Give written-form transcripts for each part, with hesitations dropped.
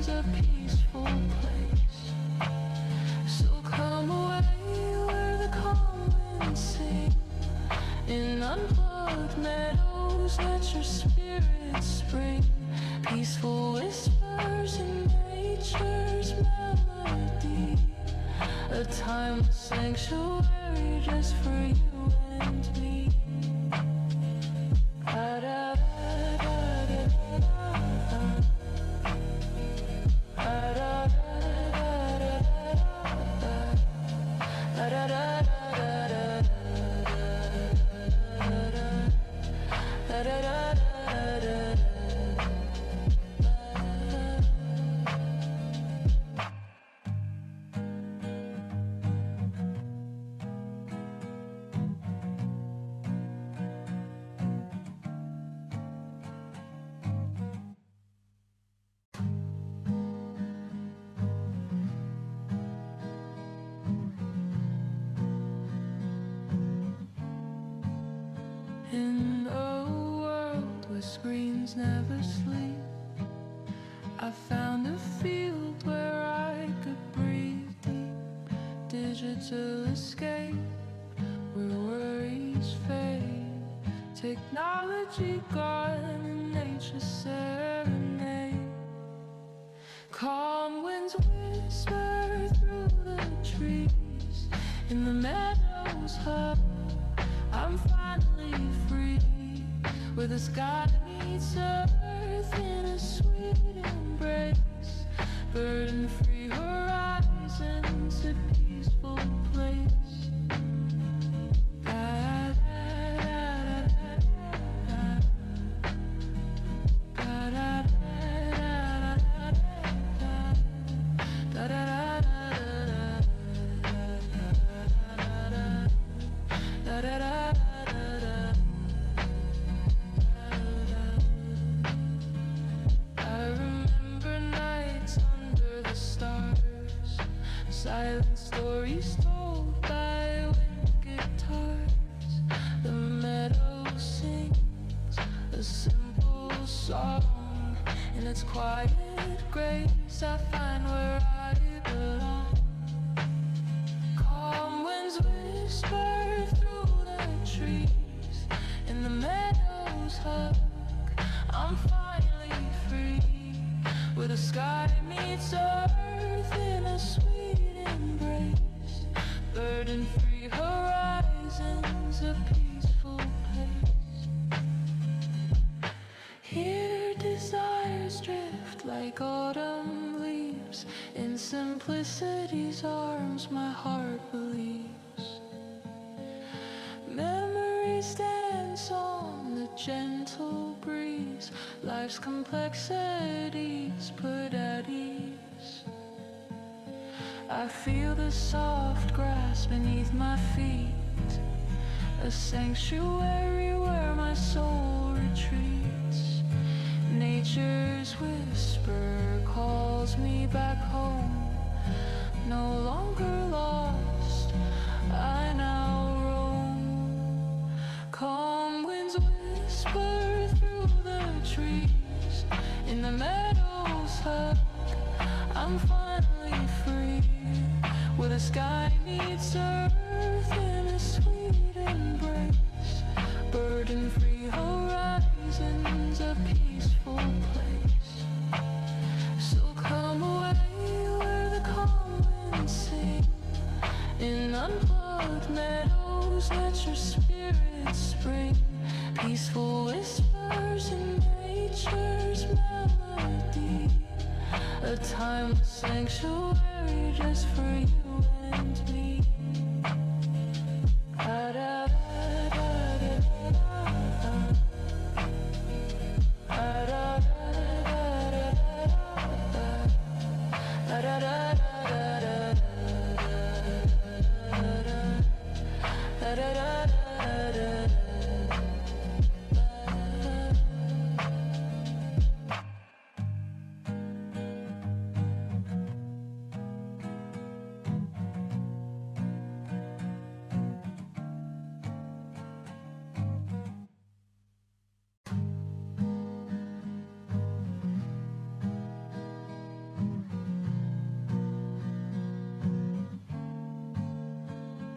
horizons a peaceful place. So come away where the calm winds sing, in unplugged meadows let your spirit spring. Peaceful whispers in nature's melody, a timeless sanctuary just for you and me. In a world where screens never sleep, I found a field where I could breathe deep. Digital escape, where worries fade. Technology gone and nature serenade. Calm winds whisper through the trees, in the meadows hug, I'm finally free, where the sky meets earth in a sweet embrace. Burden-free horizons, a peaceful place. Silent stories told by wind guitars. The meadow sings a simple song. In its quiet grace I find where I belong. Calm winds whisper through the trees, in the meadows hug, I'm finally free, where the sky meets earth in a sweet embrace. Burden-free horizons, a peaceful place. Here desires drift like autumn leaves, in simplicity's arms my heart believes. Memories dance on the gentle breeze, life's complexities put at ease. I feel the soft grass beneath my feet, a sanctuary where my soul retreats. Nature's whisper calls me back home, no longer lost, I now roam. Calm winds whisper through the trees, in the meadows hug, I'm finally free, where the sky meets earth in a sweet embrace. Burden-free horizons, a peaceful place. So come away where the calm winds sing, in unplugged meadows let your spirit spring. Peaceful whispers in nature's melody, a timeless sanctuary just for you and me.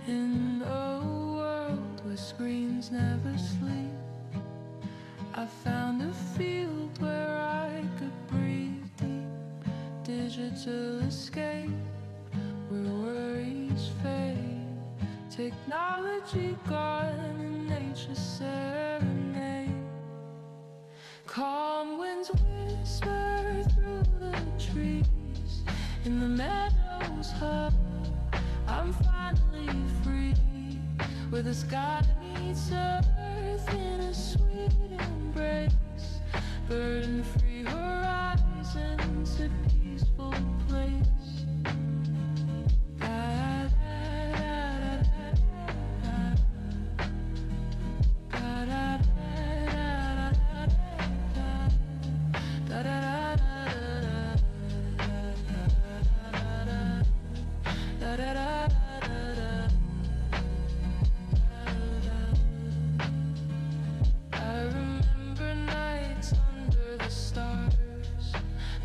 In a world where screens never sleep, I found a field where I could breathe deep. Digital escape, where worries fade. Technology gone and nature serenade. Calm winds whisper through the trees. In the meadows hug, I'm finally free. Where the sky meets earth in a sweet embrace. Burden-free horizons, a peaceful place.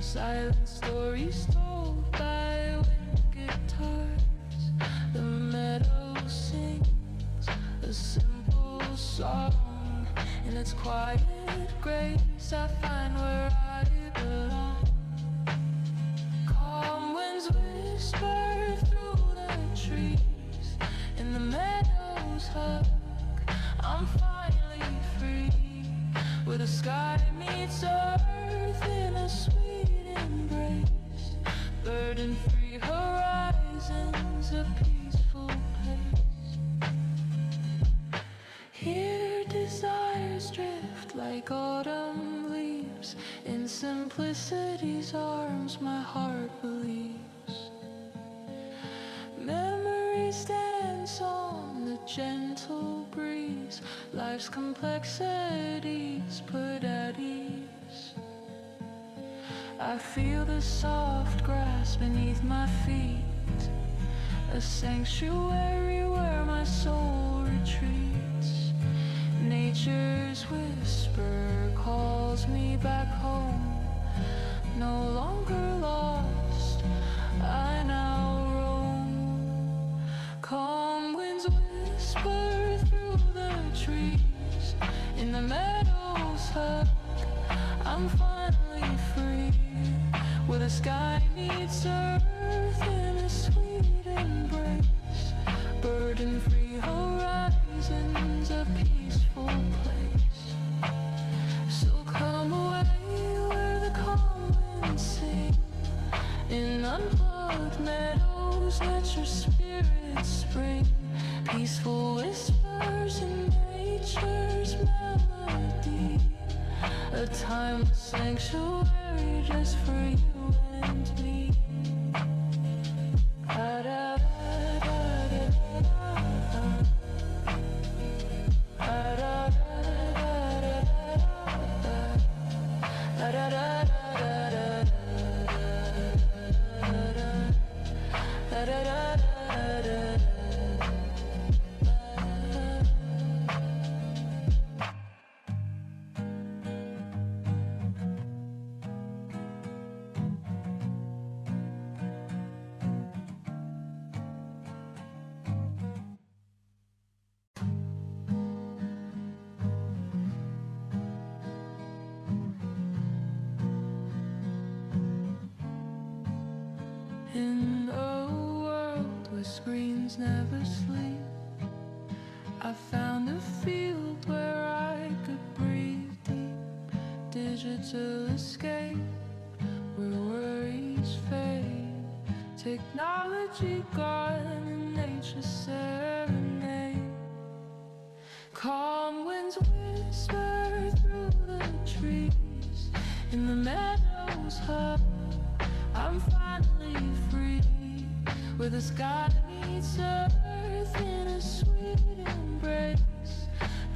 Silent stories told by wind guitars. The meadow sings a simple song. In its quiet grace I find where I belong. Calm winds whisper through the trees. In the meadows hug, I'm finally free. Where the sky meets earth in a sweet embrace. Burden-free horizons, a peaceful place. Here desires drift like autumn leaves. In simplicity's arms my heart believes. Memories dance on the gentle breeze. Life's complexities put at ease. I feel the soft grass beneath my feet, a sanctuary where my soul retreats. Nature's whisper calls me back home. No longer lost, I now roam. Calm winds whisper through the trees. In the meadows hug, I'm finally free. Where the sky meets earth in a sweet embrace. Burden-free horizons, a peaceful place. So come away where the calm winds sing. In unplugged meadows let your spirit spring. Peaceful whispers in nature's melody. A timeless sanctuary just for you and me. In a world where screens never sleep, I found a field where I could breathe deep. Digital escape, where worries fade. Technology gone and nature serenade. Calm winds whisper through the trees. In the meadows hug, I'm finally free. Where the sky meets earth in a sweet embrace.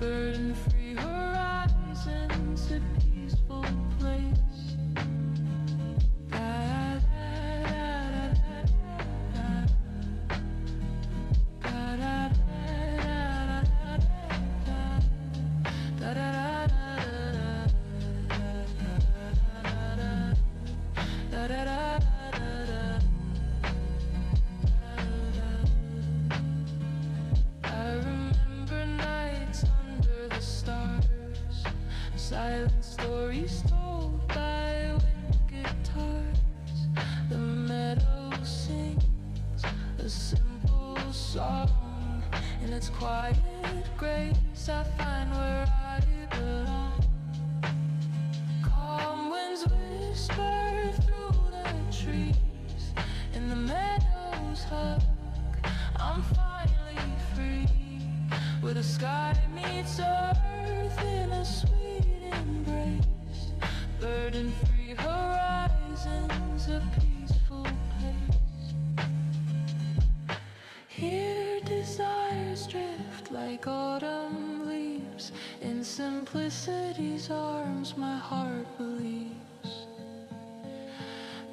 Burden-free horizons, a peaceful place. quiet grace I find where I belong. Calm winds whisper through the trees, in the meadows hug, I'm finally free, where the sky meets earth in a sweet embrace. Burden-free horizons, a peaceful place. Here desires drift like autumn leaves, in simplicity's arms my heart believes.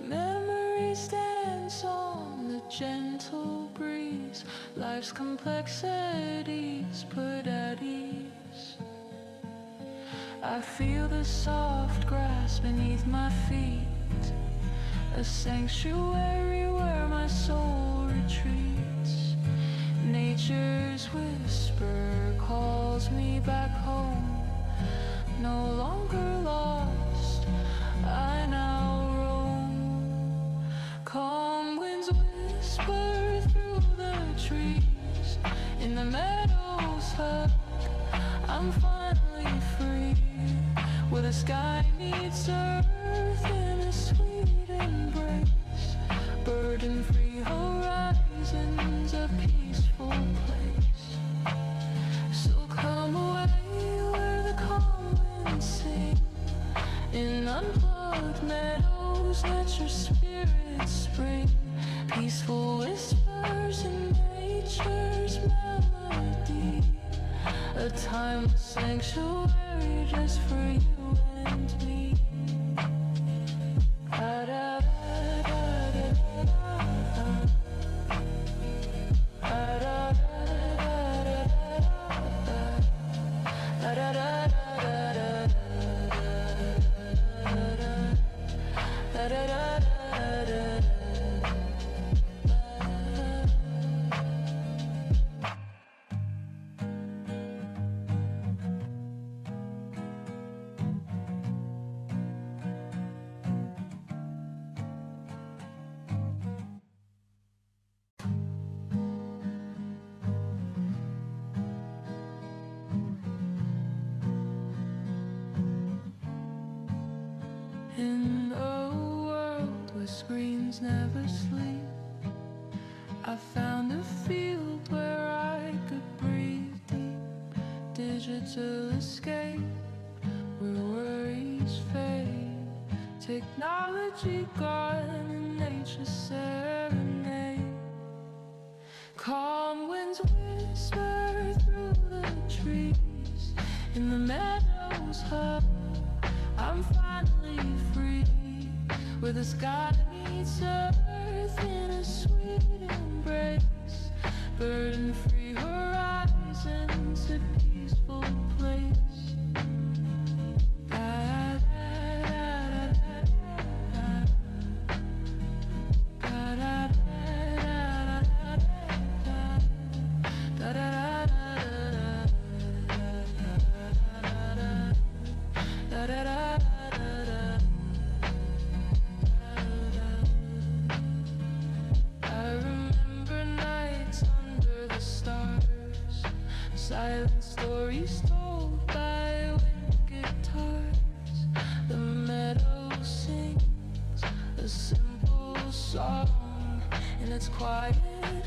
Memories dance on the gentle breeze, life's complexities put at ease. I feel the soft grass beneath my feet, a sanctuary where my soul retreats. Nature's whisper calls me back home, no longer lost, I now roam. Calm winds whisper through the trees, in the meadows hug, I'm finally free, where the sky meets earth in a sweet embrace. Burden-free horizons, a peaceful place. So come away where the calm winds sing, in unplugged meadows let your spirit spring. Peaceful whispers in nature's melody, a timeless sanctuary just for you and me. In a world where screens never sleep, I found a field where I could breathe deep. Digital escape, where worries fade. Technology gone and nature's serenade. Calm winds whisper through the trees, in the meadows hug, I'm finally free, where the sky meets earth in a sweet embrace. Burden-free horizons, a peaceful place. Silent stories told by wind guitars. The meadow sings a simple song, in its quiet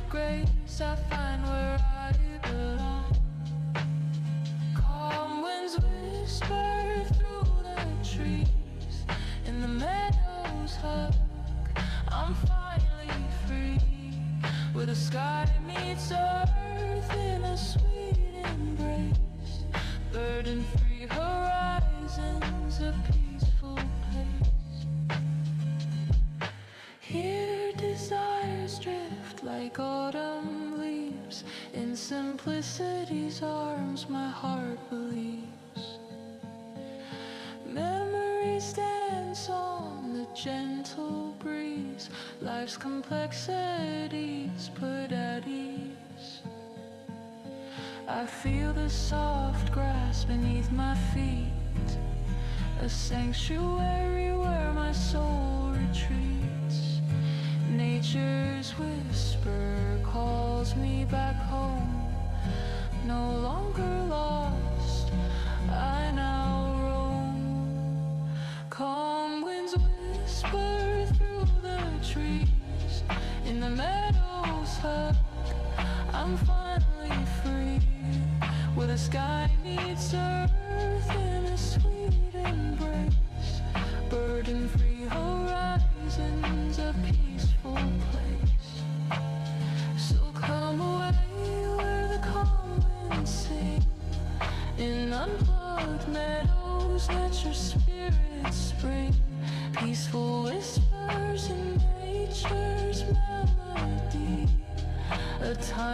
grace I find where I belong. Calm winds whisper through the trees, in the meadows hug, I'm finally free, where the sky meets earth in a sweet embrace. Burden-free horizons, a peaceful place. Here desires drift like autumn leaves, in simplicity's arms my heart believes. Memories dance on the gentle breeze, life's complexities put at ease. I feel the soft grass beneath my feet, a sanctuary where my soul retreats. Nature's whisper calls me back home,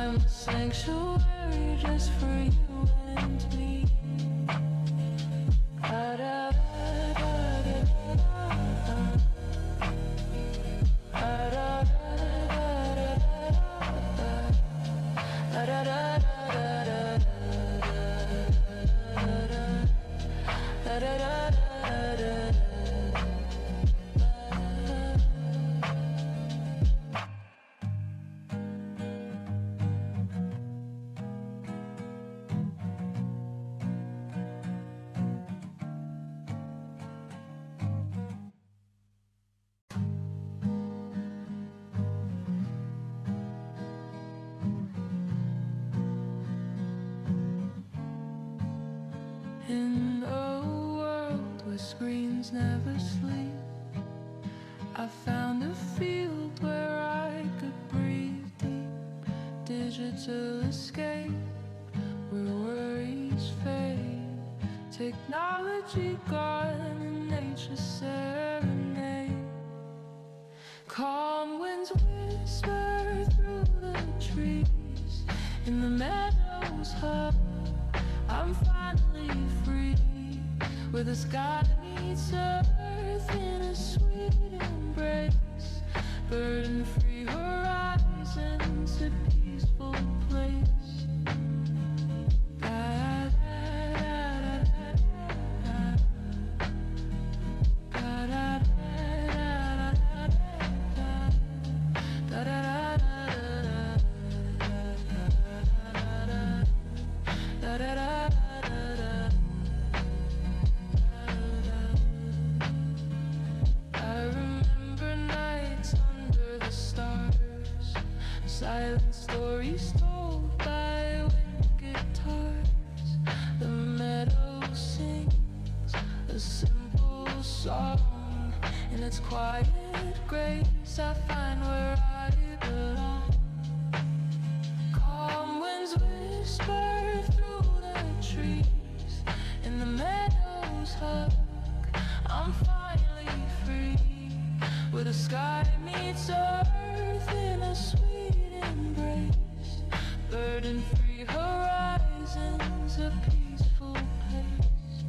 timeless sanctuary just for you and me. In a world where screens never sleep, I found a field where I could breathe deep. Digital escape, where worries fade. Technology gone and nature serenade. Calm winds whisper through the trees. In the meadows hug, I'm finally free, where the sky meets earth in a sweet embrace. Burden-free horizons, a peaceful place. Silent stories told by wind guitars. The meadow sings a simple song. In its quiet grace I find where I belong. Calm winds whisper through the trees. In the meadows hug, I'm finally free, where the sky meets earth in a sweet embrace. Burden-free horizons, a peaceful place.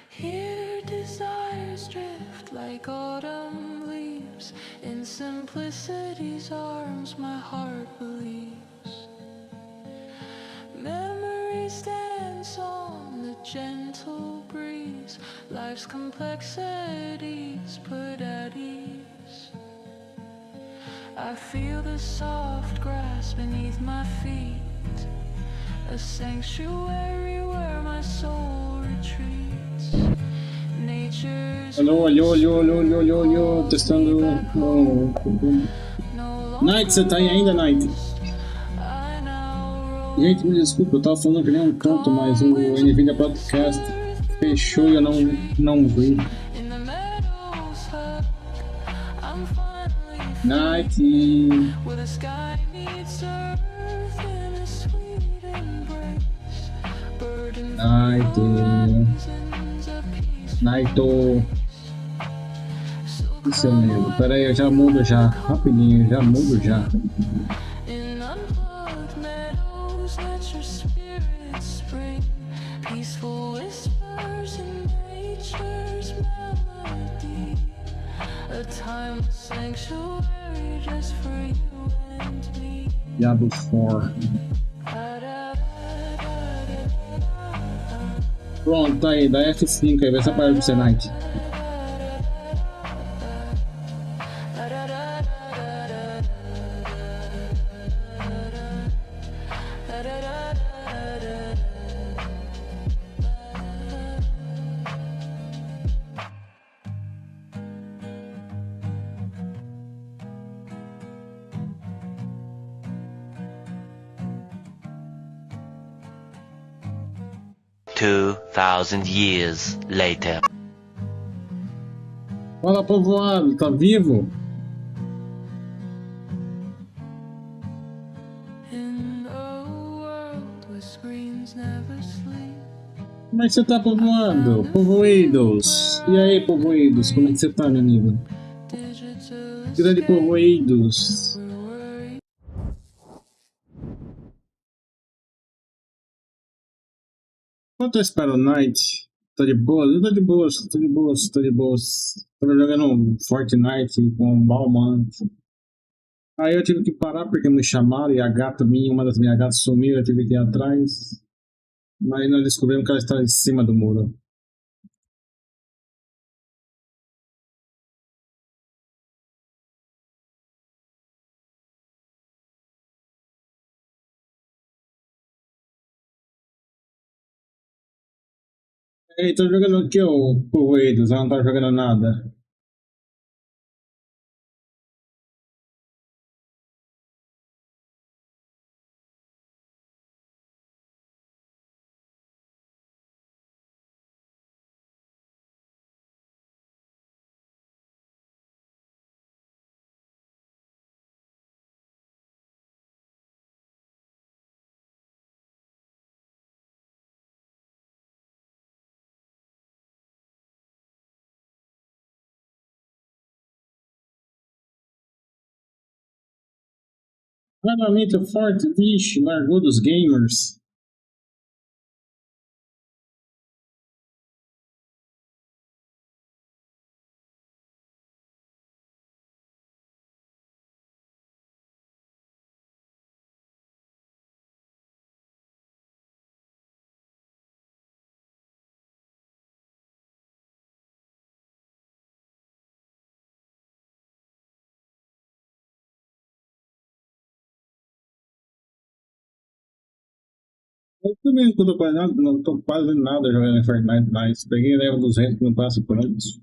Here desires drift like autumn leaves. In simplicity's arms my heart believes. Memories dance on the gentle breeze. Life's complexities put at ease. I feel the soft grass beneath my feet, a sanctuary where my soul retreats. Nature's Alô, alô, alô, alô, alô, alô, alô, testando. Night, você tá aí ainda, Night? Gente, me desculpa, eu tava falando que nem um tonto, mas o NVIDIA Podcast fechou e eu não vi. Night. Night. Isso mesmo. Pera aí, eu já mudo já. Rapidinho, já mudo já. Diablo 4. Pronto, tá aí, dá F5 aí, vai essa parte do Senite. Thousand years later. Fala, povoado, tá vivo? Como é que você tá, povoado? Povoeiros. E aí, povoeiros, como é que você tá, meu amigo? Grande povoeiros. Enquanto eu espero o Night, tô de boas, eu tô de boas, tô de boas, tô de boas. Tava jogando Fortnite com o Balman. Aí eu tive que parar porque me chamaram e a gata minha, uma das minhas gatas sumiu, eu tive que ir atrás. Mas nós descobrimos que ela está em cima do muro. Ei, tô jogando aqui, ô Povoedos, eu não tá jogando nada. Realmente forte, vixe, largou dos gamers. Eu também não tô quase nada, não tô quase nada jogando em Fortnite, mas peguei level 200 que não passa por antes.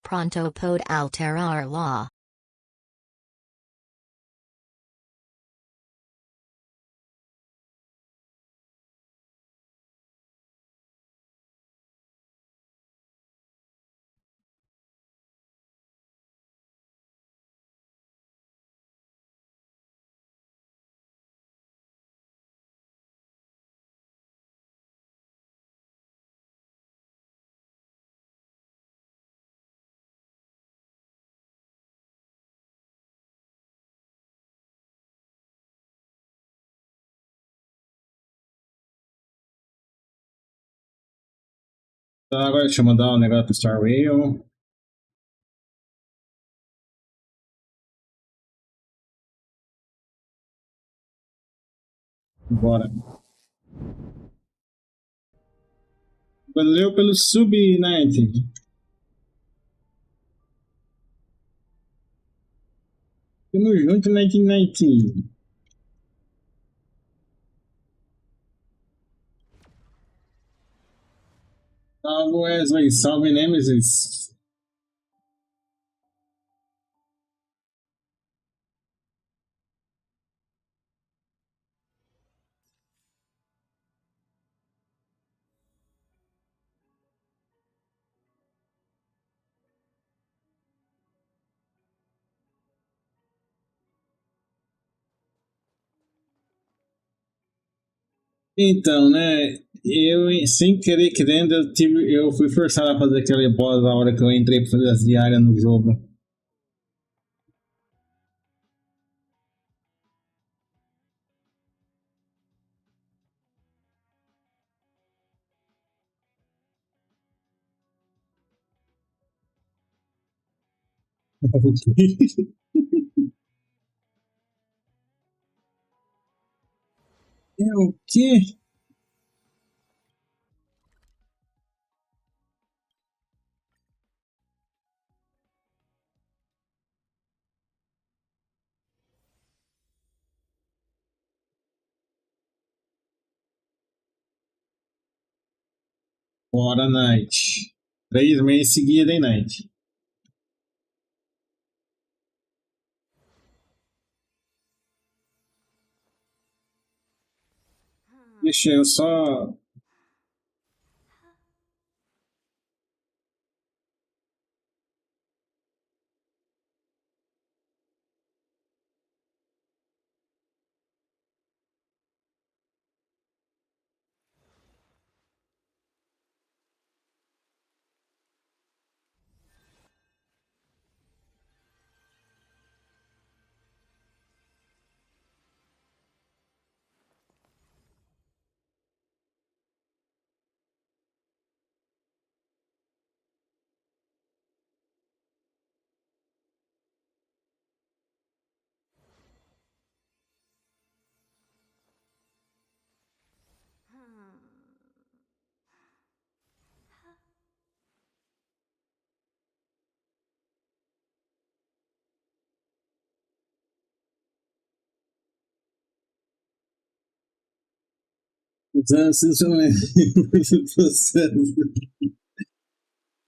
Pronto pode alterar lá. Tá, agora deixa eu mandar um negócio pro Star Rail. Bora. Valeu pelo sub, Night. Tamo junto, Night Night. Salve Wesley, salve Nemesis. Então, né? Eu, sem querer querendo, eu fui forçado a fazer aquele boss na hora que eu entrei pra fazer as diárias no jogo. É o quê? Bora, Night. 3 meses seguidos, hein, Night? Deixa eu só.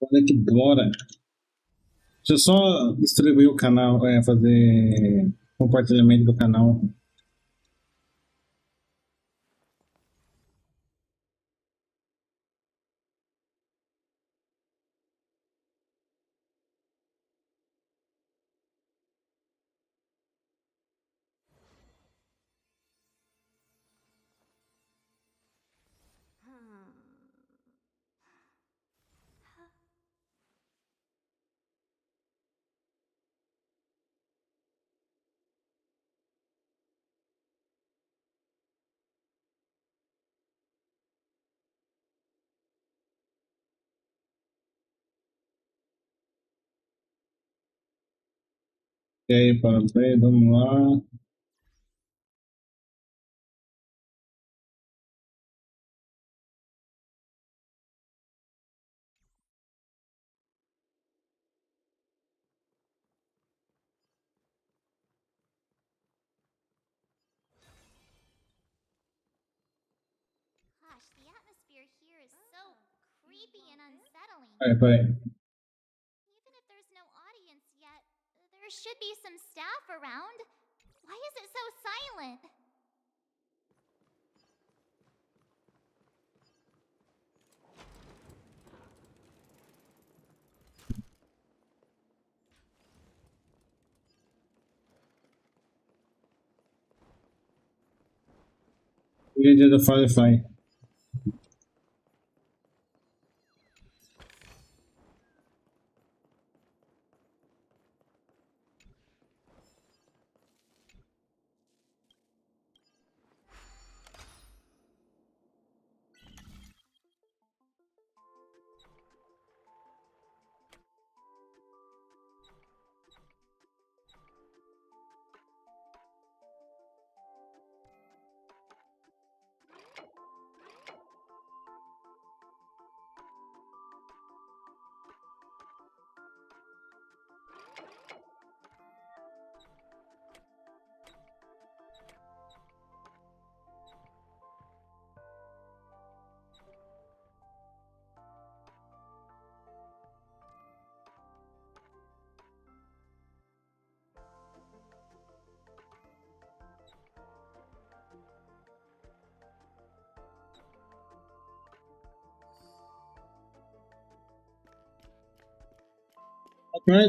Olha que bora. Deixa eu só distribuir o canal, fazer compartilhamento do canal. E aí, parabéns, vamos lá. Gosh, the atmosphere here is so creepy and unsettling. Vai. Even if there's no audience yet, there should be some staff around. Why is it so silent? Vídeo do Firefly.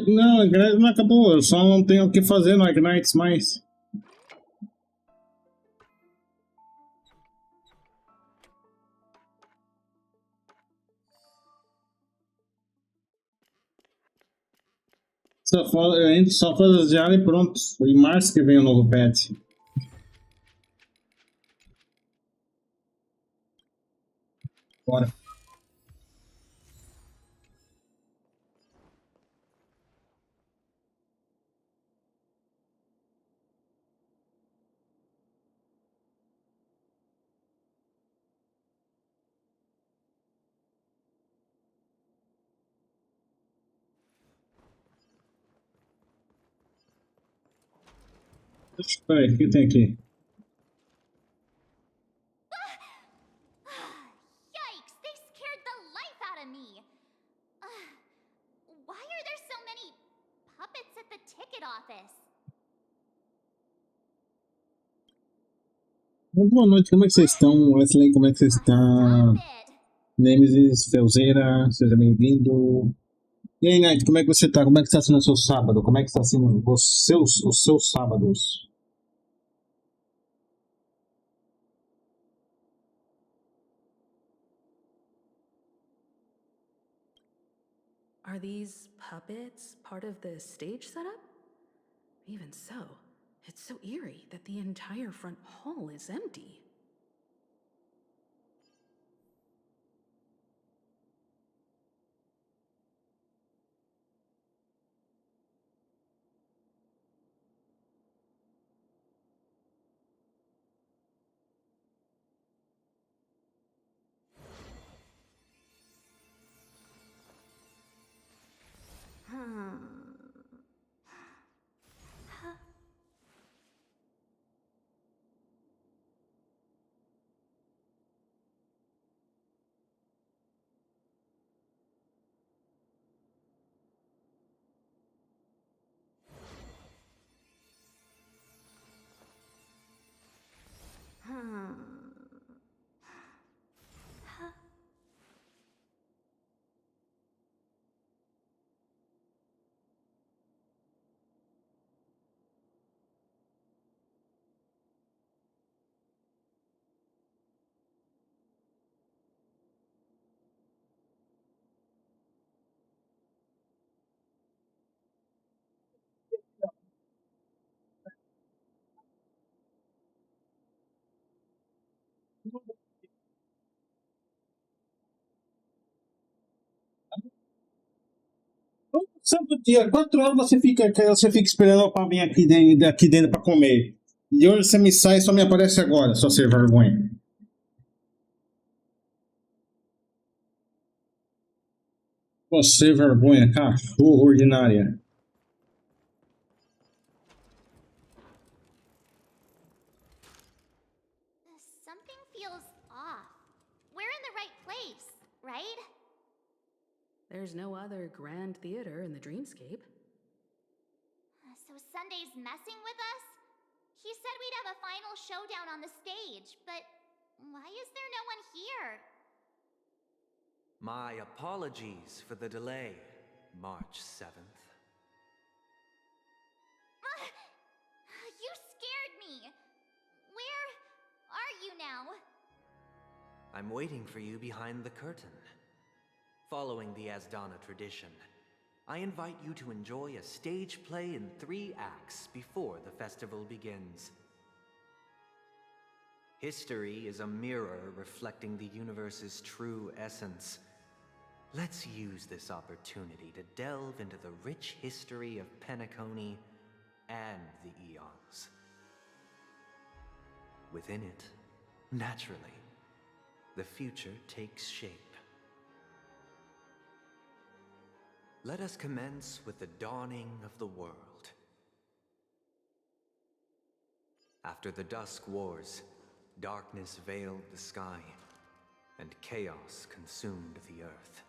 Não, a Ignite não acabou, eu só não tenho o que fazer no Ignites mais. Eu entro só fantasiar e pronto. Em março que vem o novo patch. Bora. Peraí, o que tem aqui? Yikes! They scared the life out of me! Why are there so many puppets at the ticket office? Boa noite, como é que vocês estão? Wesley, como é que você está? Stop it! Nemesis, Felzeira, seja bem-vindo. E aí, Night, como é que você tá? Como é que está sendo o seu sábado? Como é que está sendo os seus sábados? Are these puppets part of the stage setup? Even so, it's so eerie that the entire front hall is empty. Santo dia, 4 horas você fica esperando pra vir aqui dentro pra comer. E hoje você me sai e só me aparece agora, só ser vergonha. Você vergonha, cachorro ordinária. Something feels off. We're in the right place, right? There's no other grand theater in the dreamscape. So Sunday's messing with us? He said we'd have a final showdown on the stage, but why is there no one here? My apologies for the delay, March 7th. You scared me! Where are you now? I'm waiting for you behind the curtain. Following the Asdana tradition, I invite you to enjoy a stage play in 3 acts before the festival begins. History is a mirror reflecting the universe's true essence. Let's use this opportunity to delve into the rich history of Penacony and the eons. Within it, naturally, the future takes shape. Let us commence with the dawning of the world. After the Dusk Wars, darkness veiled the sky, and chaos consumed the earth.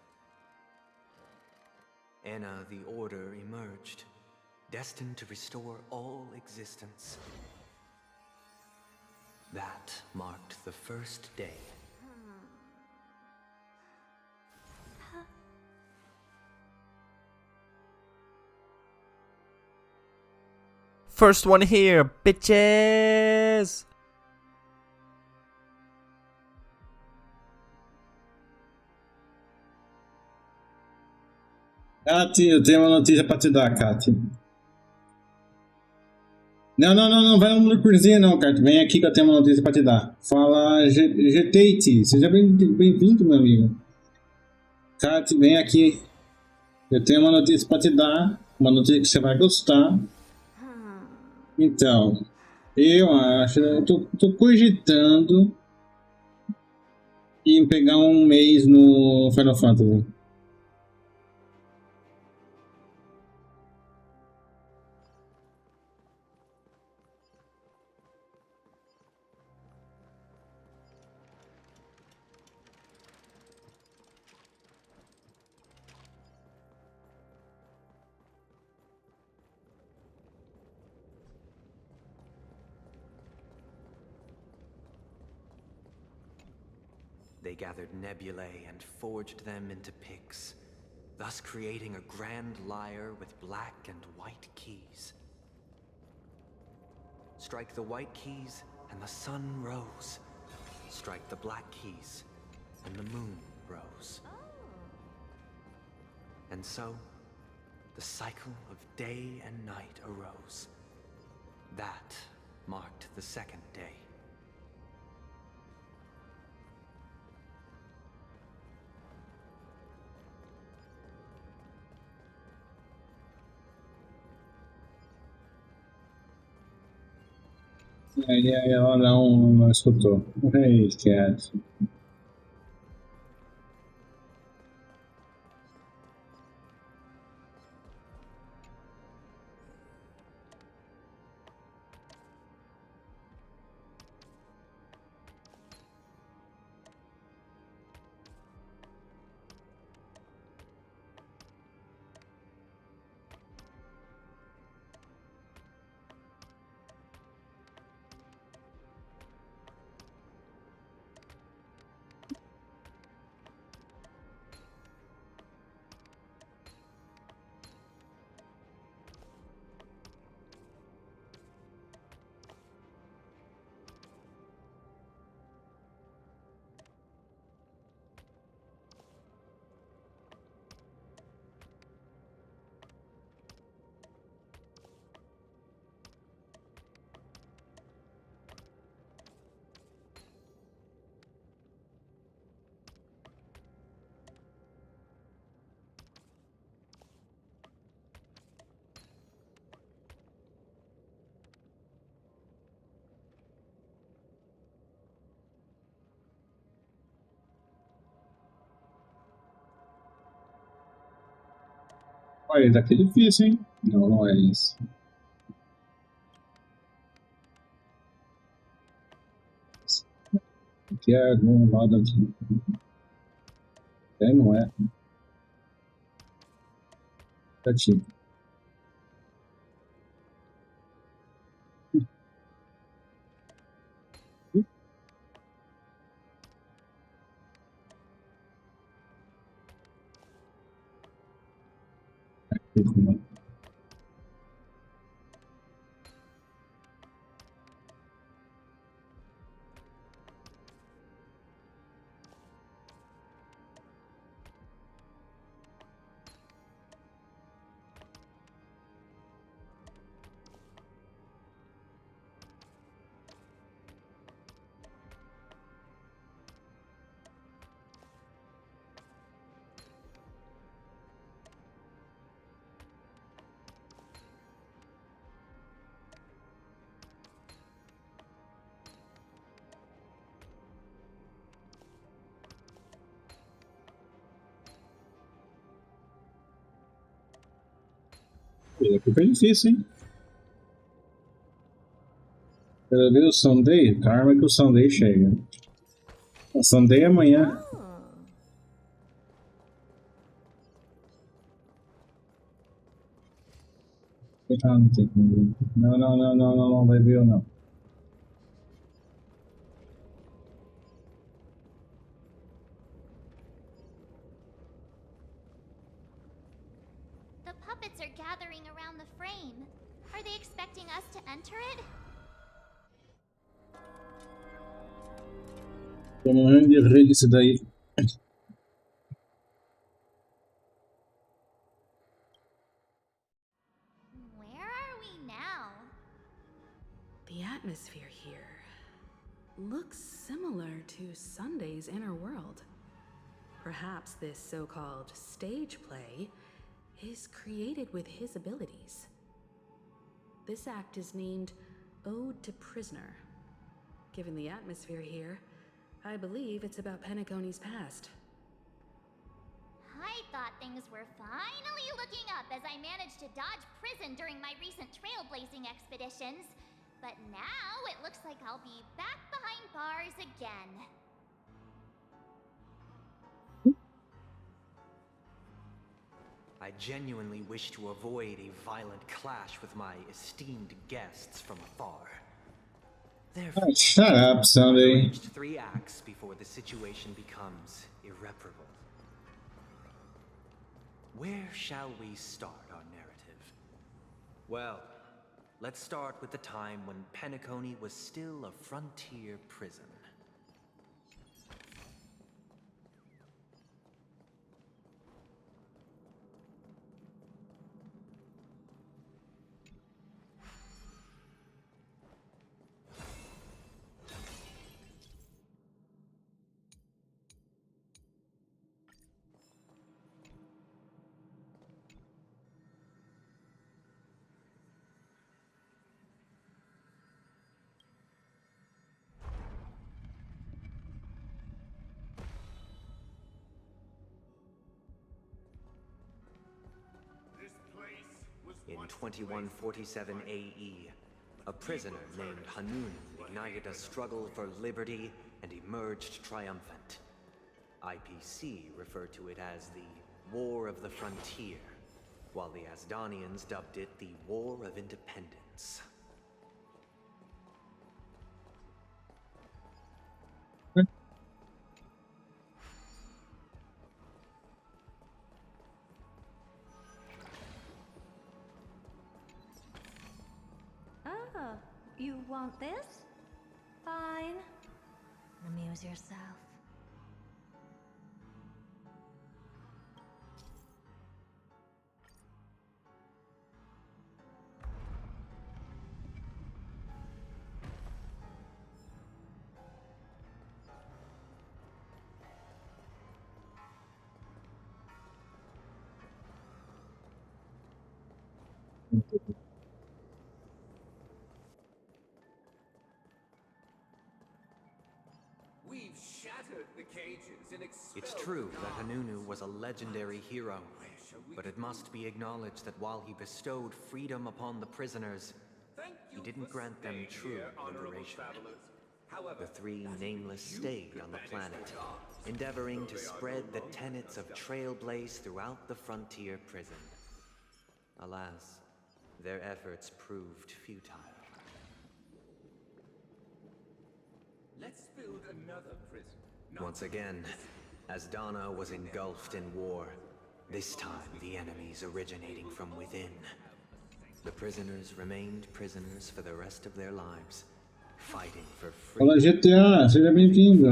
Enna the Order emerged, destined to restore all existence. That marked the first day. First one here, bitches! Kati, eu tenho uma notícia pra te dar, Kati. Não, vai no cursinho não, Kati. Vem aqui que eu tenho uma notícia pra te dar. Fala, GTT. Seja bem-vindo, meu amigo. Kati, vem aqui. Eu tenho uma notícia pra te dar. Uma notícia que você vai gostar. Então, eu tô cogitando em pegar um mês no Final Fantasy. They gathered nebulae and forged them into picks, thus creating a grand lyre with black and white keys. Strike the white keys, and the sun rose. Strike the black keys, and the moon rose. And so, the cycle of day and night arose. That marked the second day. Aí ela não escutou. Ei, esquece. Olha, daqui é difícil, hein? Não é isso. Aqui é algum lado aqui. Não é. Aqui. Aqui foi difícil, hein? Quero ver o Sunday? Calma que o Sunday chega. O Sunday é amanhã. Ah, não tem como ver. Não vai ver ou não. The puppets are gathering around the frame. Are they expecting us to enter it? Tô morrendo de rir disso daí. atmosphere here looks similar to Sunday's inner world. Perhaps this so-called stage play is created with his abilities. This act is named Ode to Prisoner. Given the atmosphere here, I believe it's about Penacony's past. I thought things were finally looking up as I managed to dodge prison during my recent trailblazing expeditions. But now it looks like I'll be back behind bars again. I genuinely wish to avoid a violent clash with my esteemed guests from afar. Therefore, Oh, shut up, I've Sunday. arranged 3 acts before the situation becomes irreparable. Where shall we start our narrative? Well, let's start with the time when Penacony was still a frontier prison. In 2147 AE, a prisoner named Hanun ignited a struggle for liberty and emerged triumphant. IPC referred to it as the War of the Frontier, while the Asdanians dubbed it the War of Independence. Oh, you want this? Fine. Amuse yourself. It's true that Hanunu was a legendary hero, but it must be acknowledged that while he bestowed freedom upon the prisoners, he didn't grant them true liberation. The 3 nameless stayed on the planet, endeavoring to spread the tenets of Trailblaze throughout the frontier prison. Alas, their efforts proved futile. Let's build another prison. Once again, Asdana was engulfed in war, this time the enemies originating from within. The prisoners remained prisoners for the rest of their lives, fighting for Fala freedom. GTA, seja bem-vindo.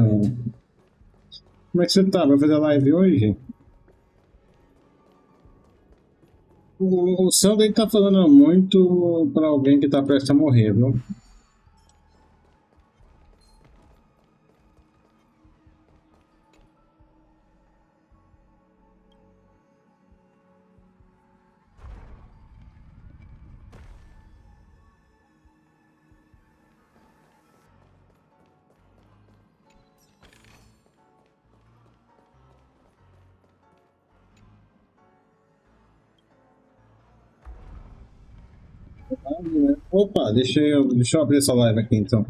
Como é que você tá? Vai fazer live hoje? O Sunday tá falando muito pra alguém que tá prestes a morrer, viu? Opa, deixa eu abrir essa live aqui então.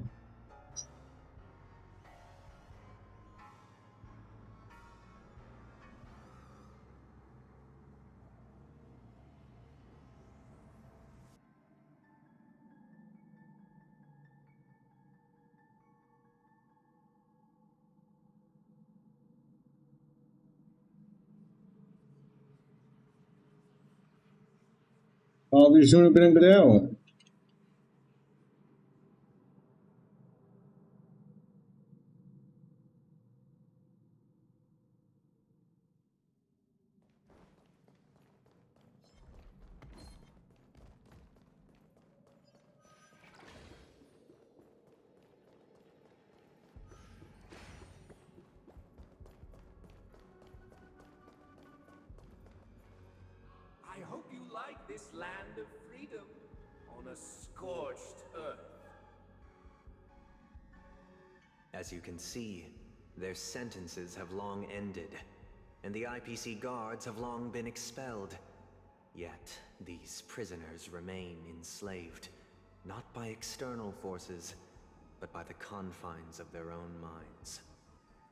Salve, Júnior Brangrel. like this land of freedom on a scorched earth? As you can see, their sentences have long ended, and the IPC guards have long been expelled. Yet, these prisoners remain enslaved, not by external forces, but by the confines of their own minds.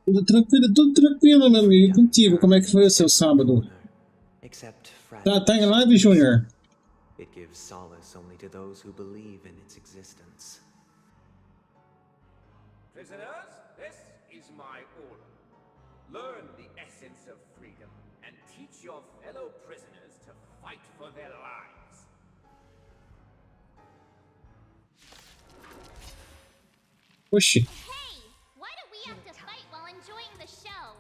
Tudo tranquilo, meu amigo. E contigo, como é que foi o seu sábado? Except Tá em live, Júnior? It gives solace only to those who believe in its existence. Prisoners, this is my order. Learn the essence of freedom and teach your fellow prisoners to fight for their lives. Oxi. Hey! Why do we have to fight while enjoying the show?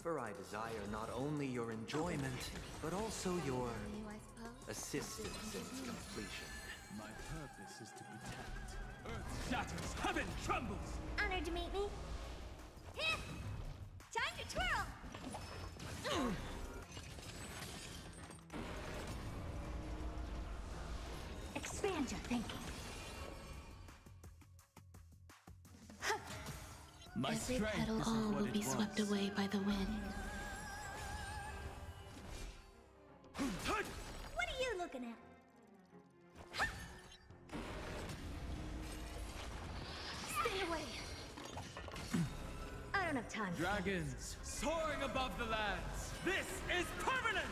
For I desire not only your enjoyment, but also your assistance in its completion. My purpose is to protect. Earth shatters, heaven trembles! Honored to meet me. Hit! Time to twirl! Expand your thinking. My Every strength petal isn't all what will it be was. swept away by the wind. What are you looking at? Stay away. I don't have time for Dragons soaring above the lands. This is permanence!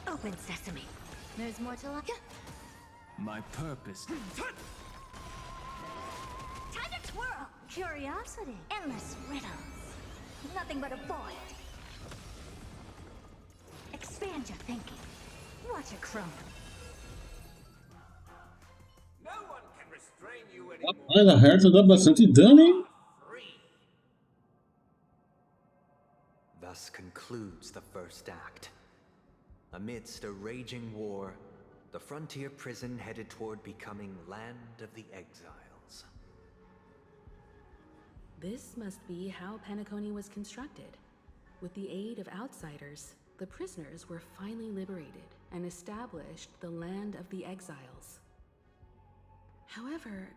open sesame. There's more to look at. My purpose. Time to twirl. Curiosity. Endless riddles. Nothing but a void. Expand your thinking. Watch it crumble. No one can restrain you Rapaz, a Herta dá bastante dano, hein? Thus concludes the first act. Amidst a raging war, the frontier prison headed toward becoming Land of the Exiles. This must be how Penacony was constructed. With the aid of outsiders, the prisoners were finally liberated and established the Land of the Exiles. However,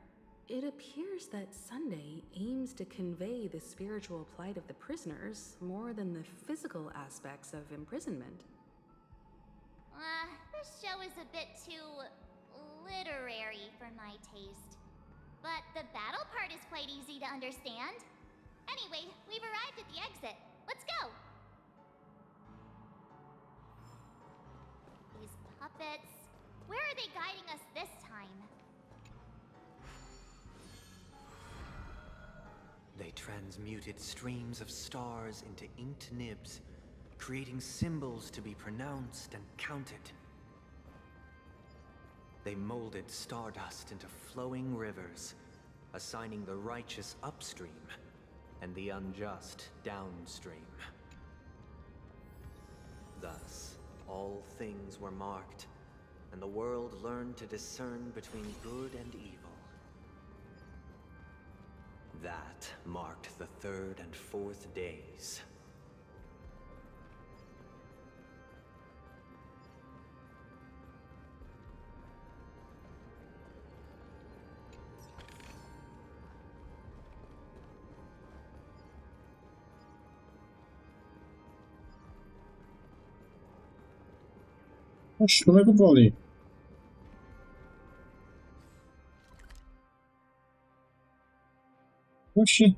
it appears that Sunday aims to convey the spiritual plight of the prisoners more than the physical aspects of imprisonment. This show is a bit too literary for my taste. But the battle part is quite easy to understand. Anyway, we've arrived at the exit. Let's go! These puppets... Where are they guiding us this time? They transmuted streams of stars into inked nibs, creating symbols to be pronounced and counted. They molded stardust into flowing rivers, assigning the righteous upstream and the unjust downstream. Thus, all things were marked, and the world learned to discern between good and evil. That marked the third and fourth days. Oxe, como é que eu vou ali? Oxi.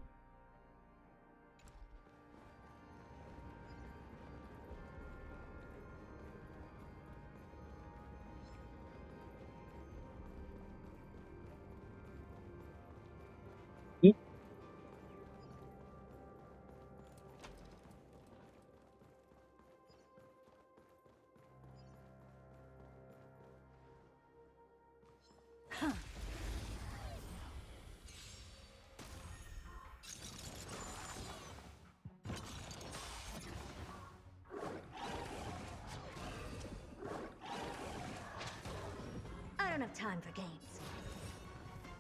I don't have time for games.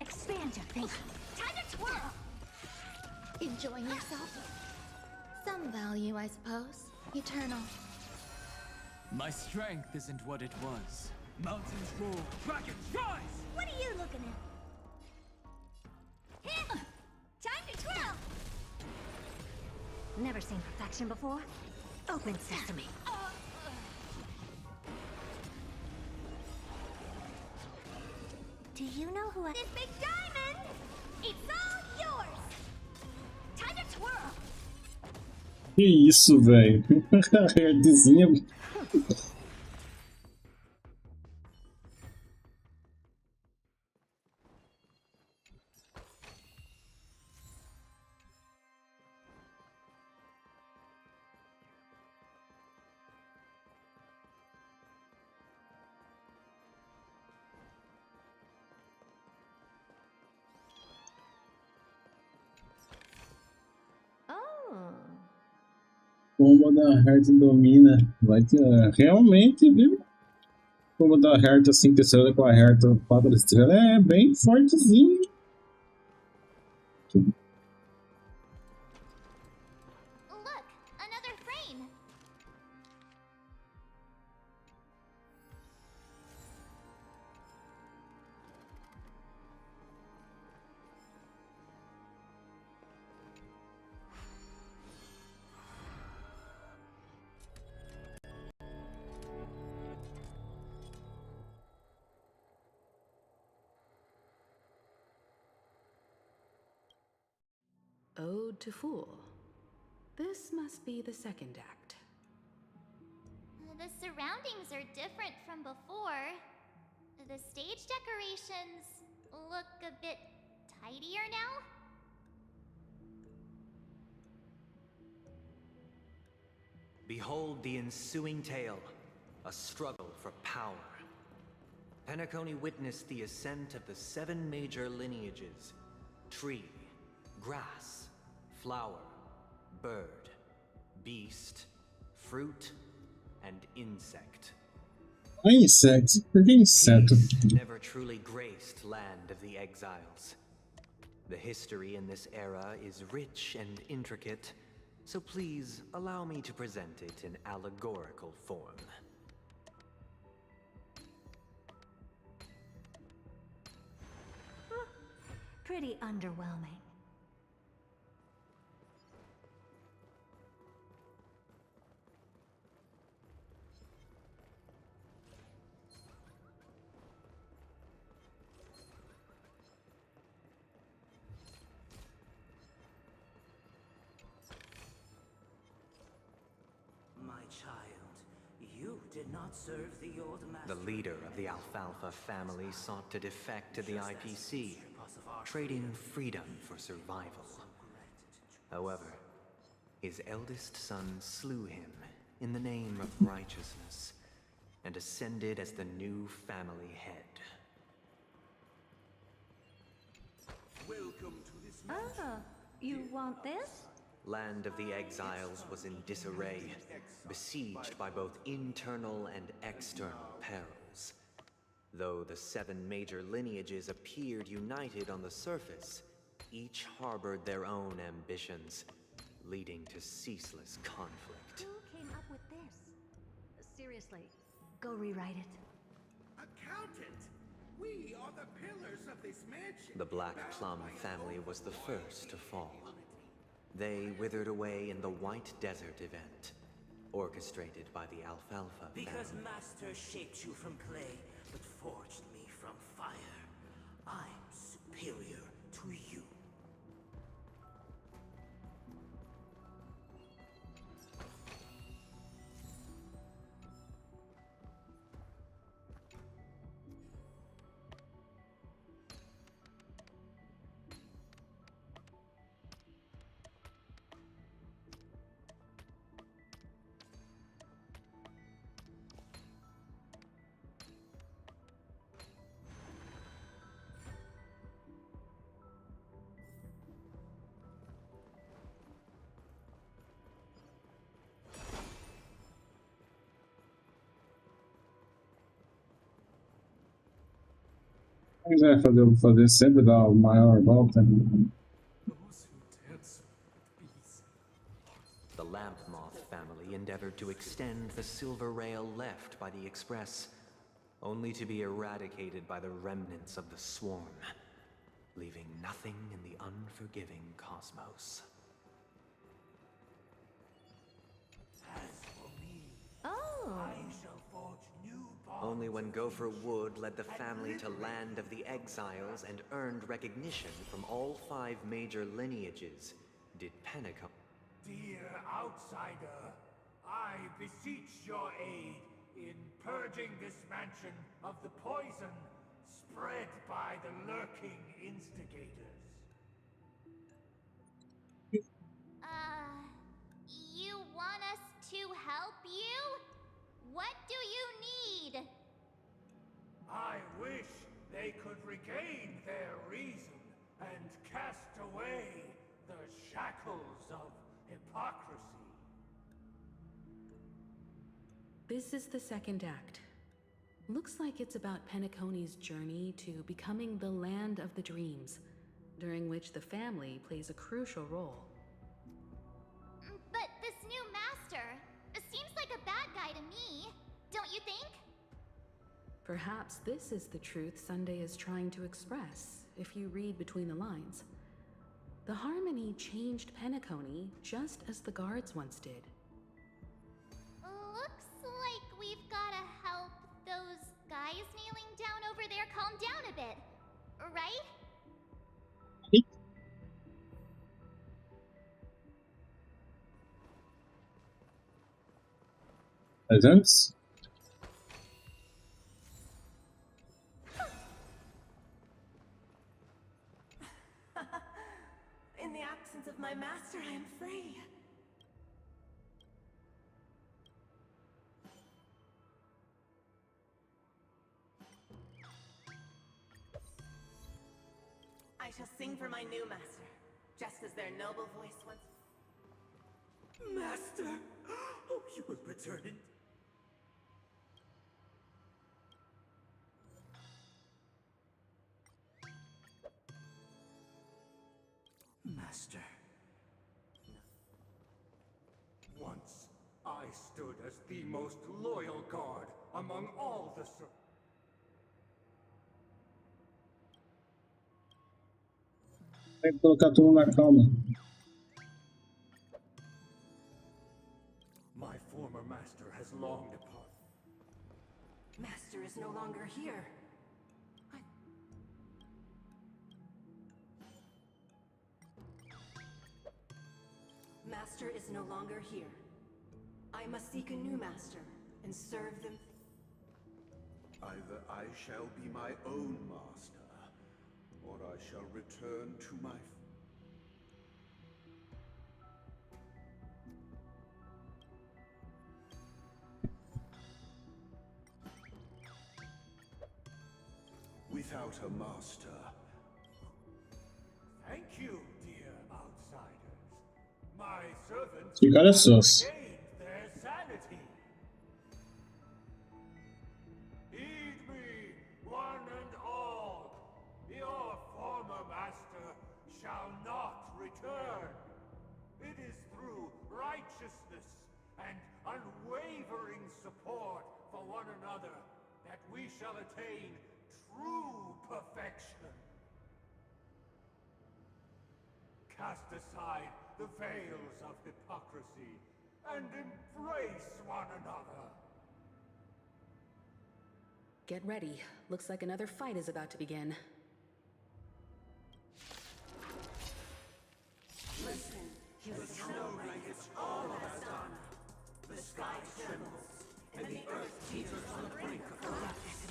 Expand your thinking. Time to twirl! Enjoying yourself? Some value, I suppose. Eternal. My strength isn't what it was. Mountains roar, dragons rise! What are you looking at? Hit! Time to twirl! Never seen perfection before? Open sesame. Do you know who I... This big diamond! It's all yours! Time to twirl! Que isso, velho? Redzinha. Como da Heart domina. Vai ter. Realmente, viu? Como da Heart 5 estrelas com a Heart 4 estrelas é bem fortezinho. Look, another frame. Ode to Fool. This must be the second act. The surroundings are different from before. The stage decorations look a bit tidier now. Behold the ensuing tale, a struggle for power. Penacony witnessed the ascent of the 7 major lineages: tree, grass, flower, bird, beast, fruit, and insect. Insecto? Por que inseto? Peace never truly graced Land of the Exiles. The history in this era is rich and intricate, so please allow me to present it in allegorical form. Pretty underwhelming. My child, you did not serve the old master. The leader of the Alfalfa family sought to defect to the IPC, trading freedom for survival. However, his eldest son slew him in the name of righteousness and ascended as the new family head. Welcome to this Oh, you want this? Land of the Exiles was in disarray, besieged by both internal and external perils. Though the 7 major lineages appeared united on the surface, each harbored their own ambitions, leading to ceaseless conflict. Who came up with this? Seriously, go rewrite it. accountant. We are the pillars of this mansion. The Black Plum family was the first to fall. They withered away in the White Desert event, orchestrated by the Alfalfa Because family. Master shaped you from clay, but forged me from fire. I'm superior to you. Mas vai fazer sempre dar o maior volta. The Lamp Moth family deliberately endeavored to extend the silver rail left by the Express, only to be eradicated by the remnants of the swarm, leaving nothing in the unforgiving cosmos. As for me, Oh. I shall forge new bonds. Only when Gopher Wood led the family to Land of the Exiles and earned recognition from all 5 major lineages did Penacony. Dear outsider, I beseech your aid in purging this mansion of the poison spread by the lurking instigators. You want us to help you? What do you need? I wish they could regain their reason and cast away the shackles of hypocrisy. This is the second act. Looks like it's about Penacony's journey to becoming the land of the dreams, during which the family plays a crucial role. But this new master seems like a bad guy to me, don't you think? Perhaps this is the truth Sunday is trying to express, if you read between the lines. The Harmony changed Penacony just as the guards once did. Looks like we've gotta help those guys kneeling down over there calm down a bit, right? Presents? In the absence of my master, I am free. I shall sing for my new master, just as their noble voice once. Master! Oh, you have returned. Master. Once, I stood as the most loyal guard among all the Tem que colocar tudo na calma. My former master has long departed. Master is no longer here. Master is no longer here. I must seek a new master and serve them. Either I shall be my own master, or I shall return to my... Without a master. Thank you, dear outsiders. My servants You got a have sauce. regained their sanity. Heed me, one and all. Your former master shall not return. It is through righteousness and unwavering support for one another that we shall attain true perfection. Cast aside the veils of hypocrisy and embrace one another. Get ready. Looks like another fight is about to begin. Listen, the snow blankets all of us done. The sky trembles, and the earth teeters on the brink of collapse.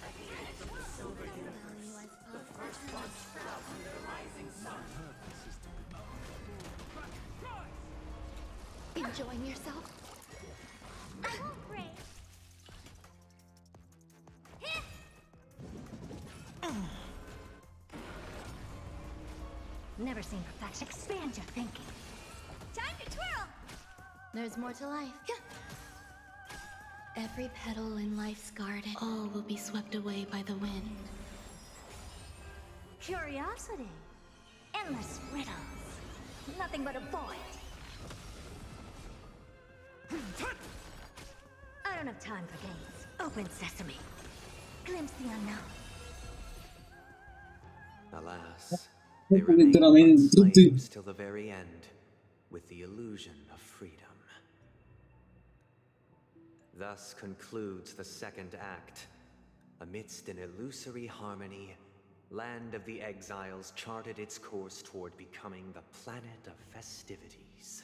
At the edge of the silver universe, the first buds sprout from the rising sun. Enjoying yourself? I won't break. Never seen perfection. Expand your thinking. Time to twirl! There's more to life. Every petal in life's garden, all will be swept away by the wind. Curiosity. Endless riddles. Nothing but a void. I don't have time for games. Open sesame. Glimpse the unknown. Alas, they remain but slaves till the very end, with the illusion of freedom. Thus concludes the second act. Amidst an illusory harmony, Land of the Exiles charted its course toward becoming the planet of festivities.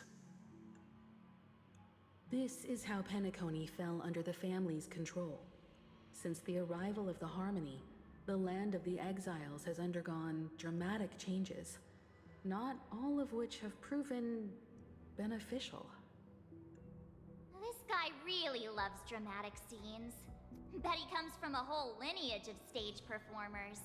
This is how Penacony fell under the family's control. Since the arrival of the Harmony, the Land of the Exiles has undergone dramatic changes, not all of which have proven beneficial. This guy really loves dramatic scenes. Bet he comes from a whole lineage of stage performers.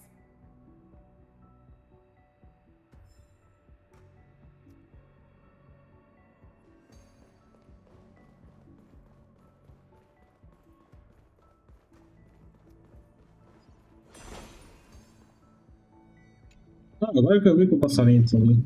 Ah, agora que eu vi que o passarinho tá ali.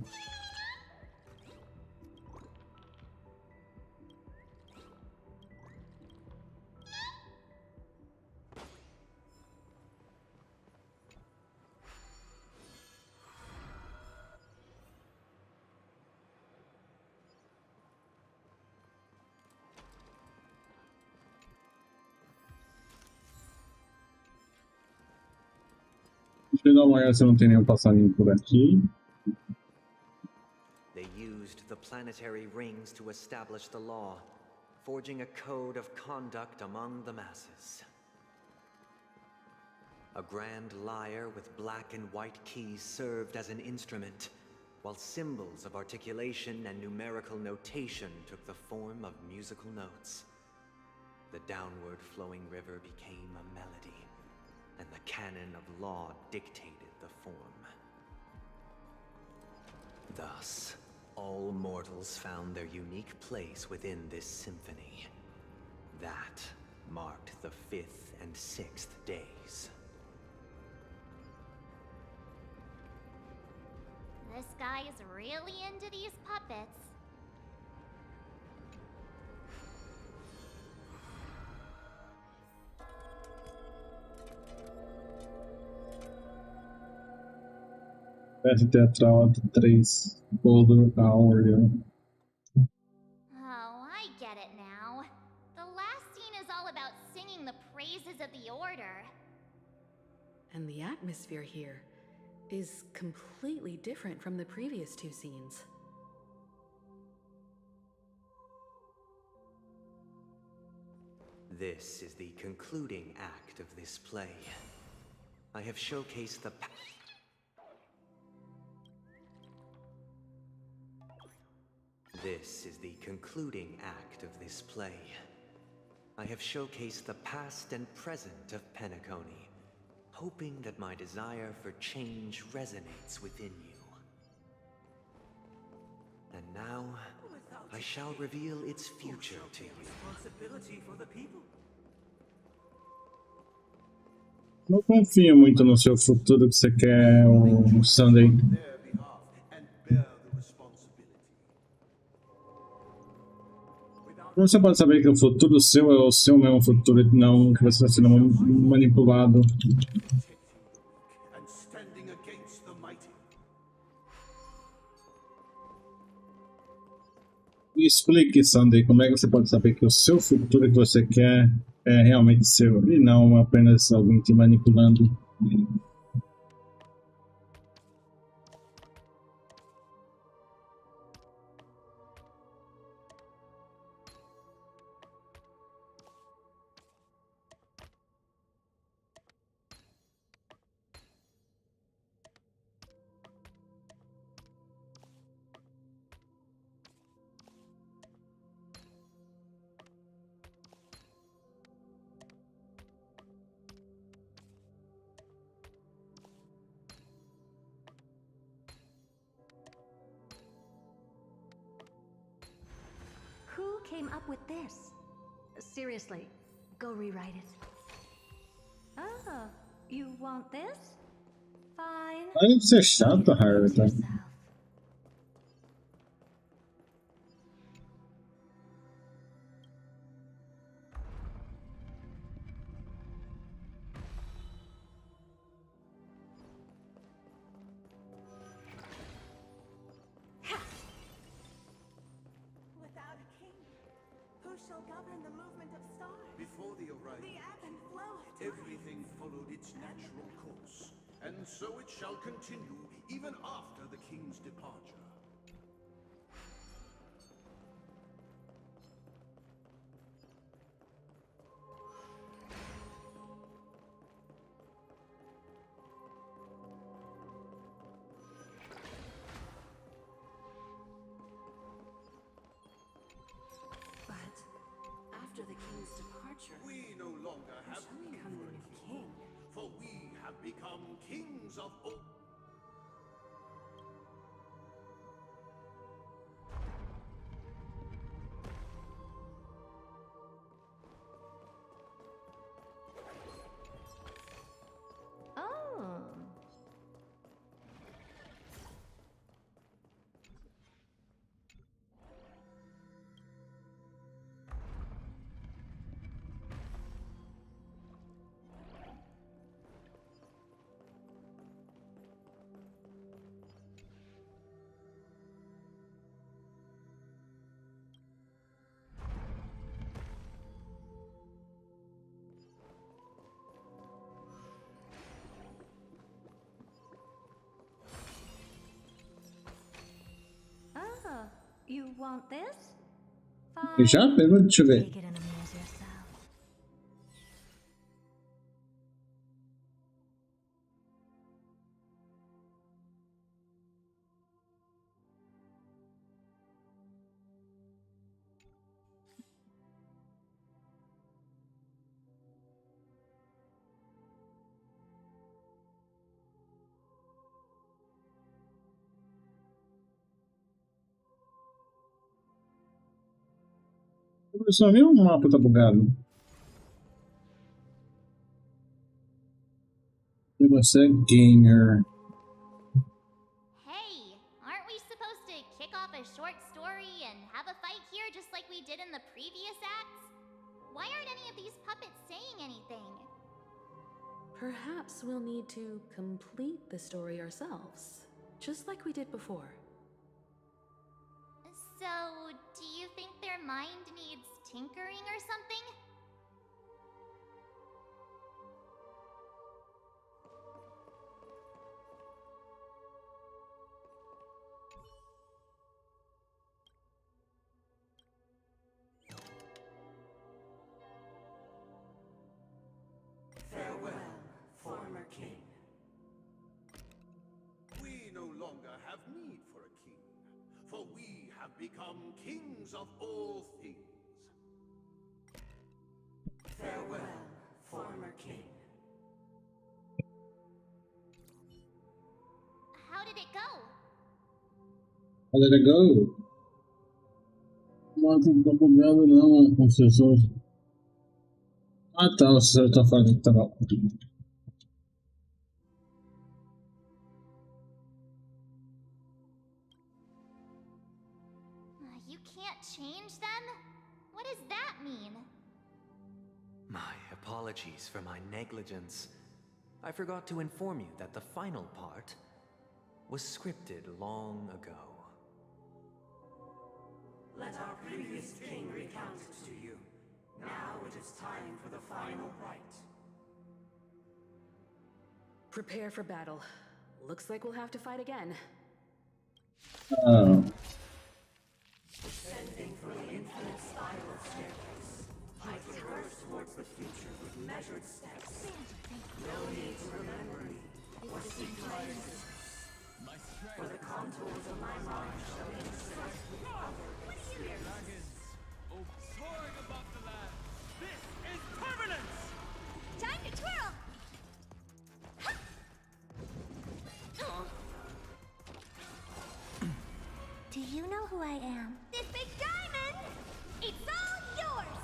Deixa eu dar uma olhada se não tem nenhum passarinho por aqui. They used the planetary rings to establish the law, forging a code of conduct among the masses. A grand lyre with black and white keys served as an instrument, while symbols of articulation and numerical notation took the form of musical notes. The downward flowing river became a melody, and the canon of law dictated the form. Thus, all mortals found their unique place within this symphony. That marked the 5th and 6th days. This guy is really into these puppets. Parte teatral ato 3. Bordo a ordem. Oh, I get it now. The last scene is all about singing the praises of the Order. And the atmosphere here is completely different from the previous two scenes. This is the concluding act of this play. I have showcased the This is the concluding act of this play. I have showcased the past and present of Penacony, hoping that my desire for change resonates within you. And now, I shall reveal its future to you. Responsibility for the people. Não confia muito no seu futuro que você quer, o Sunday. Como você pode saber que o futuro seu é o seu mesmo futuro e não que você está sendo manipulado? Me explique, Sunday, como é que você pode saber que o seu futuro que você quer é realmente seu e não apenas alguém te manipulando? Who came up with this? Seriously, go rewrite it. Oh, you want this? Fine. Deve ser chato, Harry. shall govern the movement of stars. Before the arrival, The ebb and flow of time. everything followed its natural course, and so it shall continue even after the king's departure. But after the king's departure, We no longer have shall need become for the a new king, king. for we have become kings of all. Oh. Ah, you want this? Já pegou? Deixa eu ver. Take it and amuse yourself. Só viu o mapa tá bugado. E você é gamer. Hey, aren't we supposed to kick off a short story and have a fight here just like we did in the previous acts? Why aren't any of these puppets saying anything? Perhaps we'll need to complete the story ourselves, just like we did before. So, do you think their mind needs tinkering or something? Farewell, former king. We no longer have need for a king, for we have become kings of all things. Farewell, former king. How did it go? How did it go? Não tá bugado não, professor. Ah tá, o senhor tá falando que tá bom. You can't change them? What does that mean? My apologies for my negligence. I forgot to inform you that the final part was scripted long ago. Let our previous king recount it to you. Now it is time for the final rite. Prepare for battle. Looks like we'll have to fight again. Oh. Descending from the infinite spiral staircase, I traverse towards the future with measured steps. No need to remember me or seek my existence. For the contours of my mind shall intersect with other experiences. Soaring above the land. This is permanence! Time to twirl! Do you know who I am? This big diamond! It's all yours!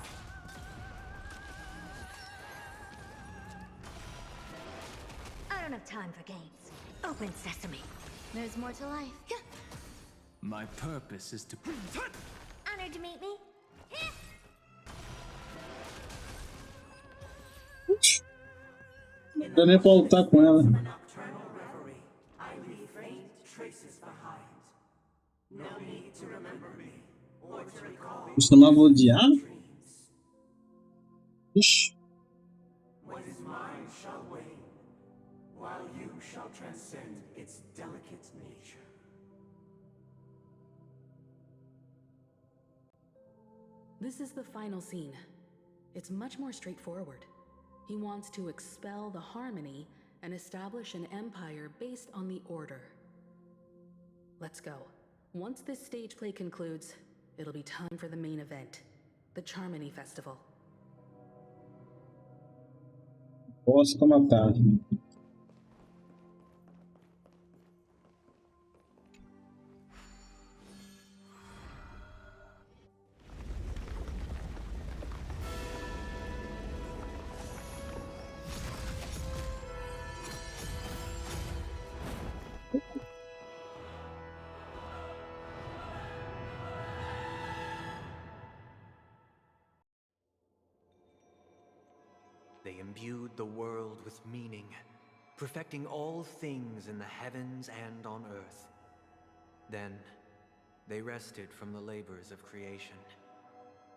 I don't have time for games. Open sesame. There's more to life. My purpose is to... Honored to meet me. Não dá nem pra lutar com ela. Nocturnal reverie, I leave faint traces behind. No need to remember me or to recall Você não vai odiar? dreams. Ixi. What is mine shall wane, while you shall transcend its delicate nature. This is the final scene. It's much more straightforward. He wants to expel the harmony and establish an empire based on the order. Let's go. Once this stage play concludes, it'll be time for the main event, the Charmony Festival. Posso matar. They imbued the world with meaning, perfecting all things in the heavens and on earth. Then, they rested from the labors of creation.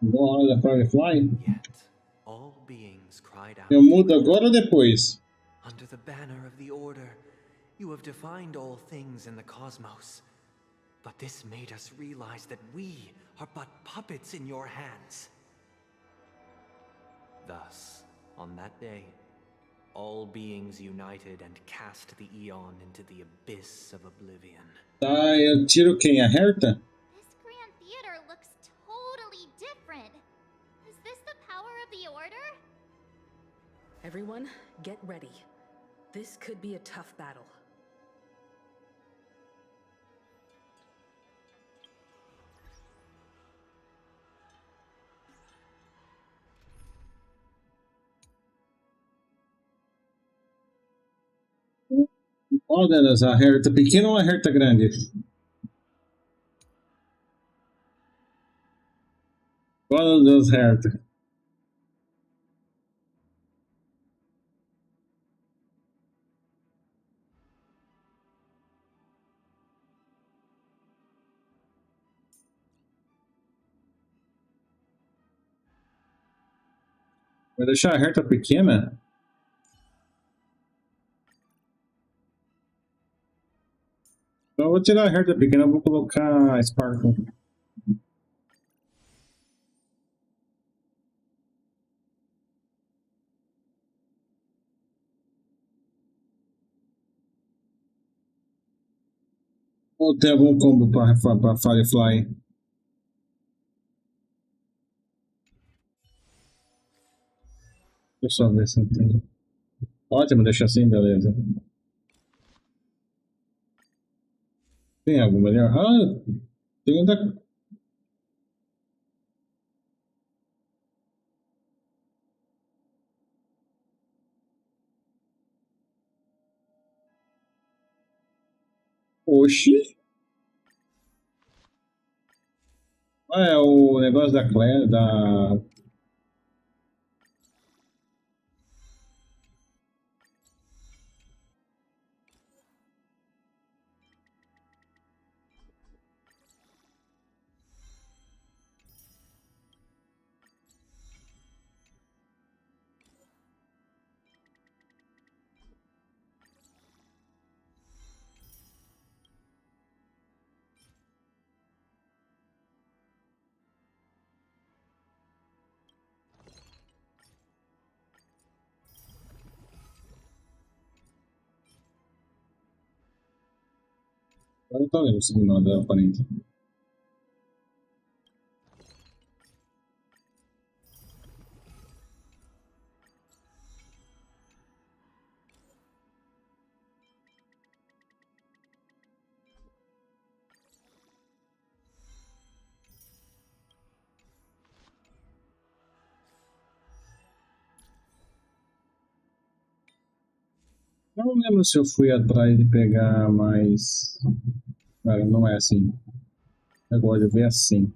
Bora, Firefly. Yet, all beings cried out. Eu mudo agora ou depois? Under the banner of the Order, you have defined all things in the cosmos. But this made us realize that we are but puppets in your hands. Thus, on that day, all beings united and cast the Eon into the abyss of oblivion. Tá, eu tiro quem? A Herta? This Grand Theater looks totally different. Is this the power of the Order? Everyone, get ready. This could be a tough battle. Qual delas? A Herta pequena ou a Herta grande? Qual das Herta? Vai deixar a Herta pequena? Então eu vou tirar a Herta pequena, eu vou colocar a Sparkle. Ou tem algum combo para Firefly? Deixa eu só ver se eu tenho. Ótimo, deixa assim, beleza. Tem algo melhor? Ah, tem ainda. Oxi! Ah, é o negócio da Claire, da. Agora eu tô vendo o signal dela, aparente. Eu não lembro se eu fui atrás de pegar mais. Cara, não é assim. Agora eu ver assim.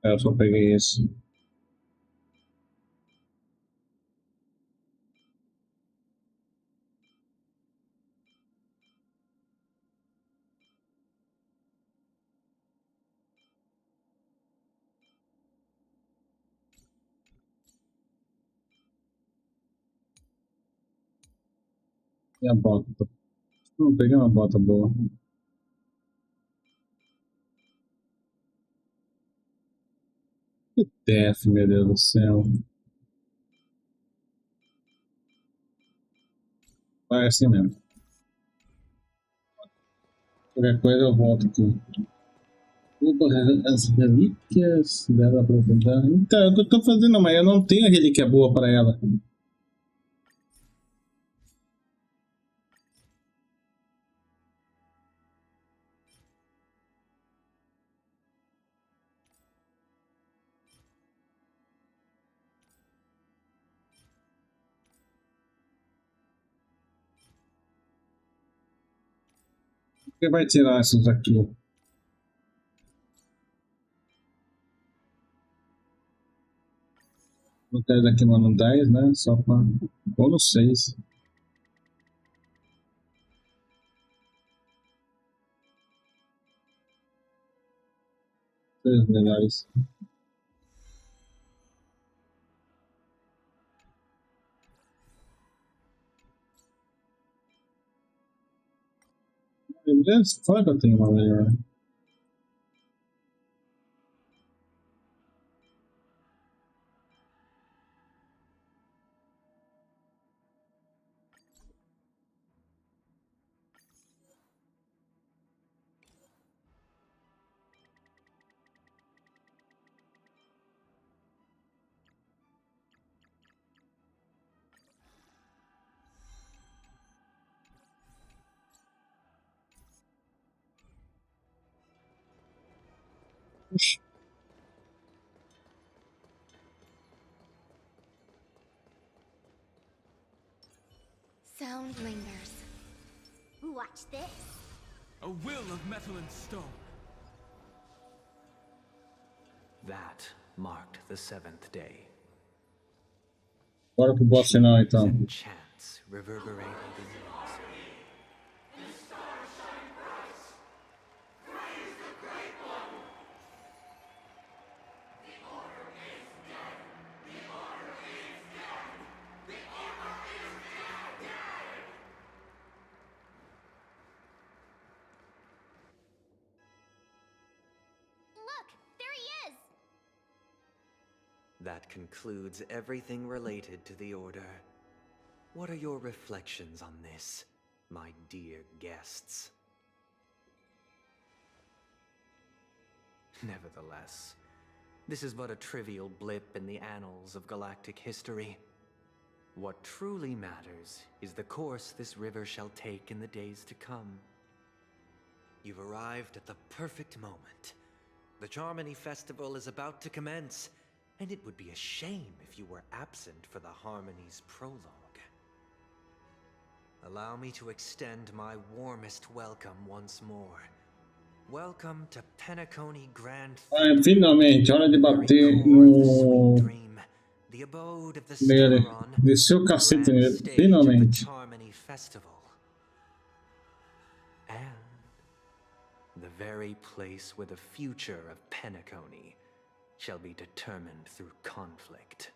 Eu só peguei esse. E a bota? Não peguei uma bota boa. Que def, meu Deus do céu. Vai assim mesmo. Qualquer coisa eu volto aqui. Opa, as relíquias dela pra tentar. Então, é o que eu tô fazendo, mas eu não tenho a relíquia boa pra ela. Quem vai tirar essas aqui? Vou cair daqui no 10, né? Só pra. Ou no 6. 3 melhores. Beleza? Fala que eu tenho uma melhor. Sound lingers. Watch this. A will of metal and stone. That marked the 7th day. Bora pro boss final então. And chants reverberated in the air. Look, there he is. That concludes everything related to the Order. What are your reflections on this, my dear guests? Nevertheless, this is but a trivial blip in the annals of galactic history. What truly matters is the course this river shall take in the days to come. You've arrived at the perfect moment. The Charmony Festival is about to commence, and it would be a shame if you were absent for the Harmony's prologue. Allow me to extend my warmest welcome once more. Welcome to Penacony Grand Finalmente, hora de bater no. the abode of the Nele. Stellarons, Desceu o cacete grand nele. stage Finalmente. of the Harmony Festival. And the very place where the future of Penacony shall be determined through conflict.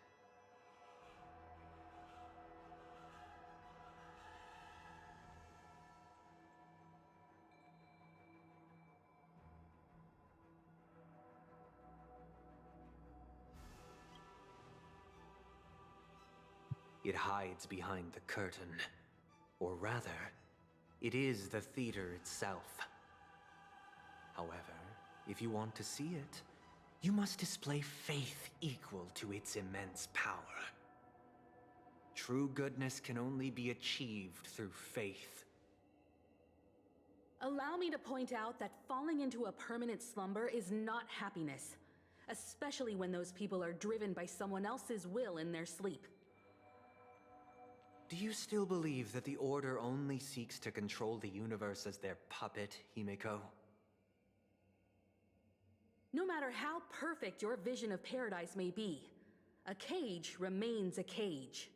It hides behind the curtain, or rather, it is the theater itself. However, if you want to see it, you must display faith equal to its immense power. True goodness can only be achieved through faith. Allow me to point out that falling into a permanent slumber is not happiness, especially when those people are driven by someone else's will in their sleep. Do you still believe that the Order only seeks to control the universe as their puppet, Himiko? No matter how perfect your vision of paradise may be, a cage remains a cage.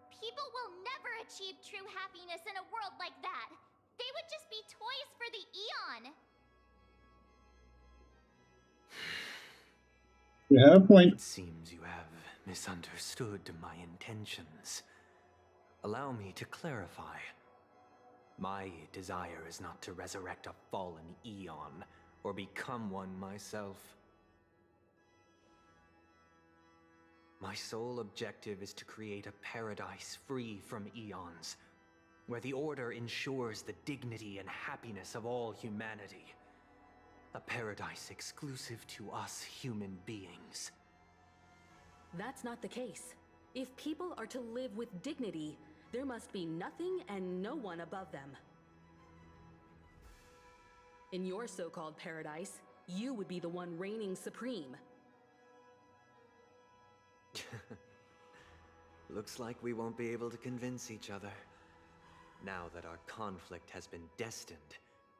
People will never achieve true happiness in a world like that. They would just be toys for the Eon. You have a point. It seems you have misunderstood my intentions. Allow me to clarify. My desire is not to resurrect a fallen eon, or become one myself. My sole objective is to create a paradise free from eons, where the Order ensures the dignity and happiness of all humanity. A paradise exclusive to us human beings. That's not the case. If people are to live with dignity, there must be nothing and no one above them. In your so-called paradise, you would be the one reigning supreme. Looks like we won't be able to convince each other. Now that our conflict has been destined,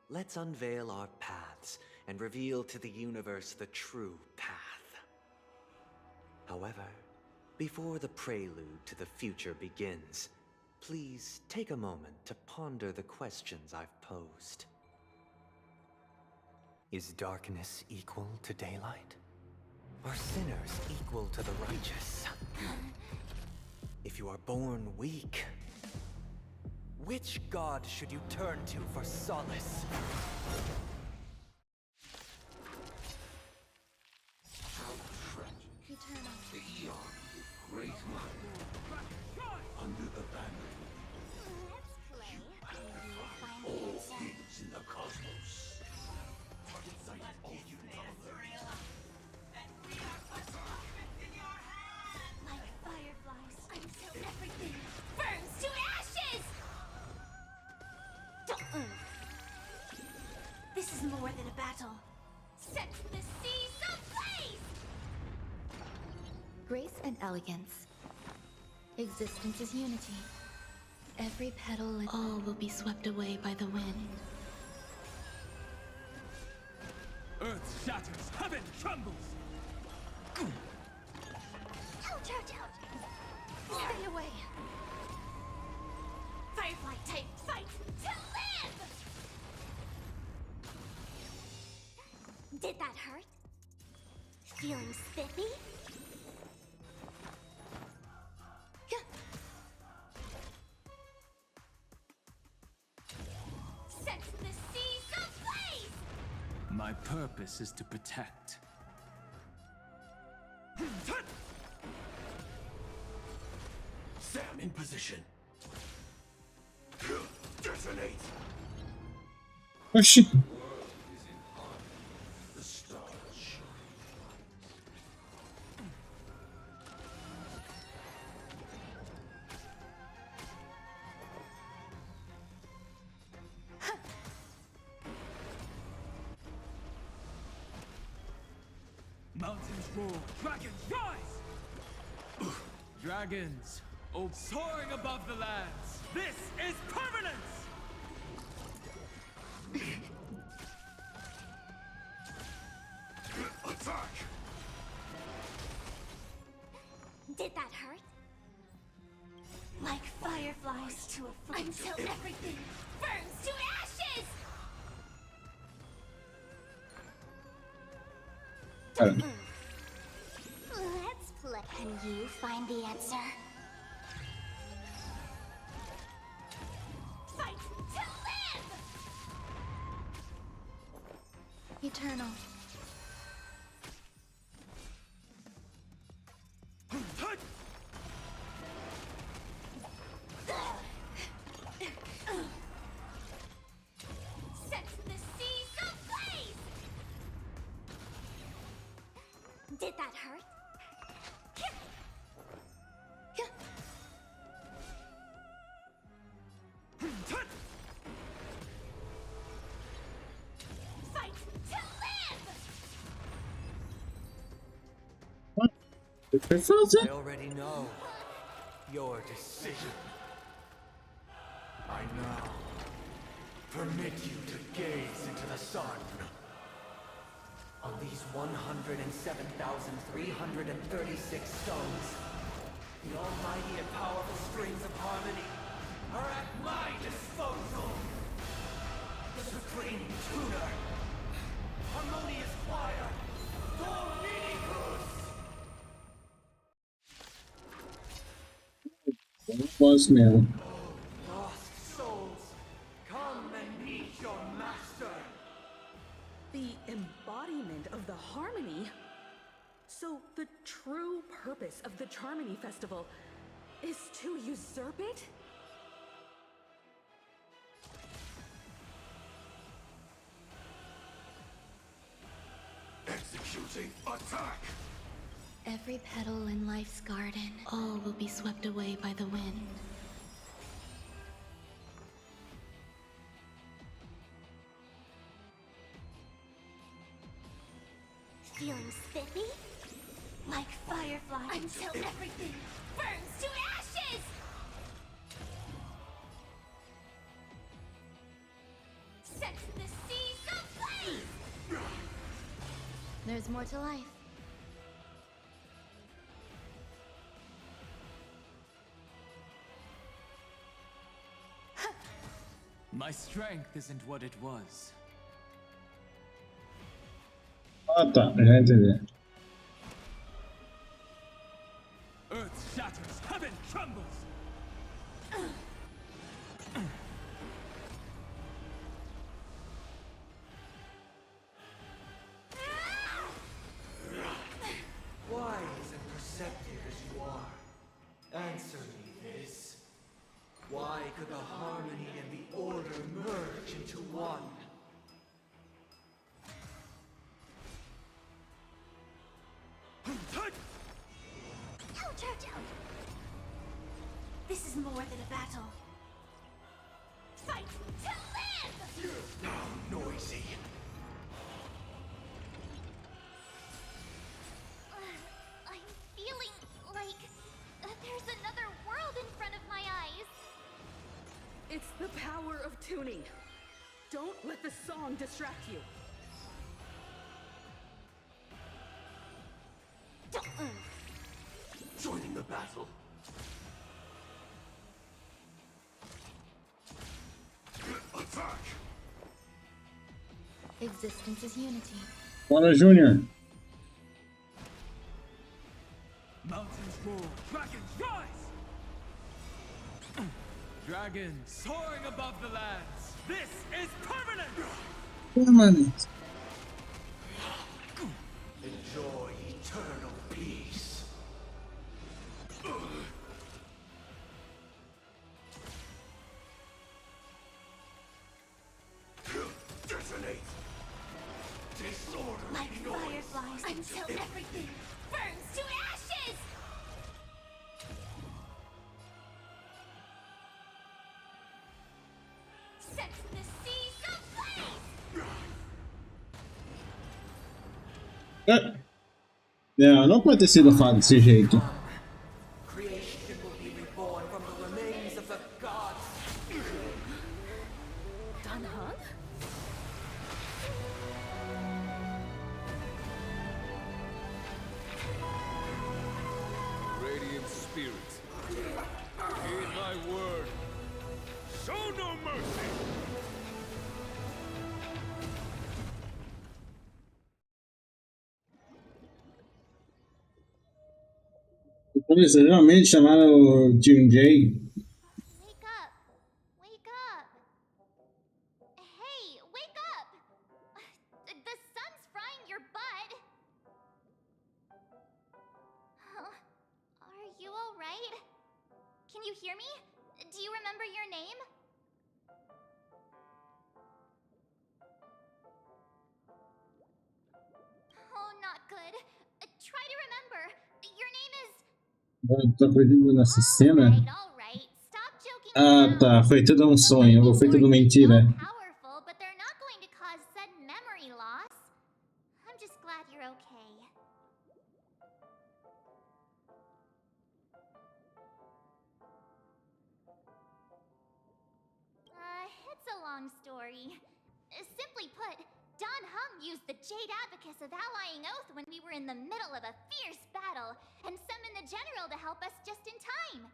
let's unveil our paths and reveal to the universe the true path. However, before the prelude to the future begins, please take a moment to ponder the questions I've posed. Is darkness equal to daylight? Are sinners equal to the righteous? If you are born weak, which god should you turn to for solace? How tragic. The eon, great mind, under the banner. You have all things in the cosmos. Inside all you know. Like fireflies, until everything burns to ashes! This is more than a battle. Set the seas ablaze! Grace and elegance. Existence is unity. Every petal and all will be swept away by the wind. Earth shatters, heaven trembles! Ouch, ouch, ouch! Stay away! Firefly type fight to live! Did that hurt? Feeling spiffy? Set the seas ablaze! My purpose is to protect. Sam in position. Detonate. Oxi. The stars shine. Mountains roar, dragons rise! Dragons, oh, soaring above the lands! This is permanence! Attack! Did that hurt? Like fireflies to a flame until everything burns to ashes! Let's play. Can you find the answer? Fight to live! Eternal. Set the seas ablaze! Did that hurt? Fight to live! I already know your decision. I now permit you to gaze into the sun. On these 107,336 stones, the almighty and powerful strings of harmony are at my disposal. The supreme tuner, harmonious choir, Dominicus! Posso mesmo. Lost souls, come and meet your master. The embodiment of the harmony. So the true purpose of the Charmony Festival is to usurp it? Executing attack! Every petal in life's garden, all will be swept away by the wind. Feeling spiffy? Like fireflies until everything burns to ashes! Set to the seas ablaze! There's more to life. My strength isn't what it was. Ah, tá. Já entendi. Earth shatters, heaven trembles. Wise and perceptive as you are, answer me this. Why could the harmony and the order merge into one? This is more than a battle. Fight to live! Now noisy. I'm feeling like there's another world in front of my eyes. It's the power of tuning. Don't let the song distract you. Joining the battle. Attack! Existence is unity. Bora, Júnior. Mountains roar, dragons rise! Dragons soaring above the lands. This is permanent! Permanent. Enjoy eternal peace. Detonate! Disorder! Like fireflies until everything burns to ashes! Set the seas ablaze! Não, não pode ter sido fácil desse jeito. Creation will be reborn from the remains of the gods. Danheng? Radiant spirit, heed my word. Show no mercy. Eles geralmente chamaram o Jay. Wake up! Wake up! Hey, wake up! The sun's frying your butt! Huh? Are you alright? Can you hear me? Do you remember your name? Oh, not good. Try to remember. Your name is... Eu tô acreditando nessa cena. Alright. Stop joking Ah, around. tá. Foi tudo um sonho. Ou foi tudo mentira. Powerful, but they're not going to cause sudden memory loss. I'm just glad you're okay. It's a long story. Simply put, Danheng used the Jade Abacus of Allying Oath when we were in the middle of a fierce battle, and summoned the general to help us just in time.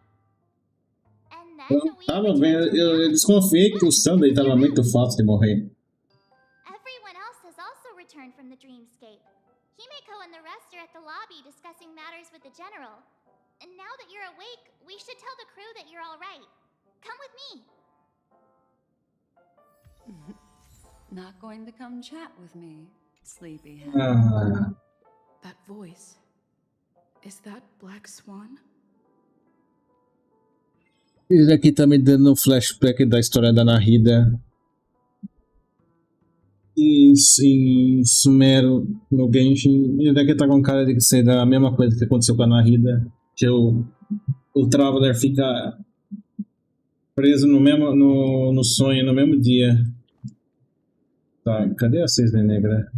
And then we Tava bem. Eu desconfiei que o Sunday tava muito fácil de morrer. Everyone else has also returned from the dreamscape. Himeko and the rest are at the lobby discussing matters with the general. and now that you're awake, we should tell the crew that you're alright. Come with me. Not going to come chat with me, sleepyhead. That voice. Is that Black Swan? Ele aqui tá me dando um flashback da história da Narida. E em Sumero, no Genshin, ele daqui tá com cara de ser da mesma coisa que aconteceu com a Narida. Que o Traveler fica preso no sonho no mesmo dia. Tá, cadê a Cisne Negra?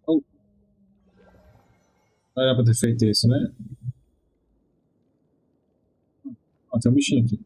Oh. Não era pra ter feito isso, né? Ó, tem um bichinho aqui.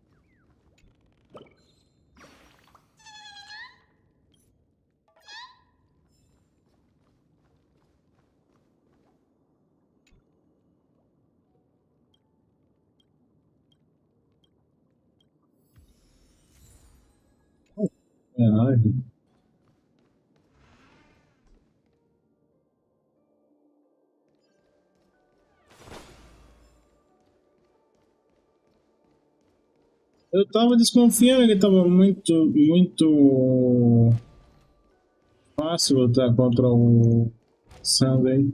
Eu tava desconfiando que tava muito fácil lutar contra o Sunday.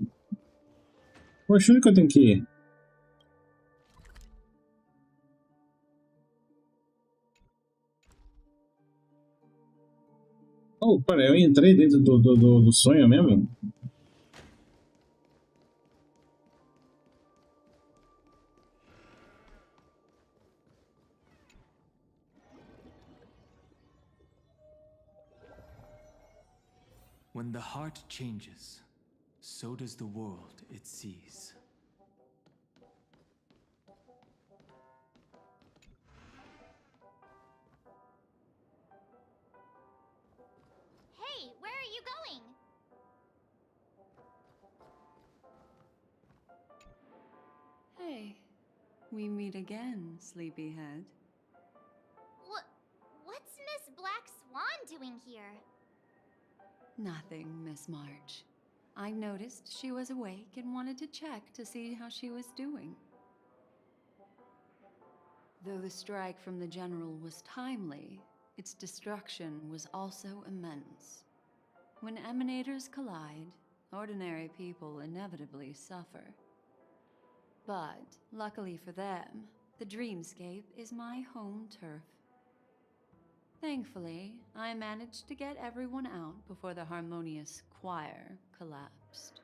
Poxa, onde que eu tenho que ir? Oh, pera, eu entrei dentro do sonho mesmo? When the heart changes, so does the world it sees. Hey, where are you going? Hey, we meet again, sleepyhead. What's Miss Black Swan doing here? Nothing, Miss March. I noticed she was awake and wanted to check to see how she was doing. Though the strike from the General was timely, its destruction was also immense. When emanators collide, ordinary people inevitably suffer. But, luckily for them, the dreamscape is my home turf. Thankfully, I managed to get everyone out before the harmonious choir collapsed.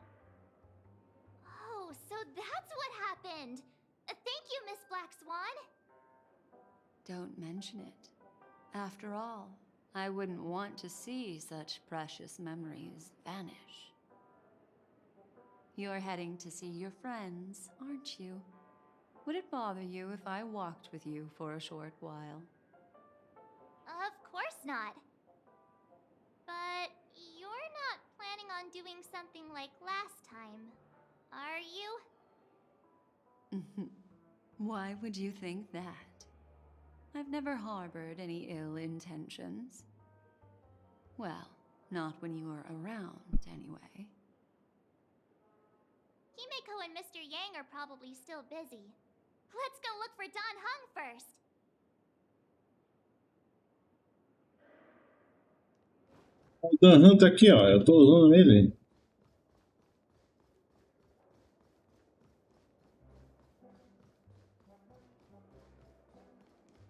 Oh, so that's what happened! Thank you, Miss Black Swan! Don't mention it. After all, I wouldn't want to see such precious memories vanish. You're heading to see your friends, aren't you? Would it bother you if I walked with you for a short while? Of course not. But you're not planning on doing something like last time, are you? Why would you think that? I've never harbored any ill intentions. Well, not when you are around, anyway. Himeko and Mr. Yang are probably still busy. Let's go look for Don Hung first. O Dan Han tá aqui, ó. Eu tô usando ele.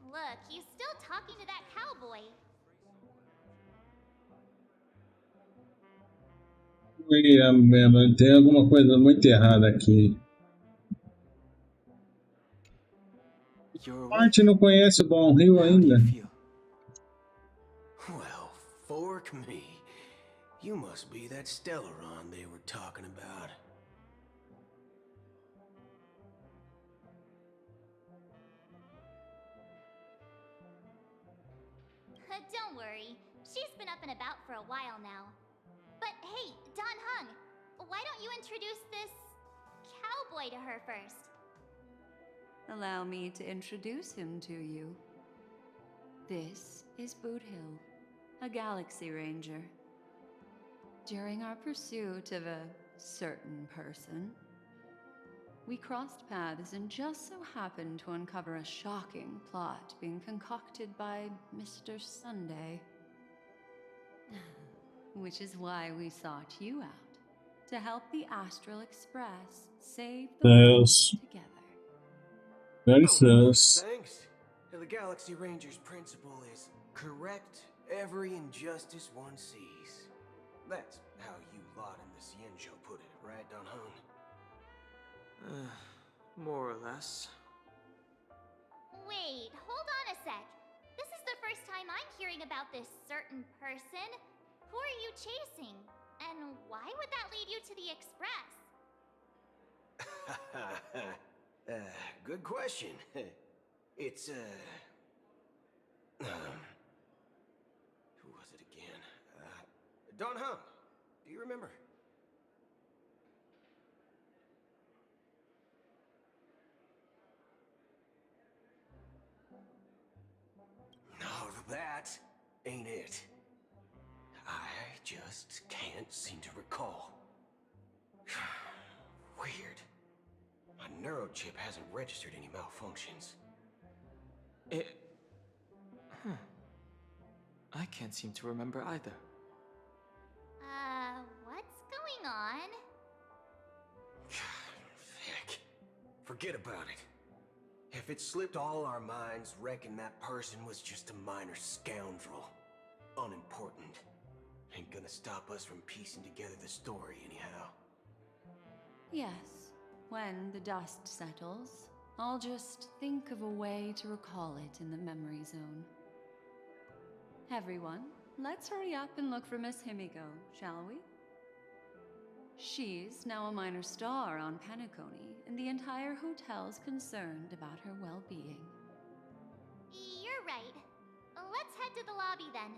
Look, you still talking to that cowboy. Tem alguma coisa muito errada aqui. Parte não conhece o Bom Rio ainda. Well, fork me. You must be that Stellaron they were talking about. Don't worry. She's been up and about for a while now. But hey, Don Hung, why don't you introduce this cowboy to her first? Allow me to introduce him to you. This is Boot Hill, a Galaxy Ranger. During our pursuit of a certain person, we crossed paths and just so happened to uncover a shocking plot being concocted by Mr. Sunday. Which is why we sought you out, to help the Astral Express save the world together. Very sus. Thanks. The Galaxy Ranger's principle is correct every injustice one sees. That's how you lot in the Cienjo put it, right, Don Hung? More or less. Wait, hold on a sec. This is the first time I'm hearing about this certain person. Who are you chasing? And why would that lead you to the Express? Good question. It's, who was it again? Don Hung. Do you remember? No, that ain't it. I just can't seem to recall. Weird. My neurochip hasn't registered any malfunctions. I can't seem to remember either. What's going on? Heck. Forget about it. If it slipped all our minds, reckon that person was just a minor scoundrel. Unimportant. Ain't gonna stop us from piecing together the story anyhow. Yes, when the dust settles, I'll just think of a way to recall it in the memory zone. Everyone, let's hurry up and look for Miss Himiko, shall we? She's now a minor star on Penacony, and the entire hotel's concerned about her well-being. You're right. Let's head to the lobby then.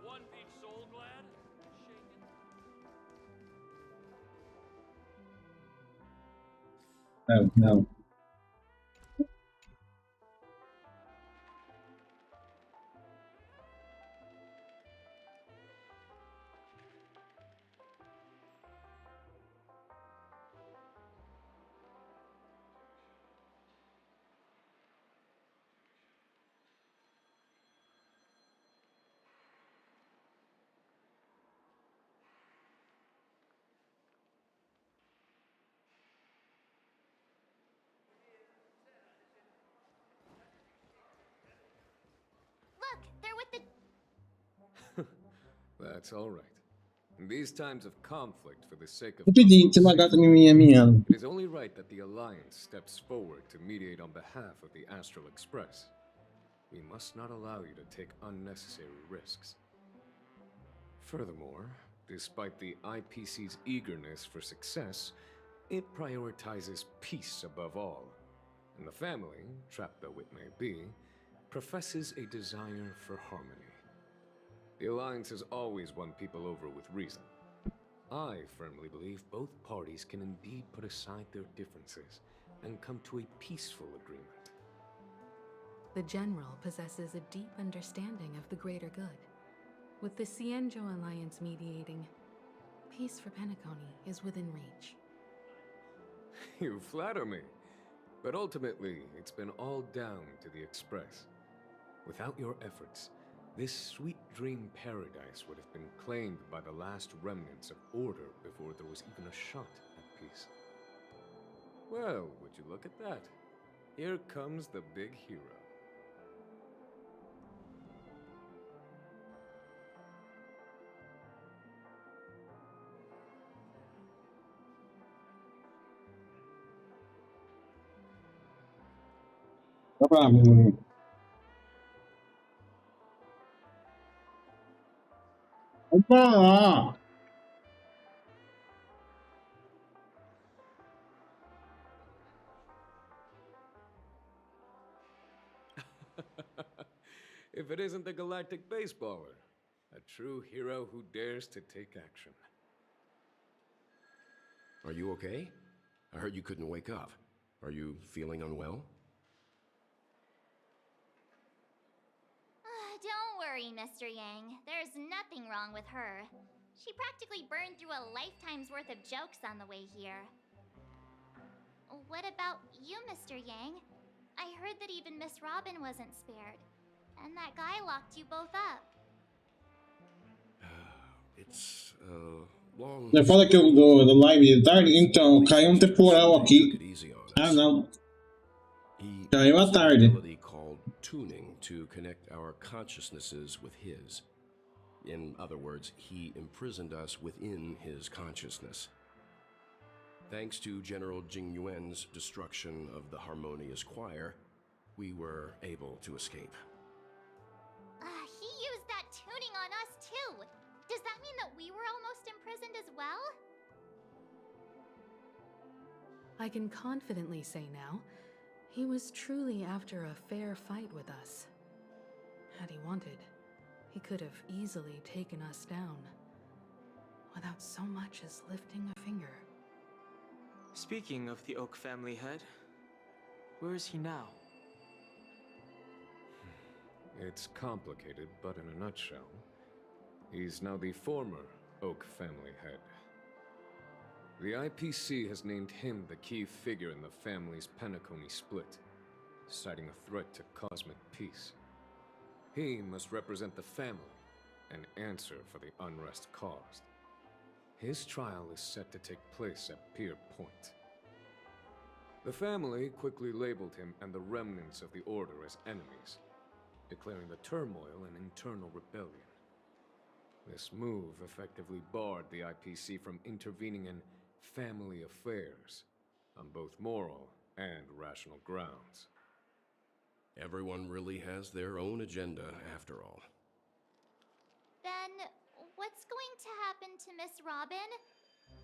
One beach soul glad? Shaken? No, no. Look, they're with the... That's all right. In these times of conflict for the sake of Rapidinho, tem uma gata me miando. it is only right that the Alliance steps forward to mediate on behalf of the Astral Express. We must not allow you to take unnecessary risks. Furthermore, despite the IPC's eagerness for success, it prioritizes peace above all. And the family, trapped though it may be, professes a desire for harmony. The Alliance has always won people over with reason. I firmly believe both parties can indeed put aside their differences and come to a peaceful agreement. The General possesses a deep understanding of the greater good. With the Cienjo Alliance mediating, peace for Penacony is within reach. You flatter me. But ultimately, it's been all down to the Express. Without your efforts, this sweet dream paradise would have been claimed by the last remnants of order before there was even a shot at peace. Well, would you look at that? Here comes the big hero. Tá bravo, menino. Opa! If it isn't the galactic baseballer. A true hero who dares to take action. Are you okay? I heard you couldn't wake up. Are you feeling unwell? Don't worry, Mr. Yang. There's nothing wrong with her. She practically burned through a lifetime's worth of jokes on the way here. What about you, Mr. Yang? I heard that even Miss Robin wasn't spared. And that guy locked you both up. It's long. É foda que eu dou da live de tarde, então caiu um temporal aqui. Ah, não. Caiu à tarde. Called tuning to connect our consciousnesses with his. In other words, he imprisoned us within his consciousness. Thanks to General Jing Yuan's destruction of the harmonious choir, we were able to escape. He used that tuning on us too. Does that mean that we were almost imprisoned as well? I can confidently say now, he was truly after a fair fight with us. Had he wanted, he could have easily taken us down, without so much as lifting a finger. Speaking of the Oak family head, where is he now? It's complicated, but in a nutshell, he's now the former Oak family head. The IPC has named him the key figure in the family's Penacony split, citing a threat to cosmic peace. He must represent the family and answer for the unrest caused. His trial is set to take place at Pier Point. The family quickly labeled him and the remnants of the Order as enemies, declaring the turmoil an internal rebellion. This move effectively barred the IPC from intervening in family affairs on both moral and rational grounds. Everyone really has their own agenda, after all. Then, what's going to happen to Miss Robin?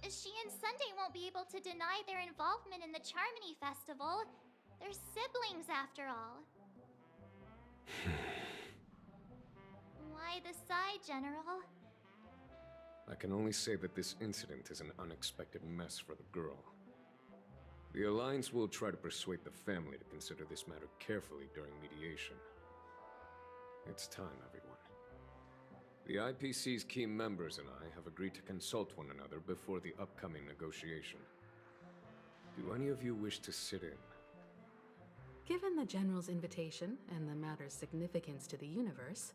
She and Sunday won't be able to deny their involvement in the Charmony Festival. They're siblings, after all. Why the sigh, General? I can only say that this incident is an unexpected mess for the girl. The Alliance will try to persuade the family to consider this matter carefully during mediation. It's time, everyone. The IPC's key members and I have agreed to consult one another before the upcoming negotiation. Do any of you wish to sit in? Given the General's invitation and the matter's significance to the universe,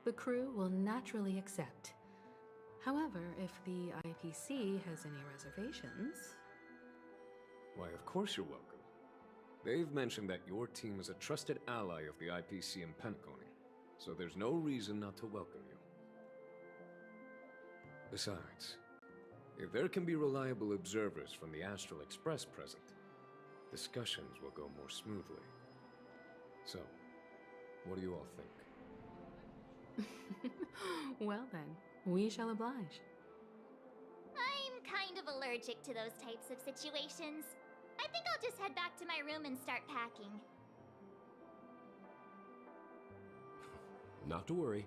the crew will naturally accept. However, if the IPC has any reservations... Why, of course you're welcome. They've mentioned that your team is a trusted ally of the IPC in Penacony, so there's no reason not to welcome you. Besides, if there can be reliable observers from the Astral Express present, discussions will go more smoothly. So, what do you all think? Well then, we shall oblige. I'm kind of allergic to those types of situations. I think I'll just head back to my room and start packing. Not to worry.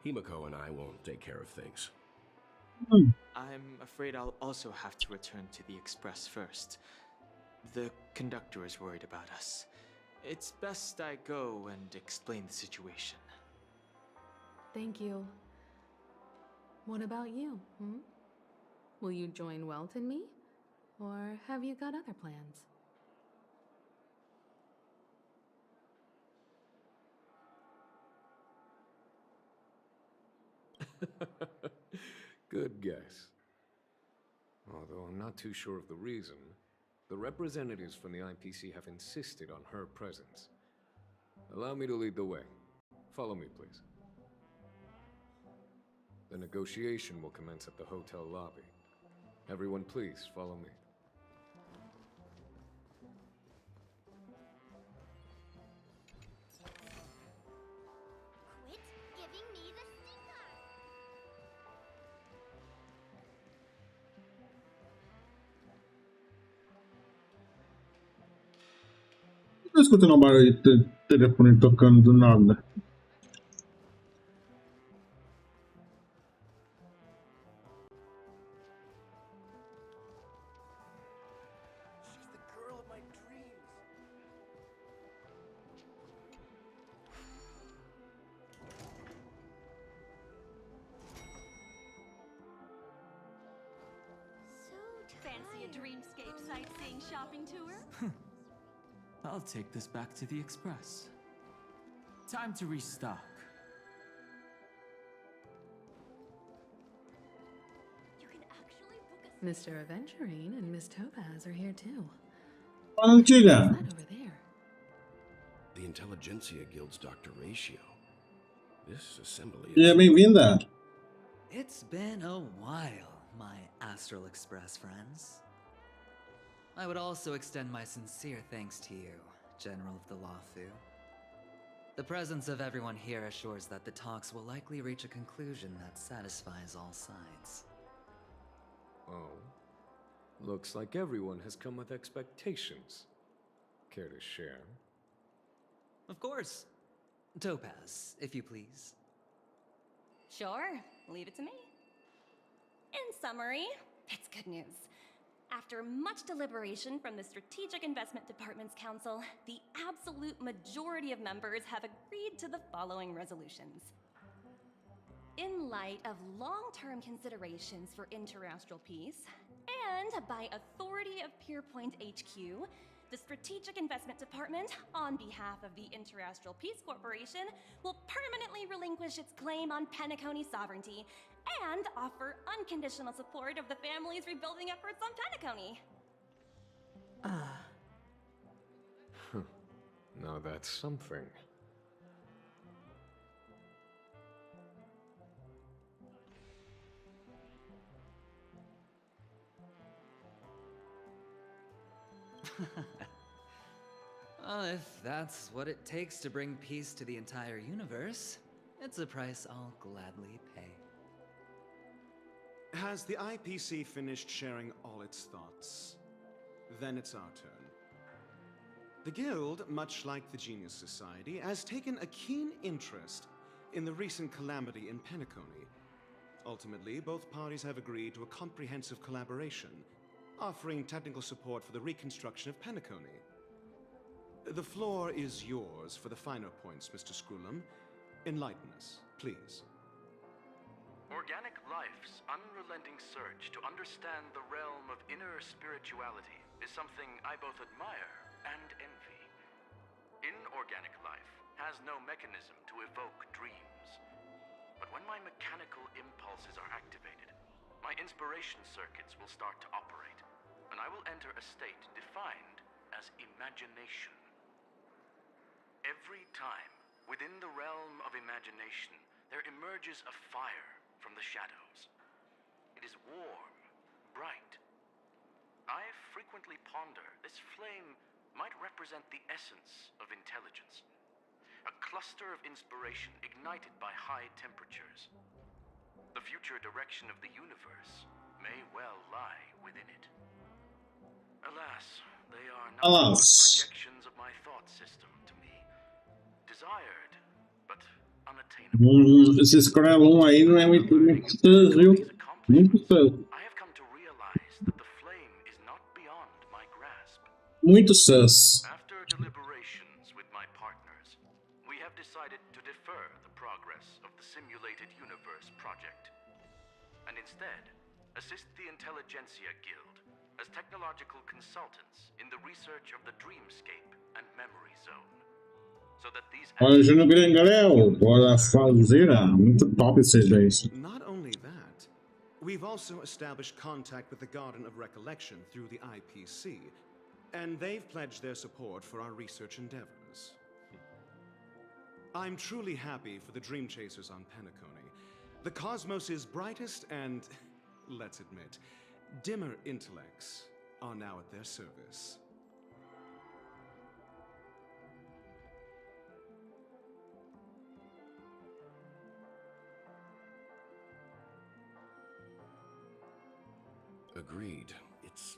Himiko and I will take care of things. I'm afraid I'll also have to return to the Express first. The conductor is worried about us. It's best I go and explain the situation. Thank you. What about you, Will you join Welt and me? Or have you got other plans? Good guess. Although I'm not too sure of the reason, the representatives from the IPC have insisted on her presence. Allow me to lead the way. Follow me, please. The negotiation will commence at the hotel lobby. Everyone, please follow me. Quit giving me the sticker! Tô escutando um barulho de telefone tocando do nada. dreamscape sightseeing shopping tour? I'll take this back to the Express. Time to restock. Mr. Aventurine and Miss Topaz are here too. Antiga. What's that over there? The Intelligentsia Guild's Dr. Ratio. This assembly Yeah, bem-vinda. It's been a while, my Astral Express friends. I would also extend my sincere thanks to you, General of the Lawfu. The presence of everyone here assures that the talks will likely reach a conclusion that satisfies all sides. Oh. Looks like everyone has come with expectations. Care to share? Of course. Topaz, if you please. Sure, leave it to me. In summary, it's good news. After much deliberation from the Strategic Investment Department's Council, the absolute majority of members have agreed to the following resolutions. In light of long-term considerations for interastral peace, and by authority of Pierpoint HQ, the Strategic Investment Department, on behalf of the Interastral Peace Corporation, will permanently relinquish its claim on Penacony sovereignty and offer unconditional support of the family's rebuilding efforts on Penacony. Now that's something. Well, if that's what it takes to bring peace to the entire universe, it's a price I'll gladly pay. Has the IPC finished sharing all its thoughts? Then it's our turn. The Guild, much like the Genius Society, has taken a keen interest in the recent calamity in Penacony. Ultimately, both parties have agreed to a comprehensive collaboration, offering technical support for the reconstruction of Penacony. The floor is yours for the finer points, Mr. Screwlum. Enlighten us, please. Organic life's unrelenting search to understand the realm of inner spirituality is something I both admire and envy. Inorganic life has no mechanism to evoke dreams. But when my mechanical impulses are activated, my inspiration circuits will start to operate, and I will enter a state defined as imagination. Every time, within the realm of imagination, there emerges a fire from the shadows. It is warm, bright. I frequently ponder this flame might represent the essence of intelligence, a cluster of inspiration ignited by high temperatures. The future direction of the universe may well lie within it. Alas, they are not projections of my thought system to me. Desired, but unattainable. Esse Scroll 1 aí não é muito sus, viu? Muito sus. I have come to realize that the flame is not beyond my grasp. Muito sus. After deliberations with my partners, we have decided to defer the progress of the Simulated Universe project, and instead assist the Intelligentsia Guild as technological consultants in the research of the Dreamscape and Memory Zone. So that these Olha, Júnior Grengaléu, bora fazer. Muito top esses dois. Not only that, we've also established contact with the Garden of Recollection through the IPC, and they've pledged their support for our research endeavors. I'm truly happy for the Dream Chasers on Penacony. The cosmos' brightest and, let's admit, dimmer intellects are now at their service. Agreed. It's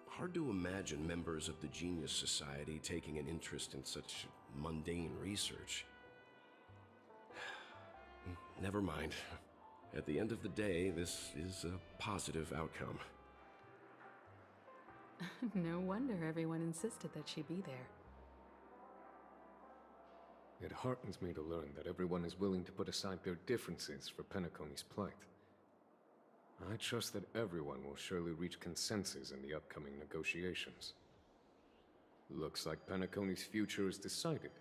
hard to imagine members of the Genius Society taking an interest in such mundane research. Never mind. At the end of the day, this is a positive outcome. No wonder everyone insisted that she be there. It heartens me to learn that everyone is willing to put aside their differences for Penacony's plight. I trust that everyone will surely reach consensus in the upcoming negotiations. Looks like Penacony's future is decided.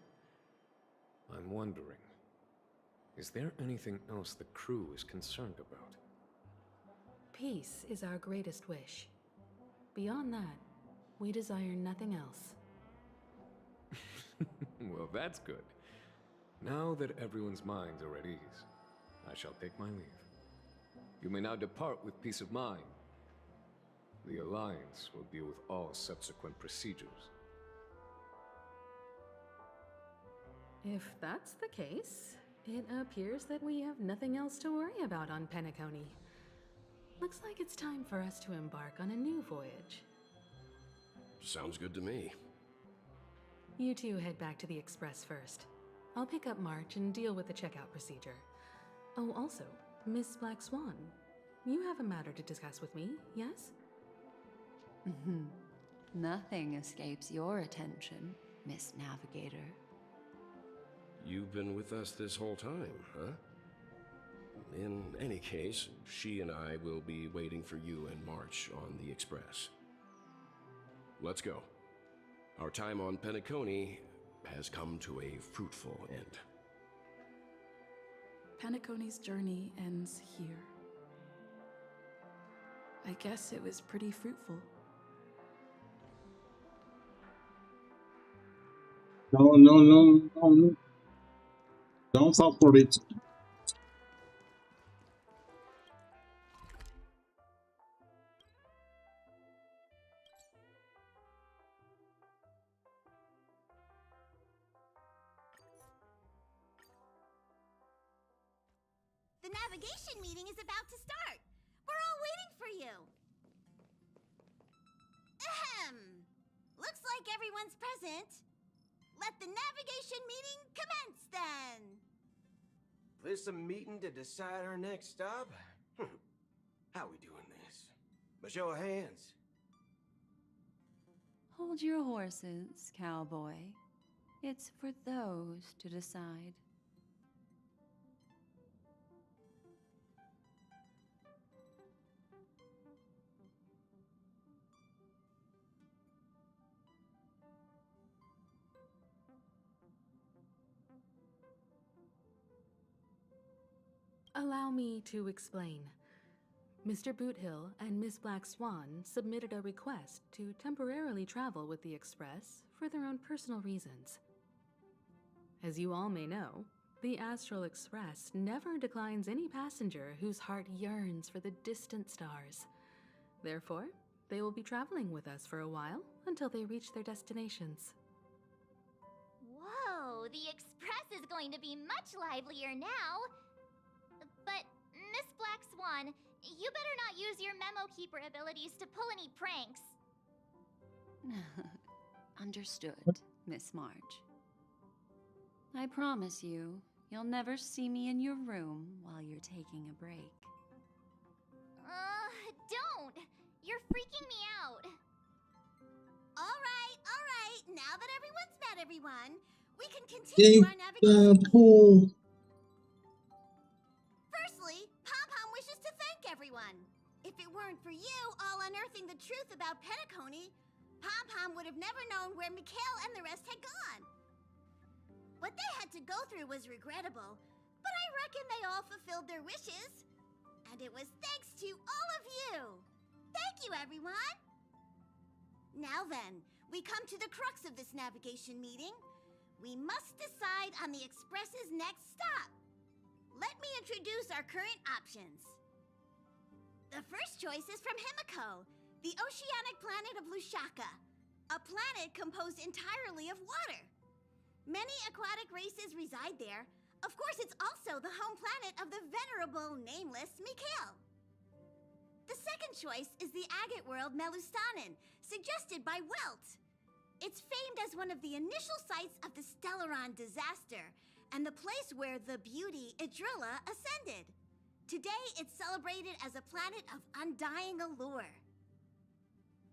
I'm wondering, is there anything else the crew is concerned about? Peace is our greatest wish. Beyond that, we desire nothing else. Well, that's good. Now that everyone's minds are at ease, I shall take my leave. You may now depart with peace of mind. The Alliance will deal with all subsequent procedures. If that's the case, it appears that we have nothing else to worry about on Penacony. Looks like it's time for us to embark on a new voyage. Sounds good to me. You two head back to the Express first. I'll pick up March and deal with the checkout procedure. Oh, also, Miss Black Swan, you have a matter to discuss with me, yes? Nothing escapes your attention, Miss Navigator. You've been with us this whole time, huh? In any case, she and I will be waiting for you and March on the Express. Let's go. Our time on Penacony has come to a fruitful end. Penacony's journey ends here. I guess it was pretty fruitful. No. Don't fall for it. The navigation meeting is about to start. We're all waiting for you. Ahem. Looks like everyone's present. Let the navigation meeting commence then. This a meeting to decide our next stop? How we doing this? By show of hands. Hold your horses, cowboy. It's for those to decide. Allow me to explain. Mr. Boothill and Miss Black Swan submitted a request to temporarily travel with the Express for their own personal reasons. As you all may know, the Astral Express never declines any passenger whose heart yearns for the distant stars. Therefore, they will be traveling with us for a while until they reach their destinations. Whoa, the Express is going to be much livelier now. But, Miss Black Swan, you better not use your memo keeper abilities to pull any pranks. Understood, Miss March. I promise you, you'll never see me in your room while you're taking a break. Don't! You're freaking me out. All right. Now that everyone's met everyone, we can continue our navigation. Firstly, Pom-Pom wishes to thank everyone. If it weren't for you all unearthing the truth about Penacony, Pom-Pom would have never known where Mikhail and the rest had gone. What they had to go through was regrettable, but I reckon they all fulfilled their wishes. And it was thanks to all of you. Thank you, everyone. Now then, we come to the crux of this navigation meeting. We must decide on the Express's next stop. Let me introduce our current options. The first choice is from Himiko, the oceanic planet of Lushaka, a planet composed entirely of water. Many aquatic races reside there. Of course, it's also the home planet of the venerable, nameless Mikhail. The second choice is the agate world Melustanen, suggested by Welt. It's famed as one of the initial sites of the Stellarons disaster, and the place where the beauty Idrilla ascended. Today, it's celebrated as a planet of undying allure.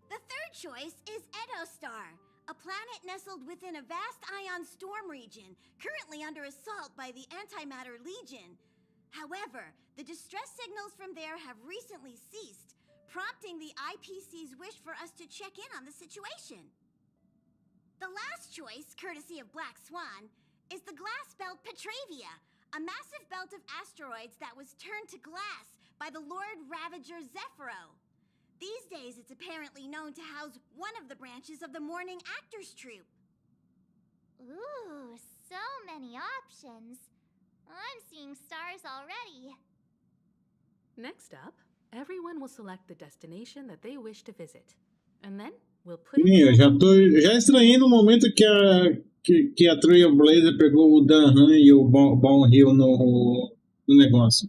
The third choice is Edostar, a planet nestled within a vast ion storm region, currently under assault by the Antimatter Legion. However, the distress signals from there have recently ceased, prompting the IPC's wish for us to check in on the situation. The last choice, courtesy of Black Swan, is the glass belt Petravia, a massive belt of asteroids that was turned to glass by the Lord Ravager Zephyro. These days, it's apparently known to house one of the branches of the Morning Actors Troupe. Ooh, so many options. I'm seeing stars already. Next up, everyone will select the destination that they wish to visit. And then we'll put it... Eu já estranhei no momento que a Trailblazer pegou o Dan Han e o Bon Hill no negócio.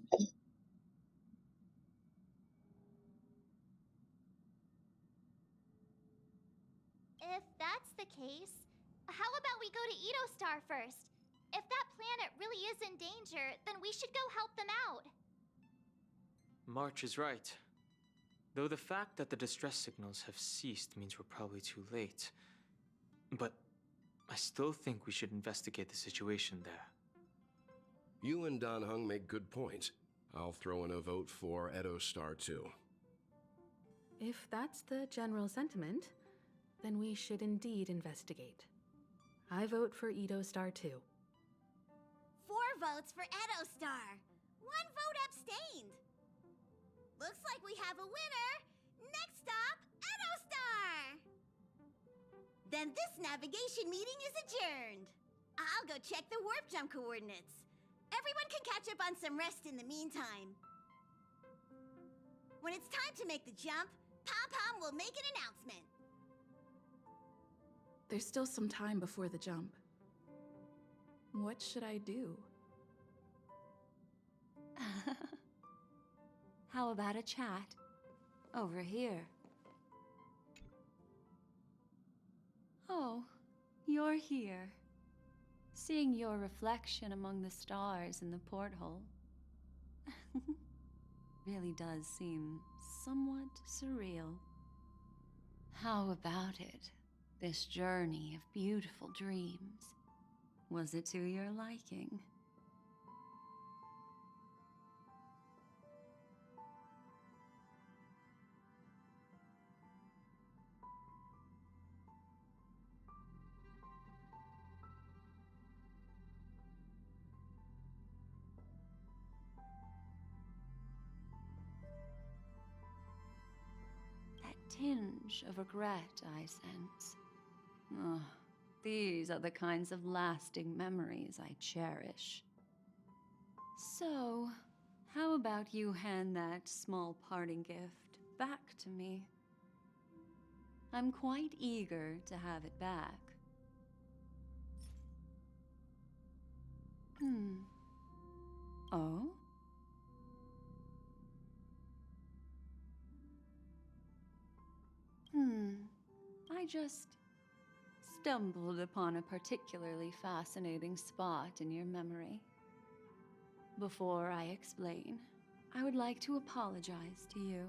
If that's the case, how about we go to Edo Star first? If that planet really is in danger, then we should go help them out. March is right. Though the fact that the distress signals have ceased means we're probably too late. But I still think we should investigate the situation there. You and Dan Heng make good points. I'll throw in a vote for Edo Star too. If that's the general sentiment, then we should indeed investigate. I vote for Edo Star too. 4 votes for Edo Star. 1 vote abstained. Looks like we have a winner. Next stop, Edo Star. Then this navigation meeting is adjourned. I'll go check the warp jump coordinates. Everyone can catch up on some rest in the meantime. When it's time to make the jump, Pom-Pom will make an announcement. There's still some time before the jump. What should I do? How about a chat? Over here. Oh, you're here. Seeing your reflection among the stars in the porthole really does seem somewhat surreal. How about it? This journey of beautiful dreams. Was it to your liking? Tinge of regret I sense. Oh, these are the kinds of lasting memories I cherish. So, how about you hand that small parting gift back to me? I'm quite eager to have it back. Oh? I just stumbled upon a particularly fascinating spot in your memory. Before I explain, I would like to apologize to you.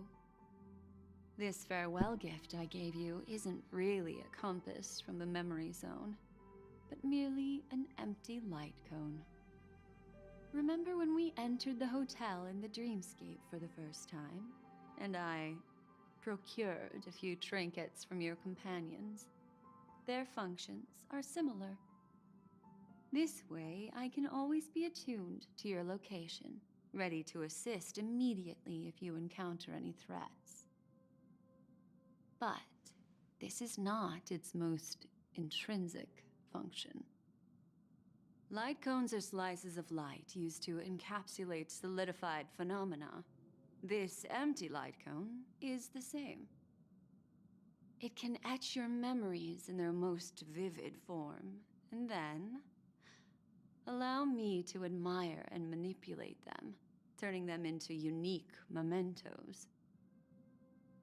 This farewell gift I gave you isn't really a compass from the memory zone, but merely an empty light cone. Remember when we entered the hotel in the dreamscape for the first time, and I procured a few trinkets from your companions? Their functions are similar. This way, I can always be attuned to your location, ready to assist immediately if you encounter any threats. But this is not its most intrinsic function. Light cones are slices of light used to encapsulate solidified phenomena. This empty light cone is the same. It can etch your memories in their most vivid form, and then allow me to admire and manipulate them, turning them into unique mementos.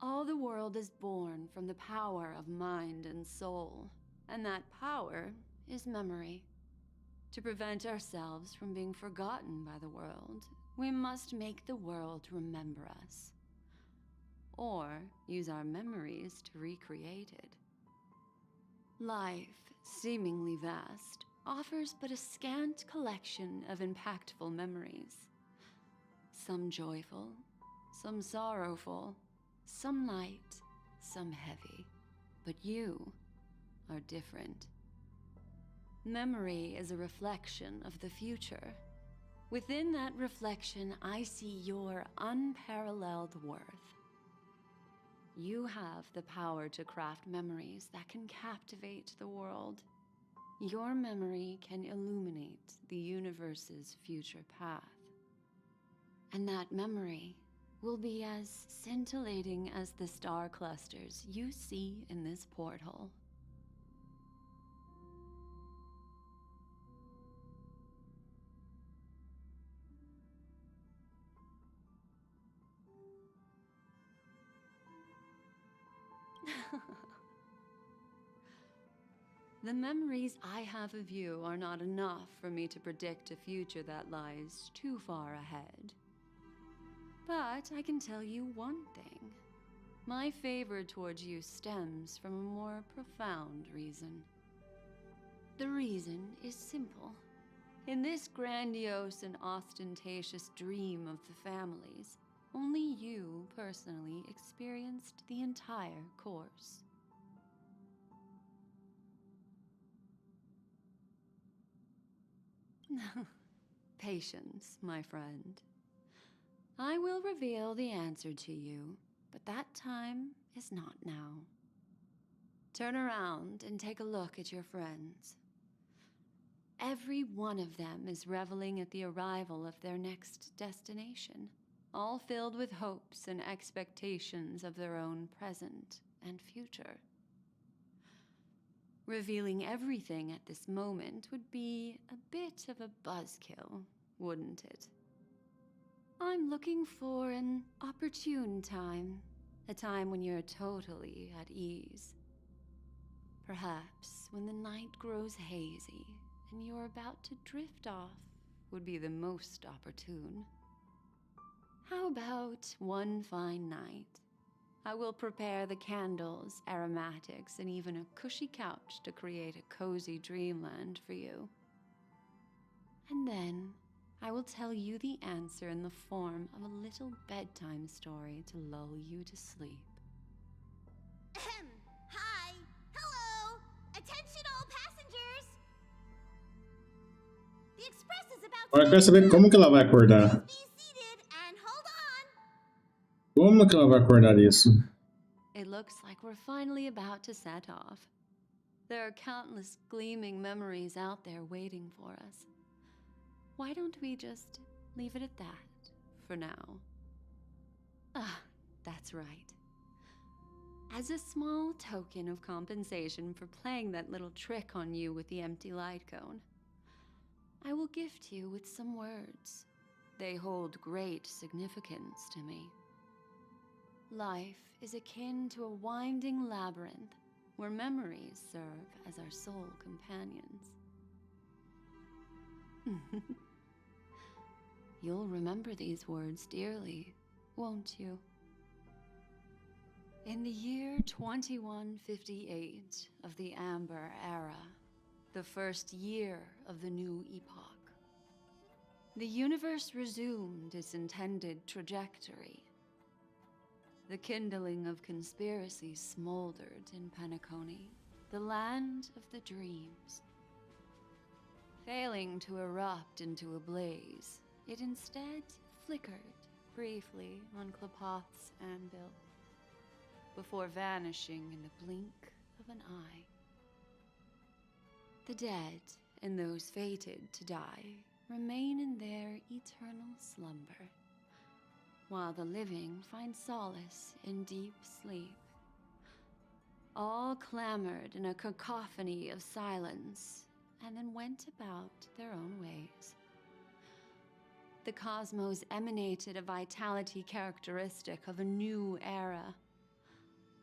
All the world is born from the power of mind and soul, and that power is memory. To prevent ourselves from being forgotten by the world, we must make the world remember us, or use our memories to recreate it. Life, seemingly vast, offers but a scant collection of impactful memories. some joyful, some sorrowful, some light, some heavy. But you are different. Memory is a reflection of the future. Within that reflection, I see your unparalleled worth. You have the power to craft memories that can captivate the world. Your memory can illuminate the universe's future path. And that memory will be as scintillating as the star clusters you see in this porthole. The memories I have of you are not enough for me to predict a future that lies too far ahead. But I can tell you one thing. My favor towards you stems from a more profound reason. The reason is simple. In this grandiose and ostentatious dream of the families, only you personally experienced the entire course. Patience, my friend. I will reveal the answer to you, but that time is not now. Turn around and take a look at your friends. Every one of them is reveling at the arrival of their next destination, all filled with hopes and expectations of their own present and future. Revealing everything at this moment would be a bit of a buzzkill, wouldn't it? I'm looking for an opportune time, a time when you're totally at ease. Perhaps when the night grows hazy and you're about to drift off would be the most opportune. How about one fine night? I will prepare the candles, aromatics, and even a cushy couch to create a cozy dreamland for you. And then I will tell you the answer in the form of a little bedtime story to lull you to sleep. Hi! Hello! Attention all passengers! The Express is about Agora eu quero saber como que ela vai acordar. Como que ela vai acordar isso? It looks like we're finally about to set off. There are countless gleaming memories out there waiting for us. Why don't we just leave it at that for now? Ah, that's right. As a small token of compensation for playing that little trick on you with the empty light cone, I will gift you with some words. They hold great significance to me. Life is akin to a winding labyrinth where memories serve as our sole companions. You'll remember these words dearly, won't you? In the year 2158 of the Amber Era, the first year of the new epoch, the universe resumed its intended trajectory. The kindling of conspiracy smoldered in Penacony, the land of the dreams. Failing to erupt into a blaze, it instead flickered briefly on Klapoth's anvil, before vanishing in the blink of an eye. The dead and those fated to die remain in their eternal slumber, while the living find solace in deep sleep. All clamored in a cacophony of silence, and then went about their own ways. The cosmos emanated a vitality characteristic of a new era,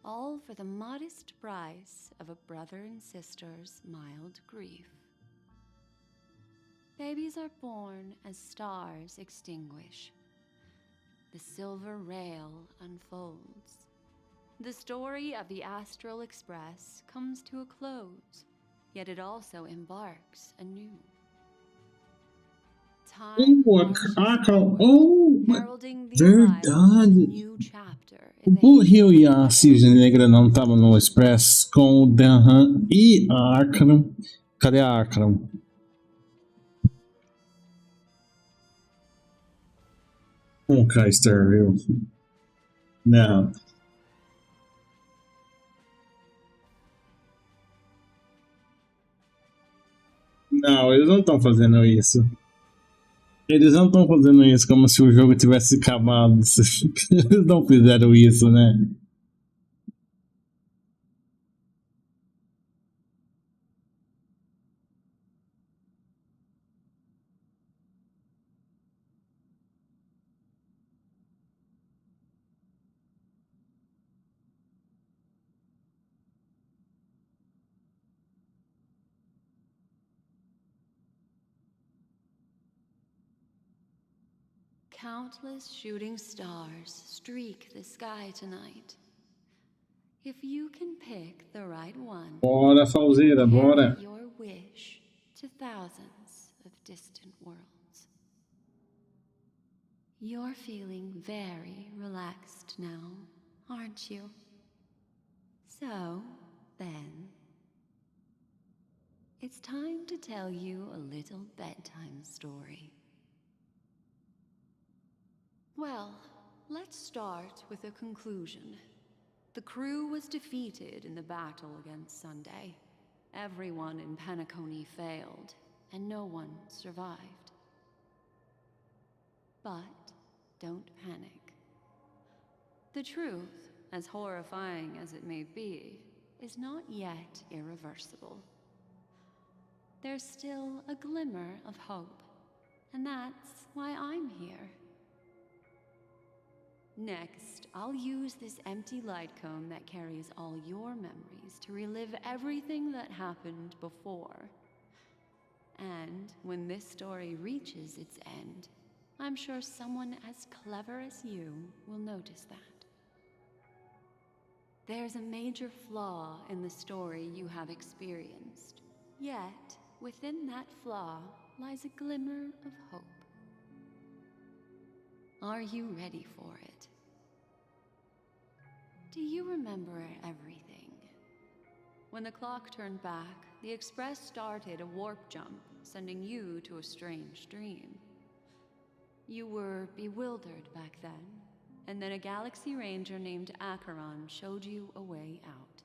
all for the modest price of a brother and sister's mild grief. Babies are born as stars extinguish. The silver rail unfolds. The story of the Astral Express comes to a close, yet it also embarks anew. Verdade. O Rio e a Cisne Negra não estavam no Express com o Danhan e a Akram. Cadê a Akram? HONKAI STAR RAIL. Não. Não, eles não estão fazendo isso. Eles não estão fazendo isso como se o jogo tivesse acabado. Eles não fizeram isso, né? Countless shooting stars streak the sky tonight. If you can pick the right one, Bora, Falzeira, bora. carry your wish to thousands of distant worlds. You're feeling very relaxed now, aren't you? So, then, it's time to tell you a little bedtime story. Well, let's start with a conclusion. The crew was defeated in the battle against Sunday. Everyone in Penacony failed, and no one survived. But don't panic. The truth, as horrifying as it may be, is not yet irreversible. There's still a glimmer of hope, and that's why I'm here. Next, I'll use this empty light cone that carries all your memories to relive everything that happened before. And when this story reaches its end, I'm sure someone as clever as you will notice that. There's a major flaw in the story you have experienced, yet within that flaw lies a glimmer of hope. Are you ready for it? Do you remember everything? When the clock turned back, the Express started a warp jump, sending you to a strange dream. You were bewildered back then, and then a Galaxy Ranger named Acheron showed you a way out.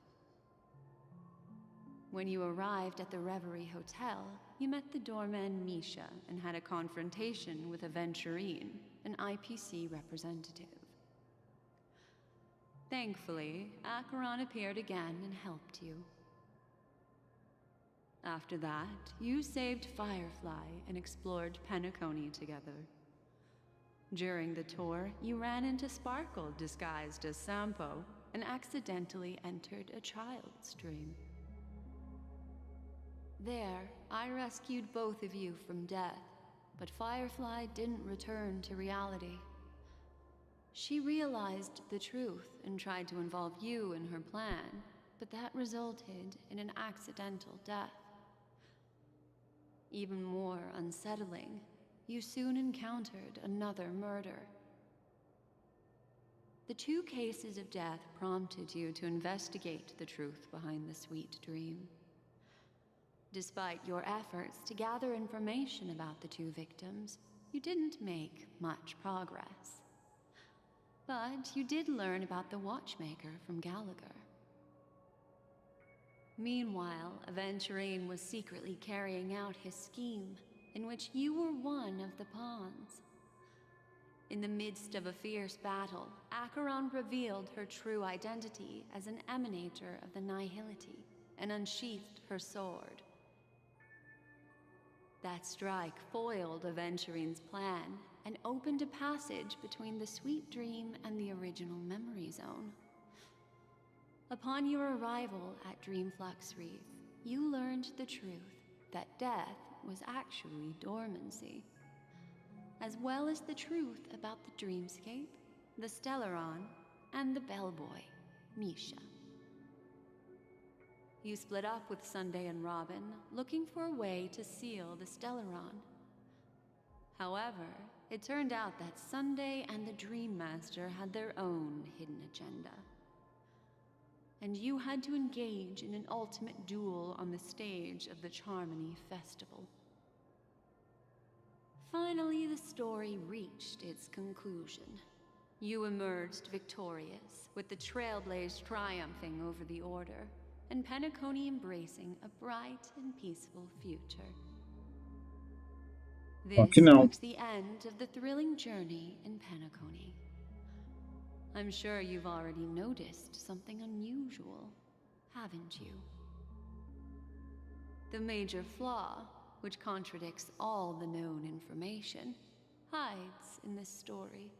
When you arrived at the Reverie Hotel, you met the doorman Misha and had a confrontation with Aventurine, an IPC representative. Thankfully, Acheron appeared again and helped you. After that, you saved Firefly and explored Penacony together. During the tour, you ran into Sparkle disguised as Sampo and accidentally entered a child's dream. There, I rescued both of you from death, but Firefly didn't return to reality. She realized the truth and tried to involve you in her plan, but that resulted in an accidental death. Even more unsettling, you soon encountered another murder. The two cases of death prompted you to investigate the truth behind the sweet dream. Despite your efforts to gather information about the two victims, you didn't make much progress. But you did learn about the watchmaker from Gallagher. Meanwhile, Aventurine was secretly carrying out his scheme, in which you were one of the pawns. In the midst of a fierce battle, Acheron revealed her true identity as an emanator of the Nihility and unsheathed her sword. That strike foiled Aventurine's plan and opened a passage between the sweet dream and the original memory zone. Upon your arrival at Dreamflux Reef, you learned the truth that death was actually dormancy, as well as the truth about the dreamscape, the Stellaron, and the bellboy, Misha. You split up with Sunday and Robin, looking for a way to seal the Stellaron. However, it turned out that Sunday and the Dream Master had their own hidden agenda. And you had to engage in an ultimate duel on the stage of the Charmony Festival. Finally, the story reached its conclusion. You emerged victorious, with the Trailblaze triumphing over the Order, and Penacony embracing a bright and peaceful future. This marks the end of the thrilling journey in Penacony. I'm sure you've already noticed something unusual, haven't you? The major flaw, which contradicts all the known information, hides in this story.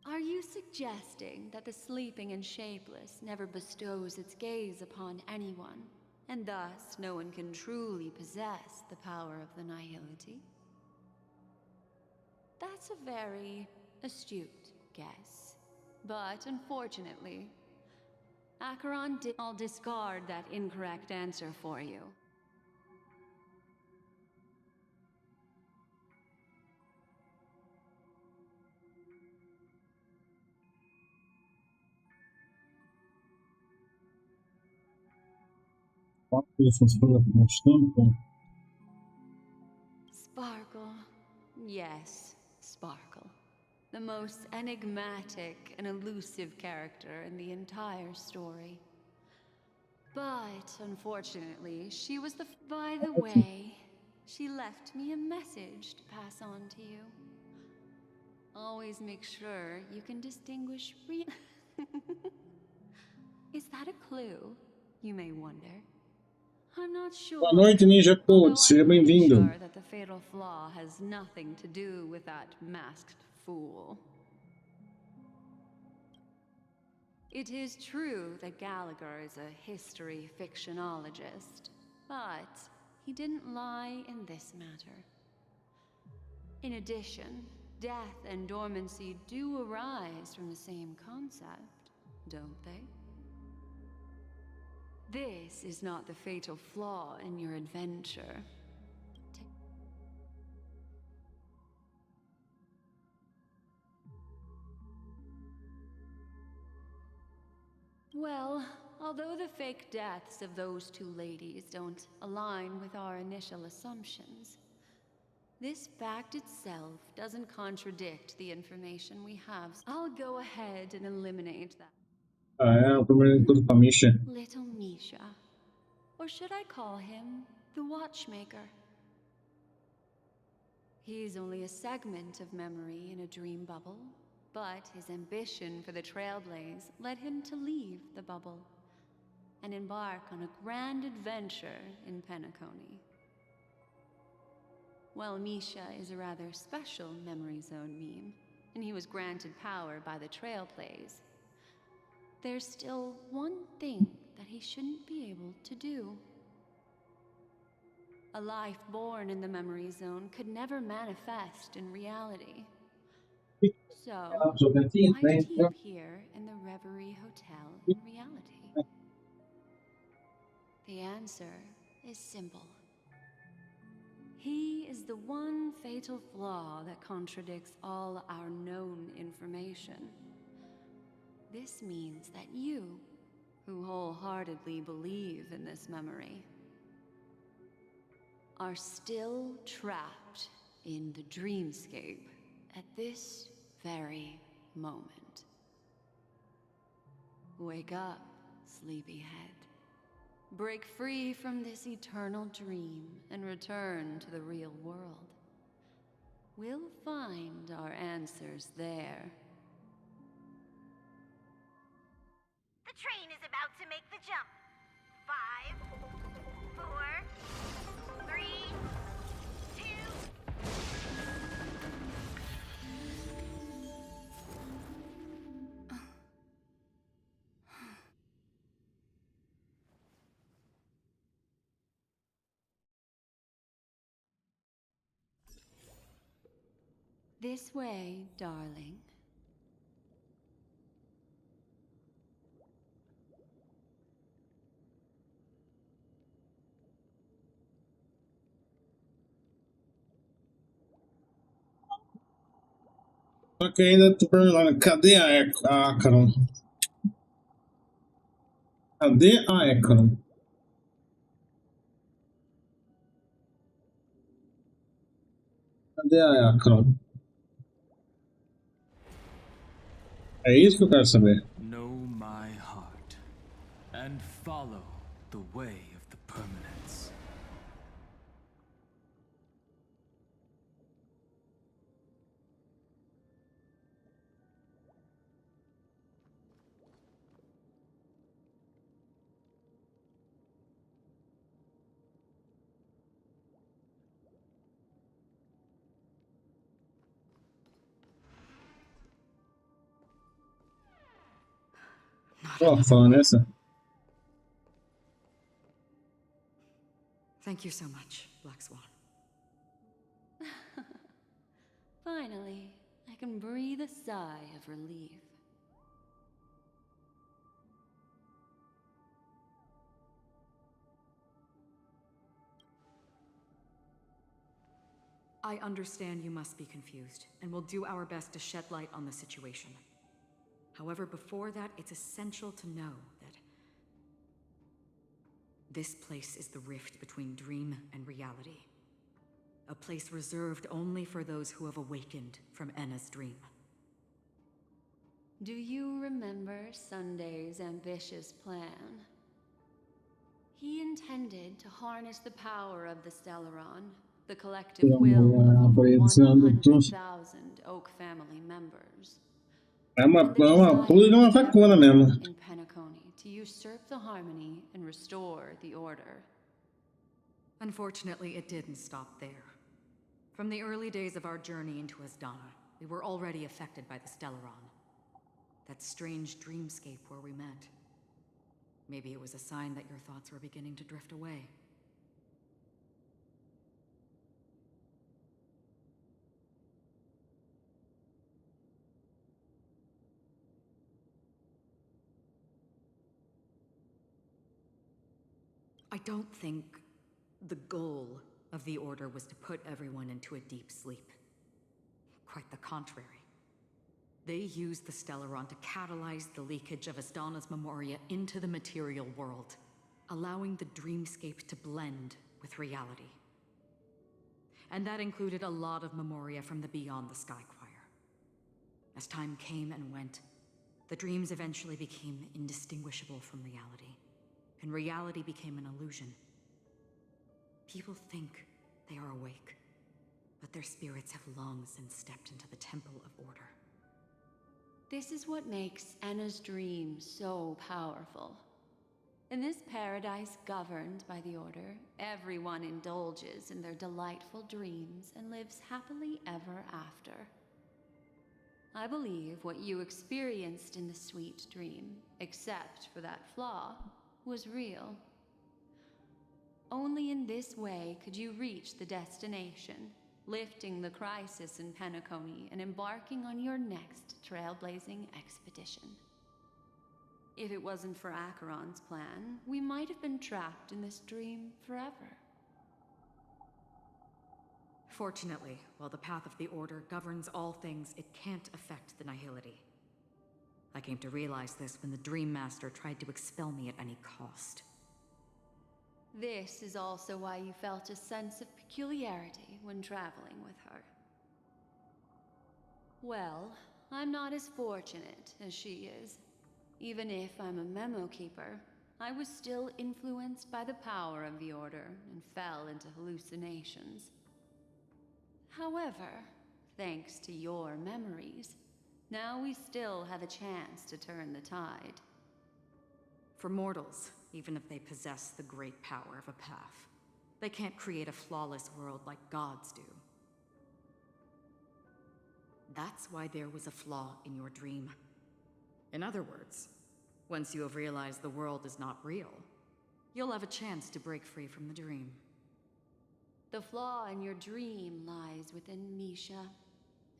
Are you suggesting that the sleeping and shapeless never bestows its gaze upon anyone, and thus no one can truly possess the power of the nihility? That's a very astute guess, but unfortunately, Acheron I'll discard that incorrect answer for you. Sparkle. Yes, Sparkle. The most enigmatic and elusive character in the entire story. But, unfortunately, she was the... By the way, she left me a message to pass on to you. Always make sure you can distinguish Is that a clue? You may wonder. I'm not sure. Boa noite, Ninja Code. Seja bem-vindo. Sure that the fatal flaw has nothing to do with that masked fool. It is true that Gallagher is a history fictionologist, but he didn't lie in this matter. In addition, death and dormancy do arise from the same concept, don't they? This is not the fatal flaw in your adventure. Well, although the fake deaths of those two ladies don't align with our initial assumptions, this fact itself doesn't contradict the information we have. I'll go ahead and eliminate that. É o primeiro encontro com a Misha. Little Misha. Or should I call him the Watchmaker? He's only a segment of memory in a dream bubble, but his ambition for the Trailblaze led him to leave the bubble and embark on a grand adventure in Penacony. Well, Misha is a rather special memory zone meme, and he was granted power by the Trailblaze. There's still one thing that he shouldn't be able to do. A life born in the memory zone could never manifest in reality. So, why did he appear in the Reverie Hotel in reality? The answer is simple. He is the one fatal flaw that contradicts all our known information. This means that you, who wholeheartedly believe in this memory, are still trapped in the dreamscape at this very moment. Wake up, sleepyhead. Break free from this eternal dream and return to the real world. We'll find our answers there. The train is about to make the jump. 5, 4, 3, 2... This way, darling. Só que ainda tô perguntando, cadê a Akron? Cadê a Akron? Cadê a Akron? É isso que eu quero saber. Know my heart and follow the way of the permanence. Oh, falando nessa. Thank you so much, Black Swan. Finally, I can breathe a sigh of relief. I understand you must be confused, and will do our best to shed light on the situation. However, before that, it's essential to know that this place is the rift between dream and reality. A place reserved only for those who have awakened from Enna's dream. Do you remember Sunday's ambitious plan? He intended to harness the power of the Stellaron, the collective will of over 100,000 Oak family members. É uma pula de uma facona mesmo. In Penacony to usurp the harmony and restore the order. Unfortunately, it didn't stop there. From the early days of our journey into Asdana, we were already affected by the Stellaron. That strange dreamscape where we met. Maybe it was a sign that your thoughts were beginning to drift away. I don't think the goal of the Order was to put everyone into a deep sleep. Quite the contrary. They used the Stellaron to catalyze the leakage of Asdana's memoria into the material world, allowing the dreamscape to blend with reality. And that included a lot of memoria from the Beyond the Sky Choir. As time came and went, the dreams eventually became indistinguishable from reality, and reality became an illusion. People think they are awake, but their spirits have long since stepped into the Temple of Order. This is what makes Enna's dream so powerful. In this paradise governed by the Order, everyone indulges in their delightful dreams and lives happily ever after. I believe what you experienced in the sweet dream, except for that flaw, was real. Only in this way could you reach the destination, lifting the crisis in Penacony and embarking on your next trailblazing expedition. If it wasn't for Acheron's plan, we might have been trapped in this dream forever. Fortunately, while the path of the Order governs all things, it can't affect the Nihility. I came to realize this when the Dream Master tried to expel me at any cost. This is also why you felt a sense of peculiarity when traveling with her. Well, I'm not as fortunate as she is. Even if I'm a memo keeper, I was still influenced by the power of the Order and fell into hallucinations. However, thanks to your memories, now we still have a chance to turn the tide. For mortals, even if they possess the great power of a path, they can't create a flawless world like gods do. That's why there was a flaw in your dream. In other words, once you have realized the world is not real, you'll have a chance to break free from the dream. The flaw in your dream lies within Misha.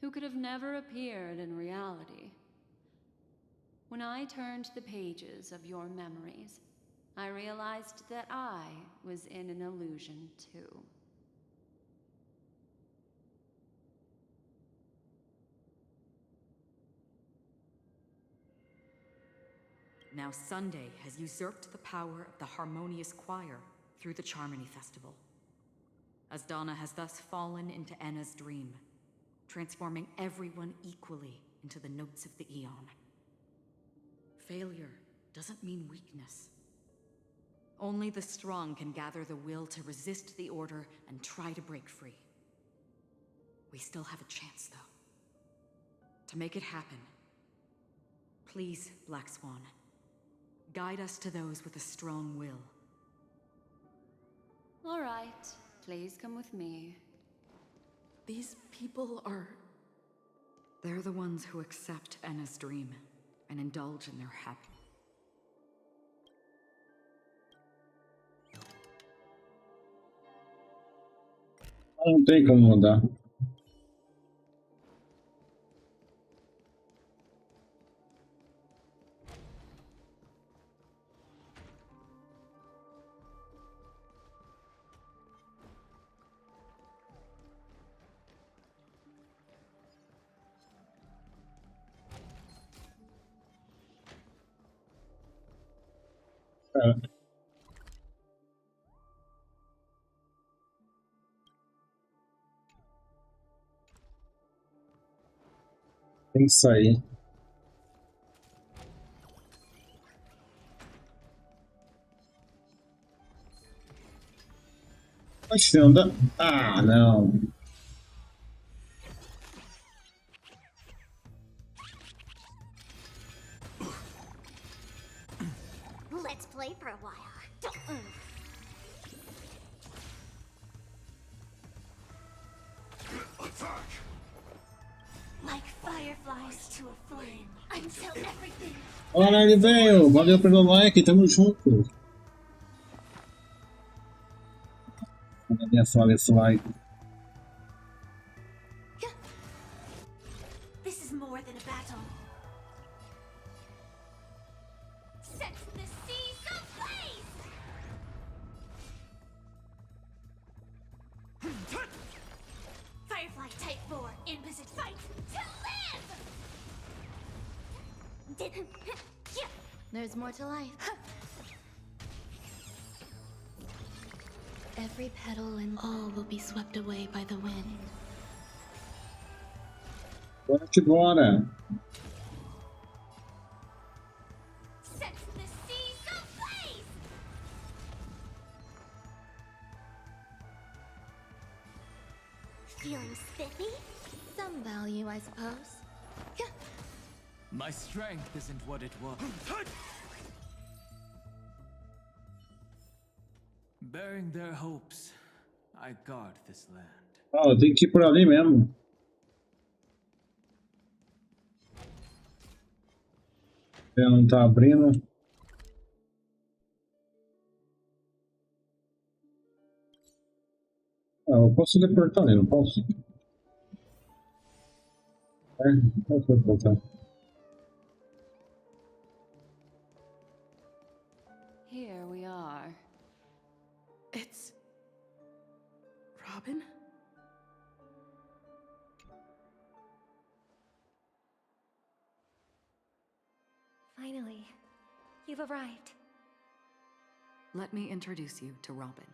who could have never appeared in reality. When I turned the pages of your memories, I realized that I was in an illusion too. Now Sunday has usurped the power of the harmonious choir through the Charmony Festival. Asdana has thus fallen into Enna's dream, transforming everyone equally into the notes of the Aeon. Failure doesn't mean weakness. Only the strong can gather the will to resist the order and try to break free. We still have a chance, though. To make it happen, please, Black Swan, guide us to those with a strong will. All right, please come with me. These people are... They're the ones who accept Enna's dream and indulge in their happiness. Não tem como mudar. Tem que sair. Oxe, não dá. Ah, não. Let's play for a while. Attack! Like fireflies to a flame, until everything... Olha ele veio. Valeu pelo like. Tamo junto. Olha a minha Firefly. This is more than a battle. Set the seas ablaze! Firefly Type 4, in position. Fight to live! There's more to life. Every petal and all will be swept away by the wind. Bora que bora. Set the seas ablaze! Feeling spiffy? Some value, I suppose. My strength isn't what it was. Bearing their hopes, I guard this land. Ah, eu tenho que ir por ali mesmo. Ela não tá abrindo. Ah, eu posso teleportar ali, não posso? Posso teleportar. Here we are. It's... Robin? Finally, you've arrived. Let me introduce you to Robin.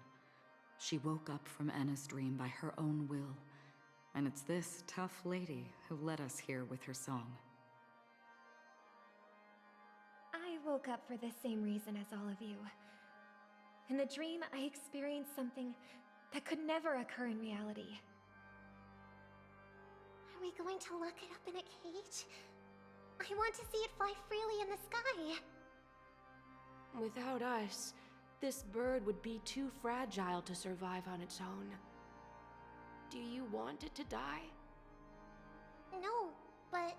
She woke up from Enna's dream by her own will, and it's this tough lady who led us here with her song. I woke up for the same reason as all of you. In the dream, I experienced something that could never occur in reality. Are we going to lock it up in a cage? I want to see it fly freely in the sky. Without us, this bird would be too fragile to survive on its own. Do you want it to die? No, but...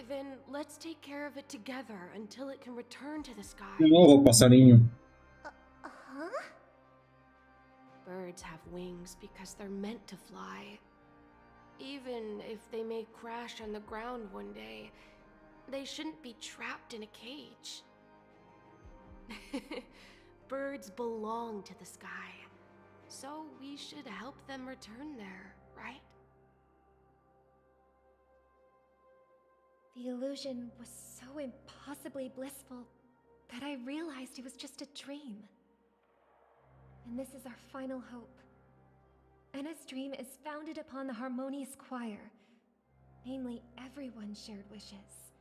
Then let's take care of it together until it can return to the sky. De novo, passarinho. Huh? Birds have wings because they're meant to fly. Even if they may crash on the ground one day, they shouldn't be trapped in a cage. Birds belong to the sky, so we should help them return there, right? The illusion was so impossibly blissful that I realized it was just a dream. And this is our final hope. Enna's dream is founded upon the harmonious choir, namely everyone's shared wishes.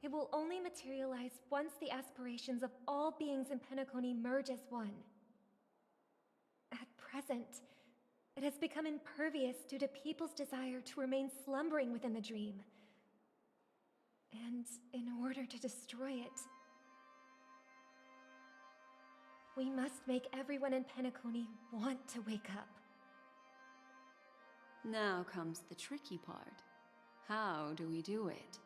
It will only materialize once the aspirations of all beings in Penacony merge as one. At present, it has become impervious due to people's desire to remain slumbering within the dream. And in order to destroy it, we must make everyone in Penacony want to wake up. Now comes the tricky part. How do we do it?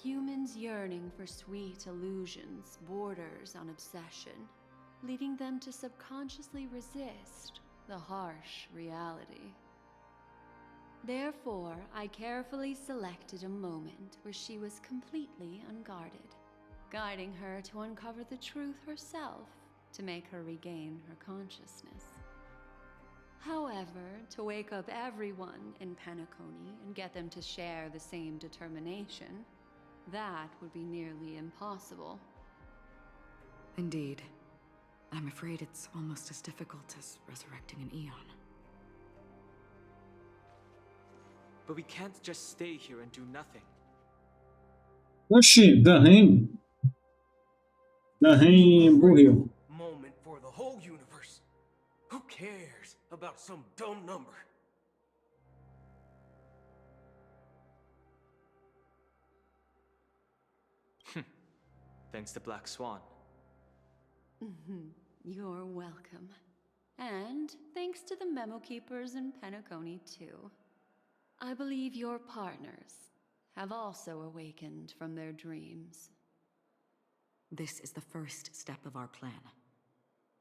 Humans yearning for sweet illusions borders on obsession, leading them to subconsciously resist the harsh reality. Therefore, I carefully selected a moment where she was completely unguarded, guiding her to uncover the truth herself to make her regain her consciousness. However, to wake up everyone in Penacony and get them to share the same determination, that would be nearly impossible. Indeed. I'm afraid it's almost as difficult as resurrecting an Eon. But we can't just stay here and do nothing. Oxi, Dahem morreu. Moment for the whole universe. Who cares about some dumb number? Thanks to Black Swan. You're welcome. And thanks to the memo keepers in Penacony, too. I believe your partners have also awakened from their dreams. This is the first step of our plan.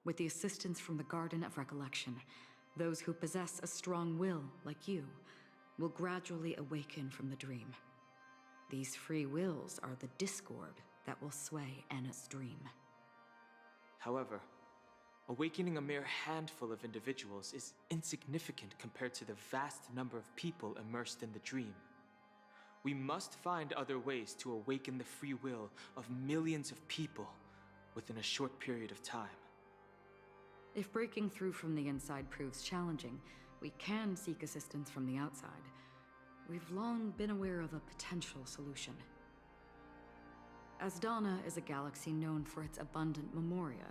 With the assistance from the Garden of Recollection, those who possess a strong will, like you, will gradually awaken from the dream. These free wills are the discord that will sway Enna's dream. However, awakening a mere handful of individuals is insignificant compared to the vast number of people immersed in the dream. We must find other ways to awaken the free will of millions of people within a short period of time. If breaking through from the inside proves challenging, we can seek assistance from the outside. We've long been aware of a potential solution. Asdana is a galaxy known for its abundant memoria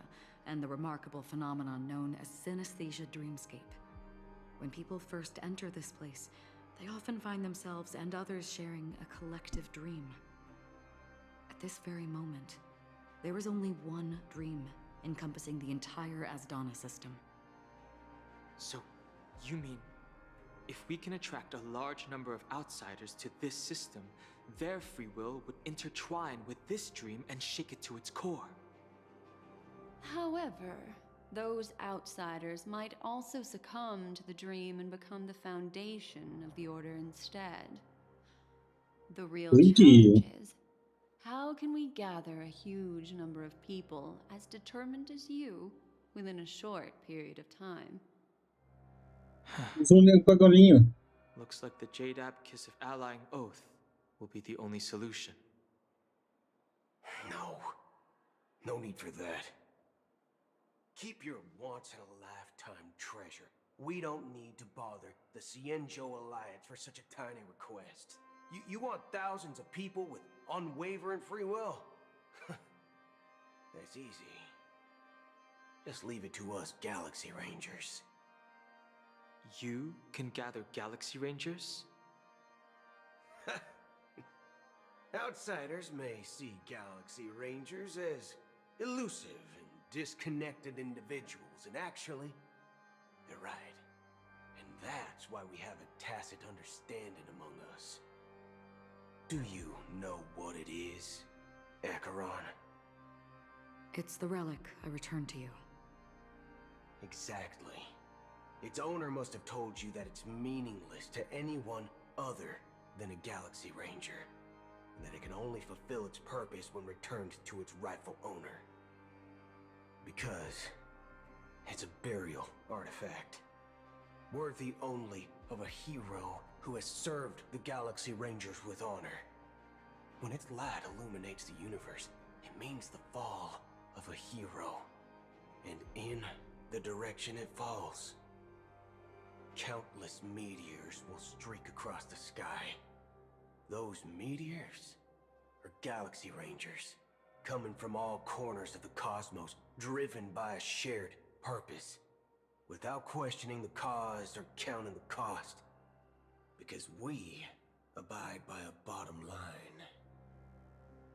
and the remarkable phenomenon known as synesthesia dreamscape. When people first enter this place, they often find themselves and others sharing a collective dream. At this very moment, there is only one dream encompassing the entire Asdana system. So, you mean, if we can attract a large number of outsiders to this system, their free will would intertwine with this dream and shake it to its core? However, those outsiders might also succumb to the dream and become the foundation of the Order instead. The real challenge is, how can we gather a huge number of people as determined as you within a short period of time? Looks like the Jade Abacus of Allying Oath will be the only solution. No need for that. Keep your once-in-a-lifetime treasure. We don't need to bother the Cienjo Alliance for such a tiny request. You want thousands of people with unwavering free will? That's easy. Just leave it to us Galaxy Rangers. You can gather Galaxy Rangers? Outsiders may see Galaxy Rangers as elusive and disconnected individuals, and actually, they're right. And that's why we have a tacit understanding among us. Do you know what it is, Acheron? It's the relic I returned to you. Exactly. Its owner must have told you that it's meaningless to anyone other than a Galaxy Ranger, and that it can only fulfill its purpose when returned to its rightful owner. Because it's a burial artifact, worthy only of a hero who has served the Galaxy Rangers with honor. When its light illuminates the universe, it means the fall of a hero. And in the direction it falls, countless meteors will streak across the sky. Those meteors are Galaxy Rangers, coming from all corners of the cosmos, driven by a shared purpose, without questioning the cause or counting the cost. Because we abide by a bottom line.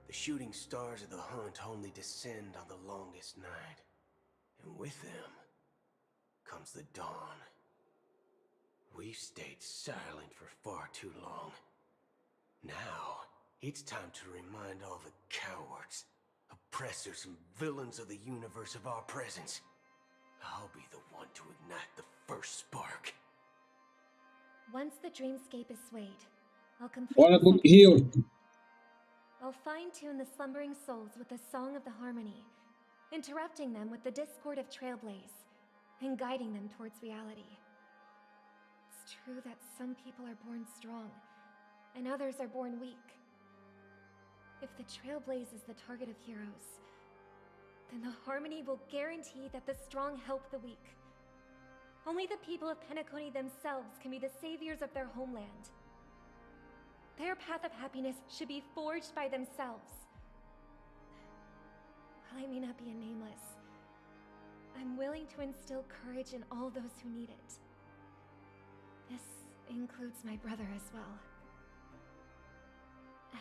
The shooting stars of the hunt only descend on the longest night, and with them comes the dawn. We've stayed silent for far too long. Now, it's time to remind all the cowards, oppressors, and villains of the universe of our presence. I'll be the one to ignite the first spark. Once the dreamscape is swayed, I'll complete Bora the pro second Rio. step. I'll fine-tune the slumbering souls with the song of the harmony, interrupting them with the discord of trailblaze, and guiding them towards reality. It's true that some people are born strong, and others are born weak. If the trailblaze is the target of heroes, then the harmony will guarantee that the strong help the weak. Only the people of Penacony themselves can be the saviors of their homeland. Their path of happiness should be forged by themselves. While I may not be a nameless, I'm willing to instill courage in all those who need it. This includes my brother as well.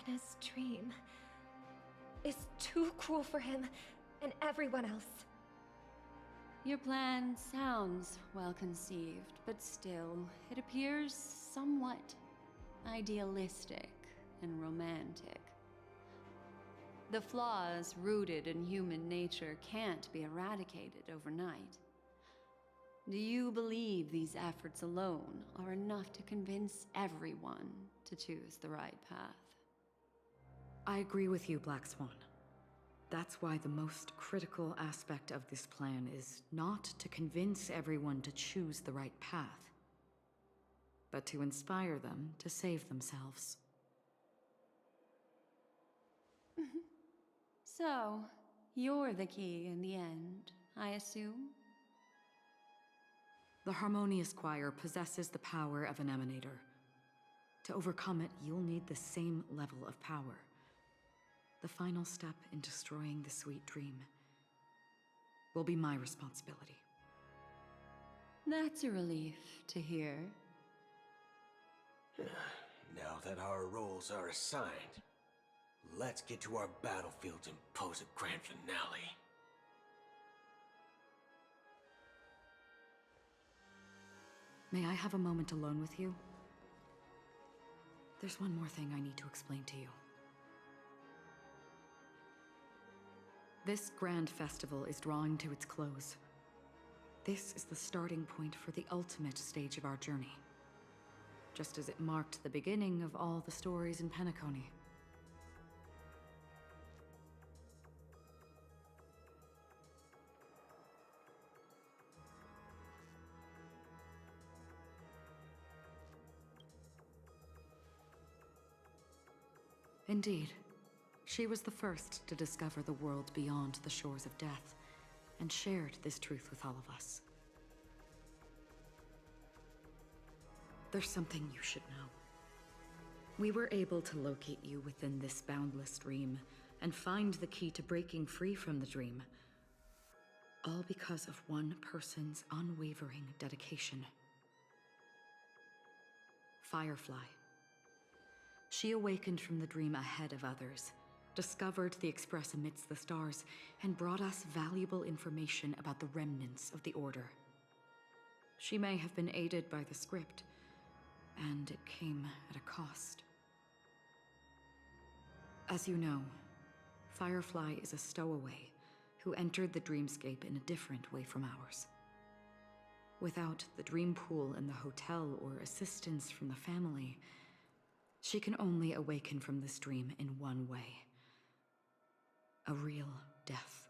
Anna's dream is too cruel for him and everyone else. Your plan sounds well conceived, but still, it appears somewhat idealistic and romantic. The flaws rooted in human nature can't be eradicated overnight. Do you believe these efforts alone are enough to convince everyone to choose the right path? I agree with you, Black Swan. That's why the most critical aspect of this plan is not to convince everyone to choose the right path, but to inspire them to save themselves. So, you're the key in the end, I assume? The Harmonious Choir possesses the power of an emanator. To overcome it, you'll need the same level of power. The final step in destroying the sweet dream will be my responsibility. That's a relief to hear. Now that our roles are assigned, let's get to our battlefields and pose a grand finale. May I have a moment alone with you? There's one more thing I need to explain to you. This grand festival is drawing to its close. This is the starting point for the ultimate stage of our journey, just as it marked the beginning of all the stories in Penacony. Indeed. She was the first to discover the world beyond the shores of death, and shared this truth with all of us. There's something you should know. We were able to locate you within this boundless dream, and find the key to breaking free from the dream. All because of one person's unwavering dedication. Firefly. She awakened from the dream ahead of others, discovered the Express amidst the stars, and brought us valuable information about the remnants of the Order. She may have been aided by the script, and it came at a cost. As you know, Firefly is a stowaway who entered the dreamscape in a different way from ours. Without the dream pool in the hotel or assistance from the family, she can only awaken from this dream in one way. A real death.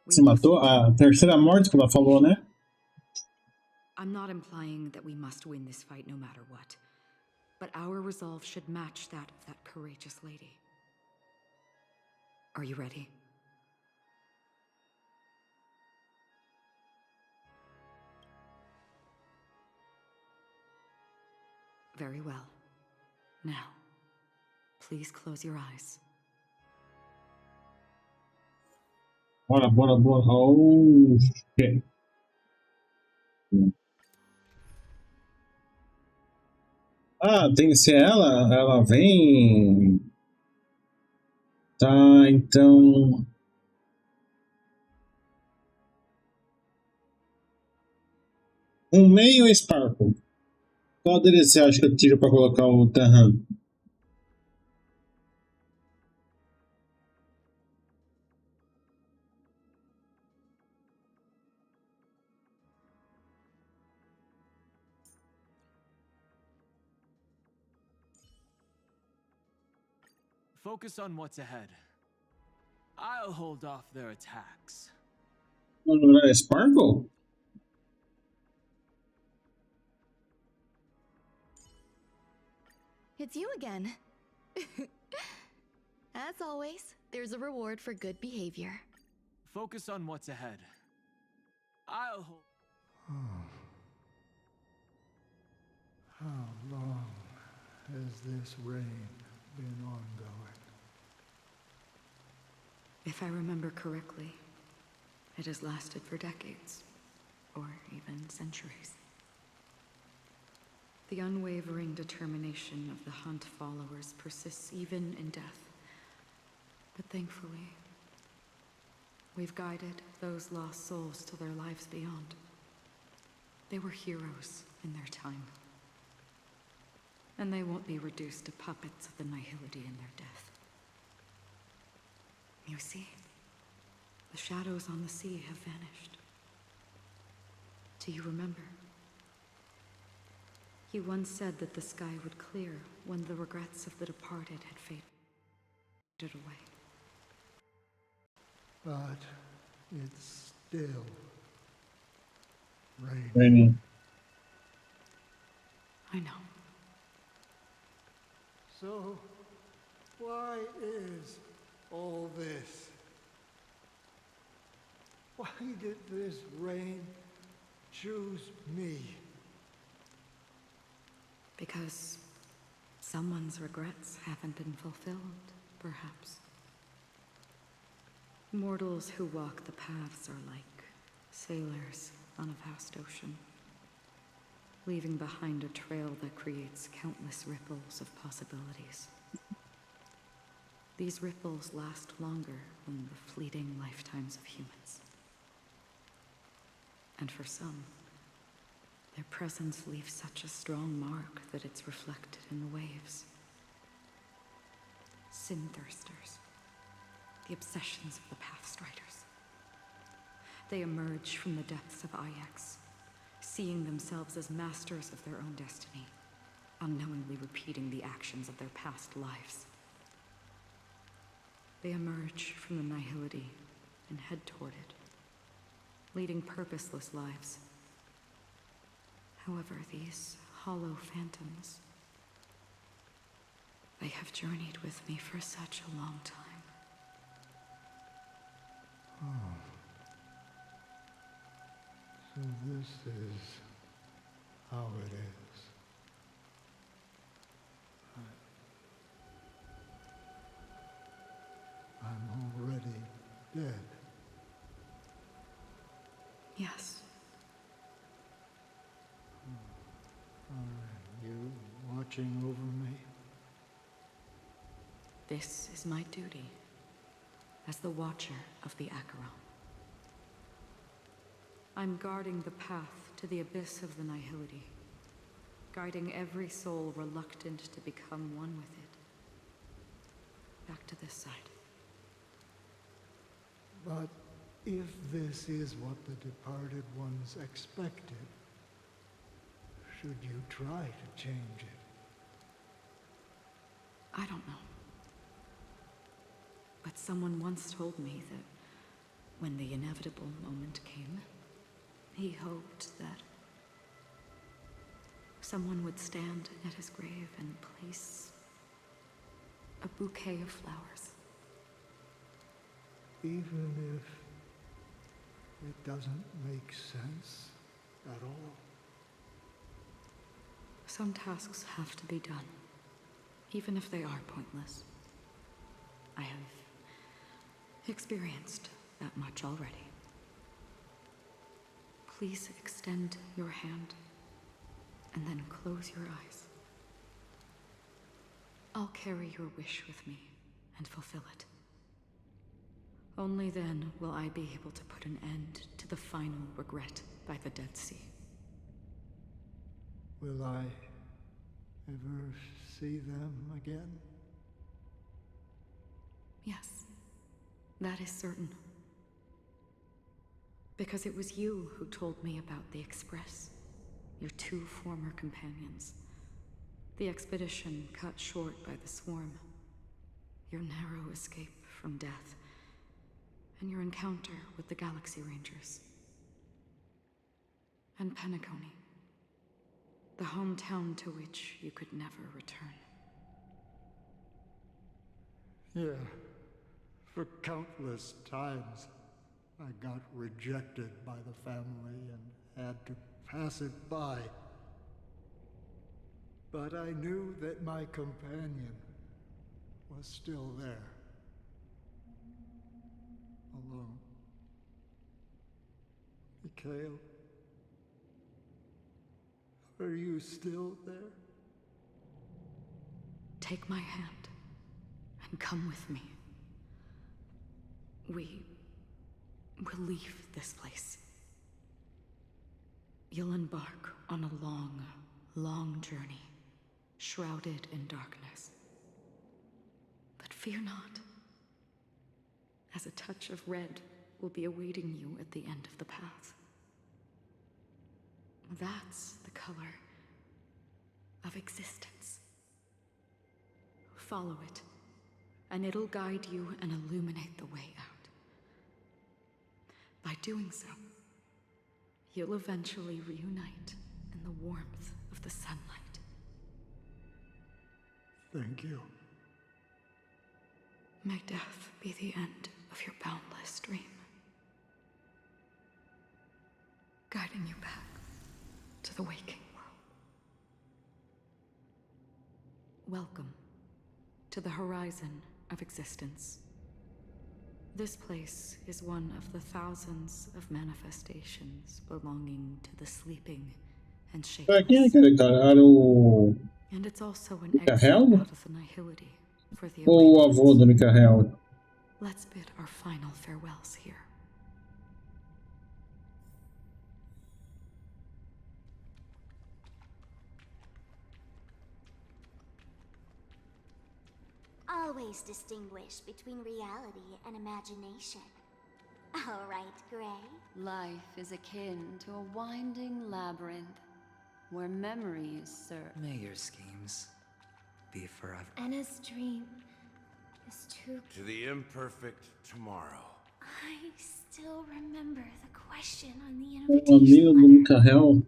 Se matou a terceira morte que ela falou, né? I'm not implying that we must win this fight no matter what, but our resolve should match that of that courageous lady. Are you ready? Very well. Now, please close your eyes. Bora, bora, bora. Oh, shit. Ah, tem que ser ela? Ela vem. Tá, então. Um meio Sparkle. Qual deles você acha que eu tiro pra colocar o Tahan? Focus on what's ahead. I'll hold off their attacks. Não é Sparkle? It's you again. As always, there's a reward for good behavior. Focus on what's ahead. I'll hold... How long has this reign been ongoing? If I remember correctly, it has lasted for decades, or even centuries. The unwavering determination of the Hunt followers persists even in death. But thankfully, we've guided those lost souls to their lives beyond. They were heroes in their time. And they won't be reduced to puppets of the nihility in their death. You see, the shadows on the sea have vanished. Do you remember? You once said that the sky would clear when the regrets of the departed had faded away. But it's still raining. Raining. I know. So, why is all this? Why did this rain choose me? Because someone's regrets haven't been fulfilled, perhaps. Mortals who walk the paths are like sailors on a vast ocean, leaving behind a trail that creates countless ripples of possibilities. These ripples last longer than the fleeting lifetimes of humans. And for some, their presence leaves such a strong mark that it's reflected in the waves. Sin-thirsters, the obsessions of the Pathstriders. They emerge from the depths of Ix, seeing themselves as masters of their own destiny, unknowingly repeating the actions of their past lives. They emerge from the nihility and head toward it, leading purposeless lives. However, these hollow phantoms, they have journeyed with me for such a long time. Oh. So this is how it is. I'm already dead. Yes. Are you watching over me? this is my duty as the Watcher of the Acheron. I'm guarding the path to the abyss of the Nihility, guiding every soul reluctant to become one with it. Back to this side. But if this is what the departed ones expected, should you try to change it? I don't know. But someone once told me that when the inevitable moment came, he hoped that someone would stand at his grave and place a bouquet of flowers. Even if it doesn't make sense at all? Some tasks have to be done, even if they are pointless. I have experienced that much already. Please extend your hand and then close your eyes. I'll carry your wish with me and fulfill it. Only then will I be able to put an end to the final regret by the Dead Sea. Will I ever see them again? Yes, that is certain. Because it was you who told me about the Express, your two former companions. The expedition cut short by the swarm, your narrow escape from death, and your encounter with the Galaxy Rangers. And Penacony, the hometown to which you could never return. Yeah, for countless times I got rejected by the family and had to pass it by. But I knew that my companion was still there. Alone. Mikhail, are you still there? Take my hand and come with me. We'll leave this place. You'll embark on a long, long journey, shrouded in darkness. But fear not, as a touch of red will be awaiting you at the end of the path. That's the color of existence. Follow it, and it'll guide you and illuminate the way out. By doing so, you'll eventually reunite in the warmth of the sunlight. Thank you. May death be the end of your boundless dream, guiding you back to the waking world. Welcome to the horizon of existence. This place is one of the thousands of manifestations belonging to the sleeping and shapeless. Quem é aquele cara? Era o And it's also an Mikael? exit out of the Nihility for the Ou o awakened. avô do Mikael? Let's bid our final farewells here. Always distinguish between reality and imagination. All right, Gray. Life is akin to a winding labyrinth where memories serve. May your schemes be forever. Anna's dream is too... To the imperfect tomorrow. I still remember the question on the O amigo invitation do letter. Mikael.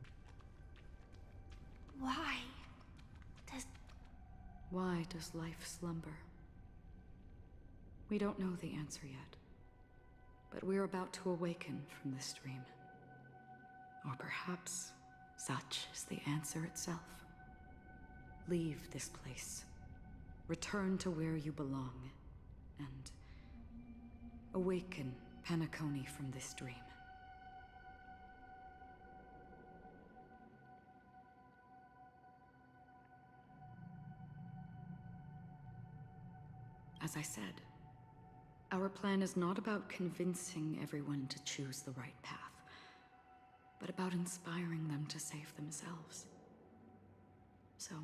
Why does life slumber? We don't know the answer yet, but we're about to awaken from this dream. Or perhaps such is the answer itself. Leave this place, return to where you belong, and awaken Penacony from this dream. As I said, our plan is not about convincing everyone to choose the right path, but about inspiring them to save themselves. So,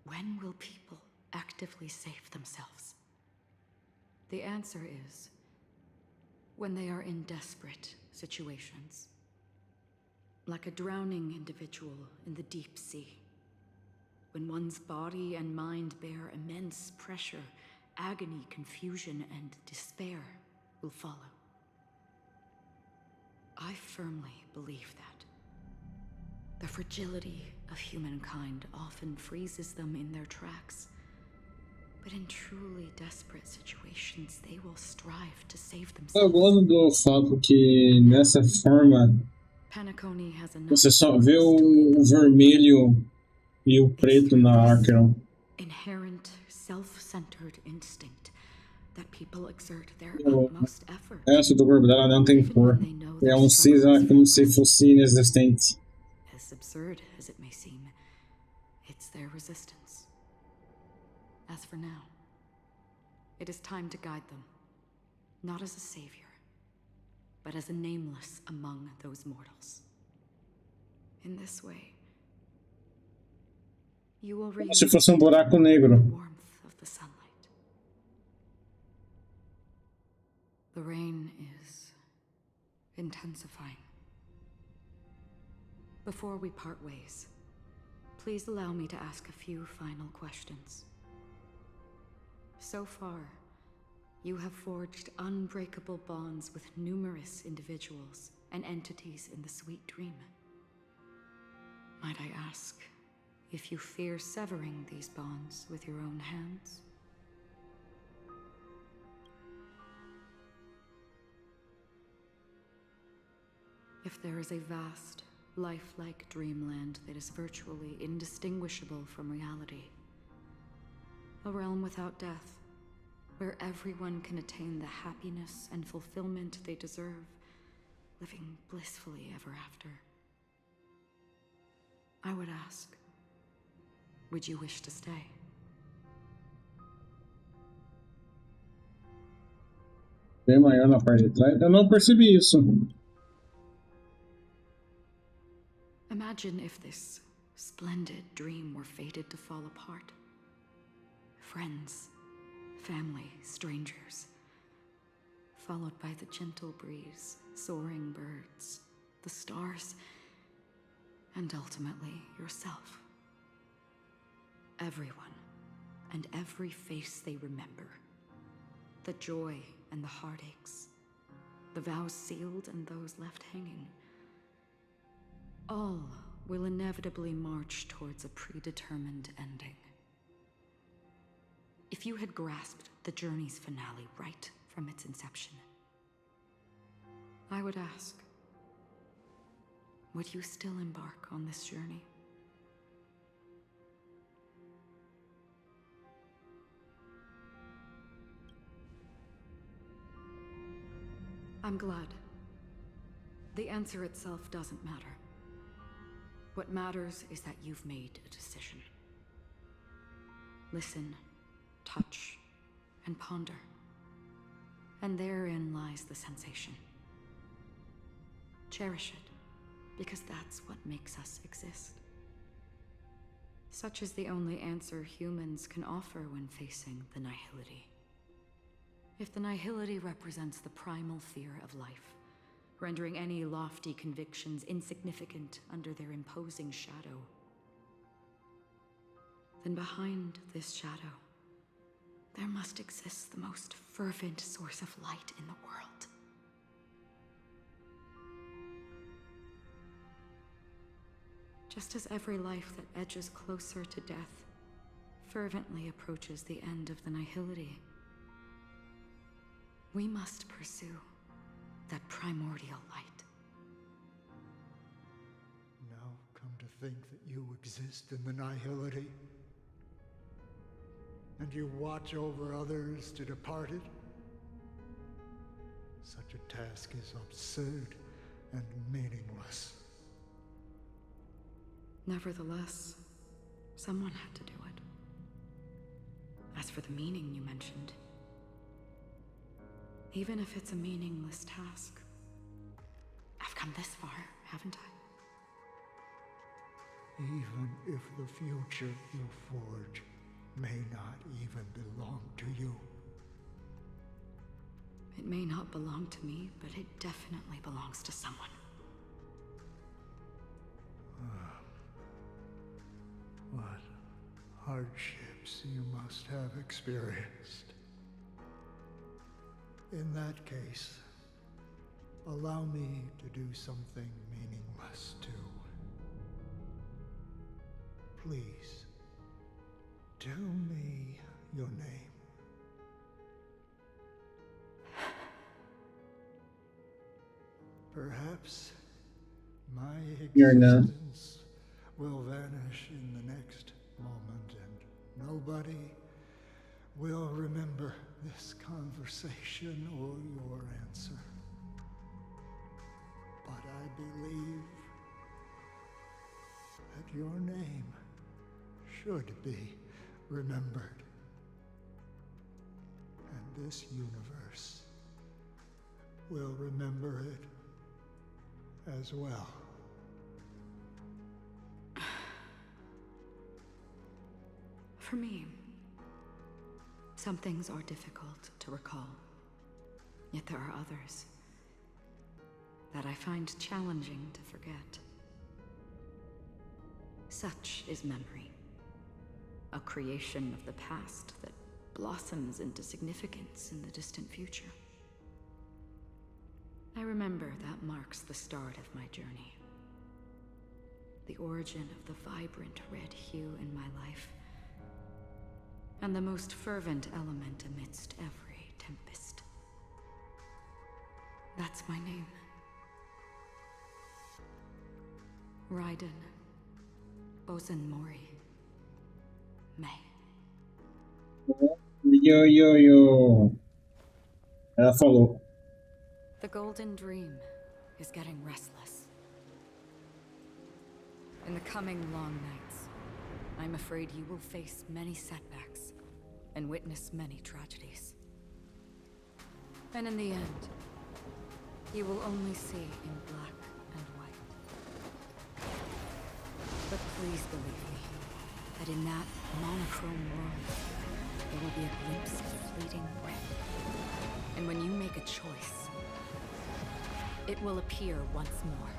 when will people actively save themselves? The answer is when they are in desperate situations. Like a drowning individual in the deep sea. When one's body and mind bear immense pressure, agony, confusion, and despair will follow. I firmly believe that. The fragility of humankind often freezes them in their tracks. But in truly desperate situations, they will strive to save Eu themselves. gosto do fato que nessa forma Penacony has enough você só vê o vermelho e o preto na Acheron. inherent self-centered instinct that people exert their O utmost effort. resto do corpo dela não tem cor. É um cinza como se fosse inexistente. As absurd as it may seem, it's their resistance. As for now, it is time to guide them, not as a savior, but as a nameless among those mortals. In this way, you will Como se fosse buraco negro. the warmth of the sunlight. The rain is intensifying. Before we part ways, please allow me to ask a few final questions. So far, you have forged unbreakable bonds with numerous individuals and entities in the sweet dream. Might I ask if you fear severing these bonds with your own hands? If there is a vast, lifelike dreamland that is virtually indistinguishable from reality, a realm without death, where everyone can attain the happiness and fulfillment they deserve, living blissfully ever after, I would ask, would you wish to stay? Bem maior na parte de trás. Eu não percebi isso. Imagine if this splendid dream were fated to fall apart. Friends, family, strangers, followed by the gentle breeze, soaring birds, the stars, and ultimately yourself. Everyone, and every face they remember. The joy and the heartaches, the vows sealed and those left hanging. All will inevitably march towards a predetermined ending. If you had grasped the journey's finale right from its inception, I would ask, would you still embark on this journey? I'm glad. The answer itself doesn't matter. What matters is that you've made a decision. Listen, touch, and ponder. And therein lies the sensation. Cherish it, because that's what makes us exist. Such is the only answer humans can offer when facing the nihility. If the nihility represents the primal fear of life, rendering any lofty convictions insignificant under their imposing shadow, then behind this shadow, there must exist the most fervent source of light in the world. Just as every life that edges closer to death fervently approaches the end of the nihility, we must pursue that primordial light. Now come to think that you exist in the nihility, and you watch over others to depart it. Such a task is absurd and meaningless. Nevertheless, someone had to do it. As for the meaning you mentioned, even if it's a meaningless task, I've come this far, haven't I? Even if the future you forge may not even belong to you. It may not belong to me, but it definitely belongs to someone. What hardships you must have experienced. In that case, allow me to do something meaningless too. Please, tell me your name. Perhaps my existence will vanish in the next moment and nobody will remember this conversation or your answer. But I believe that your name should be remembered. And this universe will remember it as well. For me, some things are difficult to recall, yet there are others that I find challenging to forget. Such is memory, a creation of the past that blossoms into significance in the distant future. I remember that marks the start of my journey, the origin of the vibrant red hue in my life, and the most fervent element amidst every tempest. That's my name. Raiden, Bosun Mori, May. Yo. Ela falou. The Golden Dream is getting restless. In the coming long nights, I'm afraid you will face many setbacks and witness many tragedies. And in the end, you will only see in black and white. But please believe me, that in that monochrome world, there will be a glimpse of fleeting red. And when you make a choice, it will appear once more.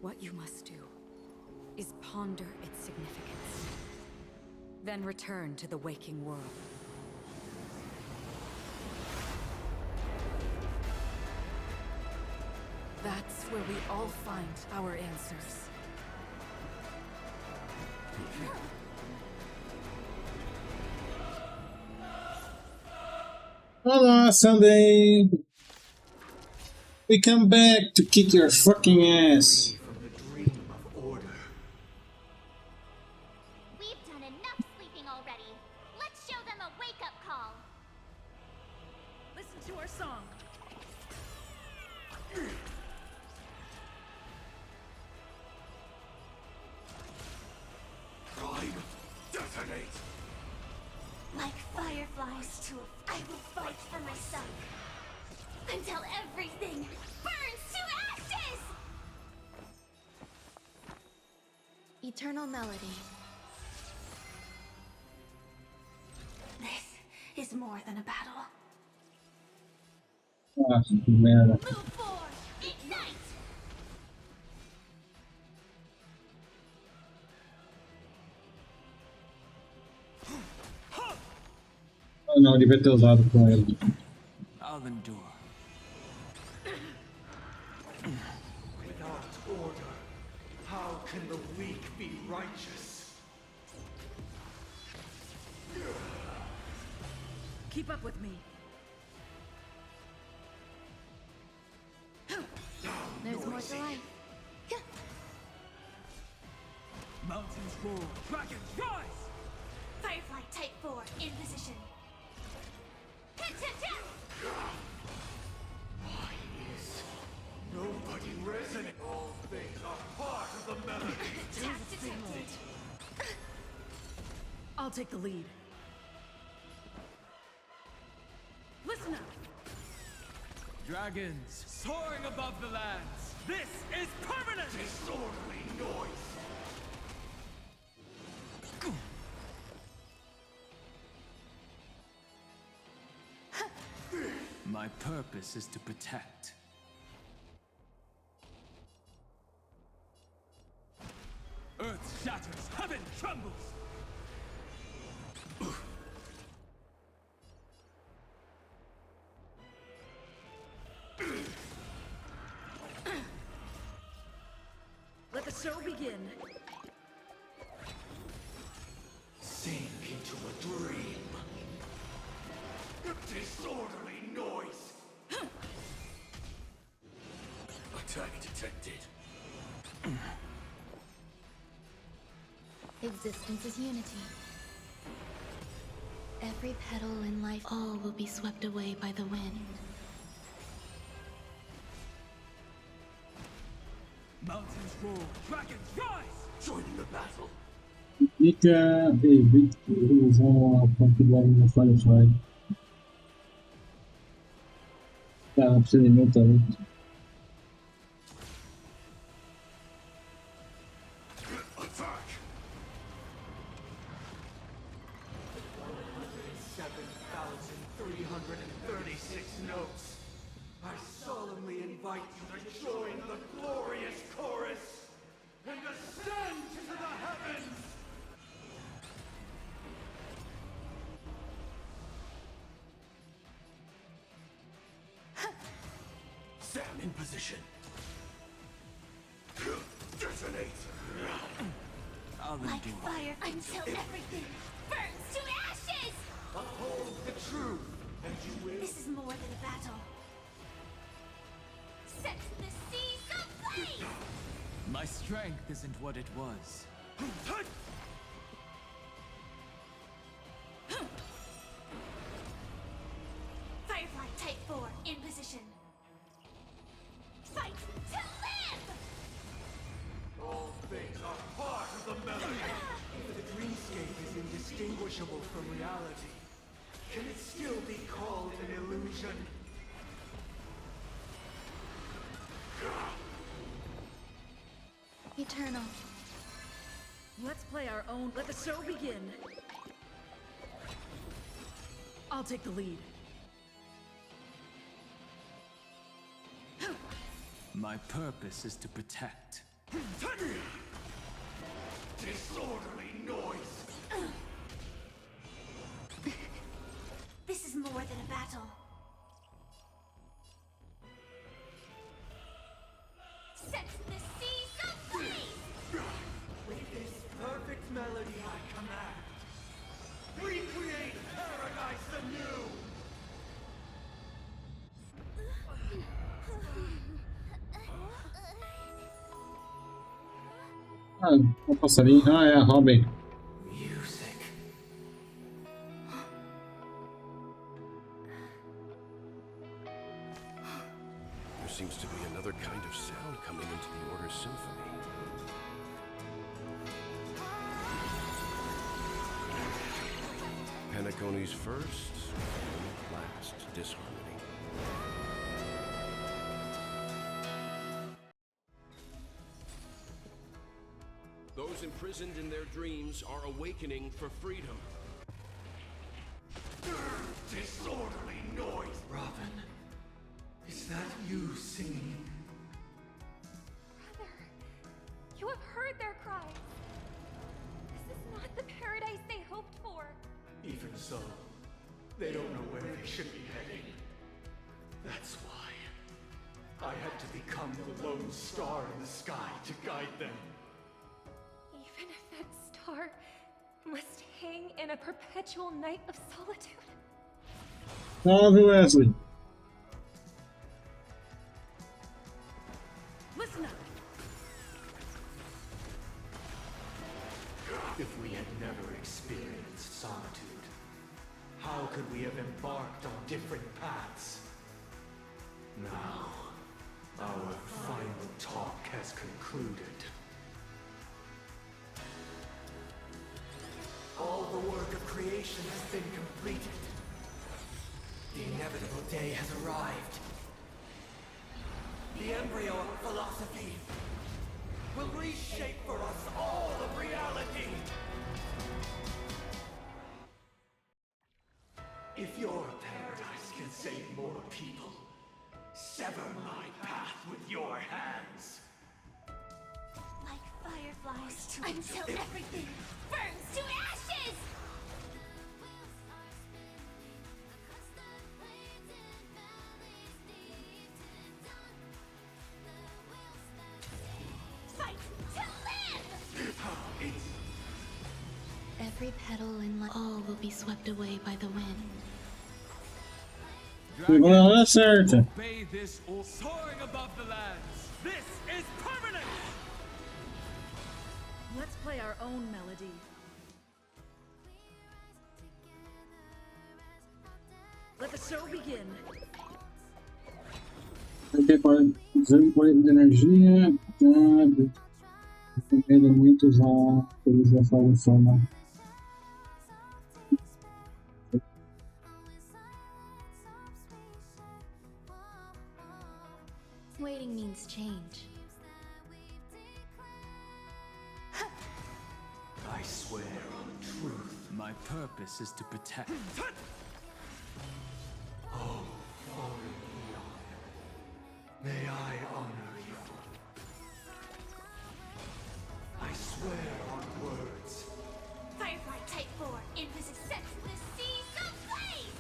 What you must do is ponder its significance, then return to the waking world. That's where we all find our answers. Olá, Sunday! We come back to kick your fucking ass. We've done enough sleeping already. Let's show them a wake-up call. Listen to our song. Prime, detonate! Like fireflies to I will fight for myself until everything burns to ashes! Eternal melody. This is more than a battle. Nossa, que merda. Move forward! Ignite! Ah, não, devia ter usado com ele. I'll endure. Without order, how can the weak be righteous? Keep up with me. There's more to life. Mountains roar, dragons rise! Firefly Type 4 in position. Hit, hit, hit! Why is nobody resonant? All things are part of the melody. Attack detected. I'll take the lead. Listen up! Dragons soaring above the lands. This is permanent! Disorderly noise. My purpose is to protect. Earth shatters, heaven trembles! Let the show begin. Sink into a dream. Disorderly noise. Attack detected. Existence is unity. Every petal in life, all will be swept away by the wind. Mountains roar, dragons rise! Joining the battle. Fica evite usam a quantidade no Firefly. Tá, não precisa de muito talento. Attack! 7,336 notes. I solemnly invite you to join the glorious chorus and ascend to the heavens! Sam in position. Detonate! I'll Like endure. fire until everything burns to ashes! Uphold the truth, and you will. This is more than a battle. Set the seas ablaze! My strength isn't what it was. Firefly Type 4 in position. Fight to live! All things are part of the melody. If the dreamscape is indistinguishable from reality, can it still be called an illusion? Eternal. Let's play our own. Let the show begin. I'll take the lead. My purpose is to protect. Disorderly noise! This is more than a battle. Set the seas ablaze! With this perfect melody I command, recreate paradise anew! Ah, um passarinho. Ah, é a Robin. Music. There seems to be another kind of sound coming into the Order's symphony. Penacony's first and last disharmony. Those imprisoned in their dreams are awakening for freedom. Disorderly noise! Robin, is that you singing? Brother, you have heard their cries. This is not the paradise they hoped for. Even so, they don't know where they should be heading. That's why I had to become the lone star in the sky to guide them. Even if that star must hang in a perpetual night of solitude. Salve, Wesley. Listen up. never experienced solitude, how could we have embarked on different paths? Now, our final talk has concluded. All the work of creation has been completed. The inevitable day has arrived. The embryo of philosophy will reshape for us all of reality. If your paradise can save more people, sever my path with your hands. Like fireflies until everything burns to ashes! Fight to live! Every petal in life, all will be swept away by the wind. Pegou na hora certa. Obey this or soaring above the lands. This is permanent. Let's play our own melody. Let the show begin. Aqui agora 240 de energia. Recomendo muito usar eles dessa forma. Waiting means change. I swear on truth. My purpose is to protect. Oh, fallen Eon, may I honor you. I swear on words. Firefly Type 4 invis sets the seas ablaze!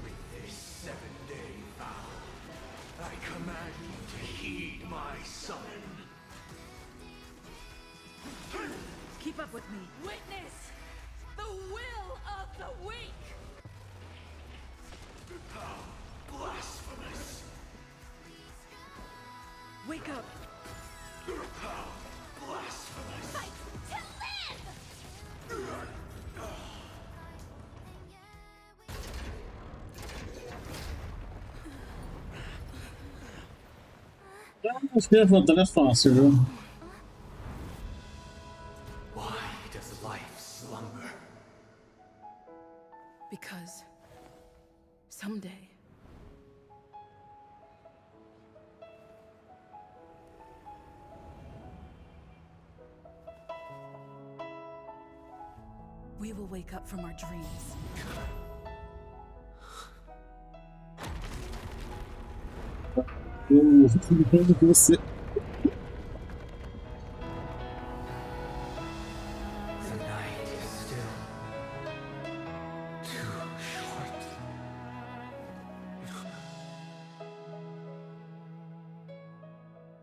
With this 7-day vow, I command you to heed my summon. Keep up with me. Witness the will of the weak! How blasphemous! Wake up! How blasphemous! Fight to live! Acho que levantar é fácil, viu? Why does life slumber? Because someday we will wake up from our dreams. Eu fico lembrando que você. The night is still too short.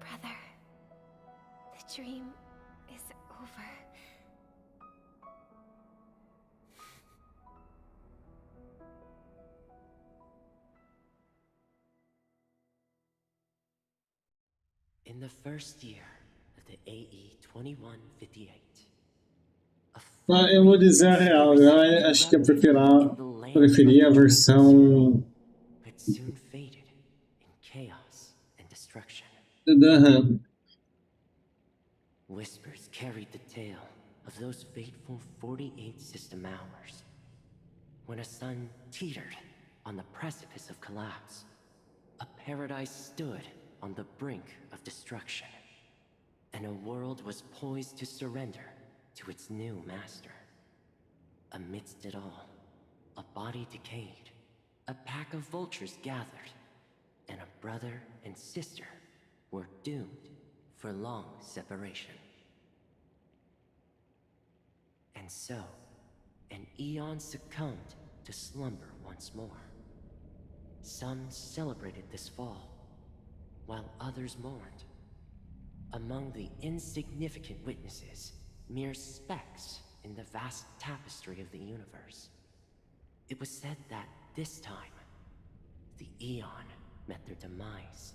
Brother, the dream is over. In the first year of the AE 2158, Ah, eu vou dizer a real, eu acho que eu preferia a versão. it soon faded in chaos and destruction. Uhum. Whispers carried the tale of those fateful 48 system hours, when a sun teetered on the precipice of collapse. A paradise stood on the brink of destruction, and a world was poised to surrender to its new master. Amidst it all, a body decayed, a pack of vultures gathered, and a brother and sister were doomed for long separation. And so, an eon succumbed to slumber once more. Some celebrated this fall, while others mourned. Among the insignificant witnesses, mere specks in the vast tapestry of the universe. It was said that this time, the Eon met their demise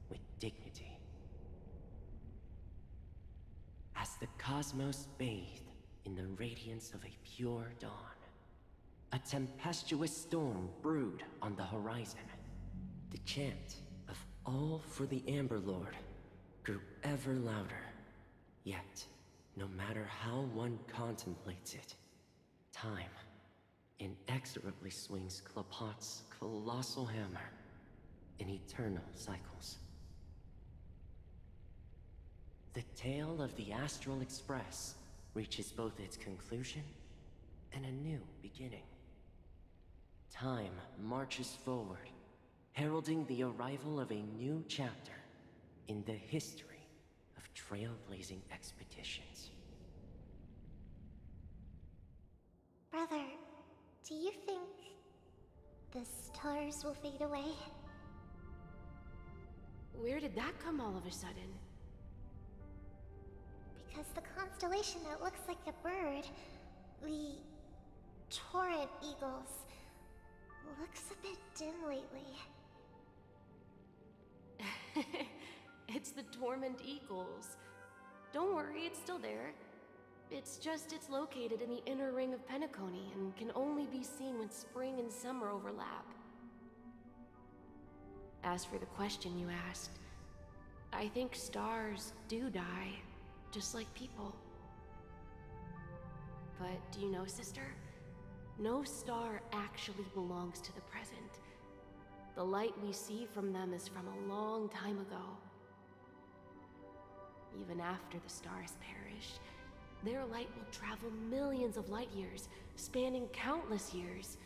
with dignity. as the cosmos bathed in the radiance of a pure dawn. A tempestuous storm brewed on the horizon. The chant of all for the Amber Lord grew ever louder. Yet, no matter how one contemplates it, time inexorably swings Klapot's colossal hammer in eternal cycles. The tale of the Astral Express reaches both its conclusion and a new beginning. Time marches forward, heralding the arrival of a new chapter in the history of trailblazing expeditions. Brother, do you think the stars will fade away? Where did that come all of a sudden? Because the constellation that looks like a bird, the torrent eagles, looks a bit dim lately. It's the Torment Eagles. Don't worry, it's still there. It's just it's located in the inner ring of Penacony and can only be seen when spring and summer overlap. As for the question you asked, I think stars do die, just like people. But do you know, sister? No star actually belongs to the present. The light we see from them is from a long time ago. Even after the stars perish, their light will travel millions of light years, spanning countless years,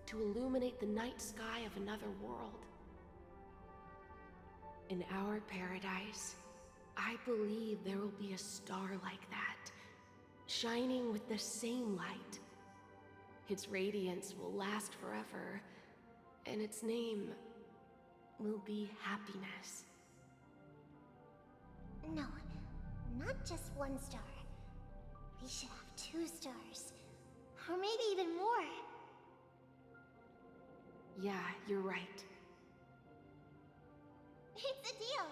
to illuminate the night sky of another world. In our paradise, I believe there will be a star like that, shining with the same light. Its radiance will last forever, and its name will be happiness. No, not just one star. We should have 2 stars, or maybe even more. Yeah, you're right. It's a deal.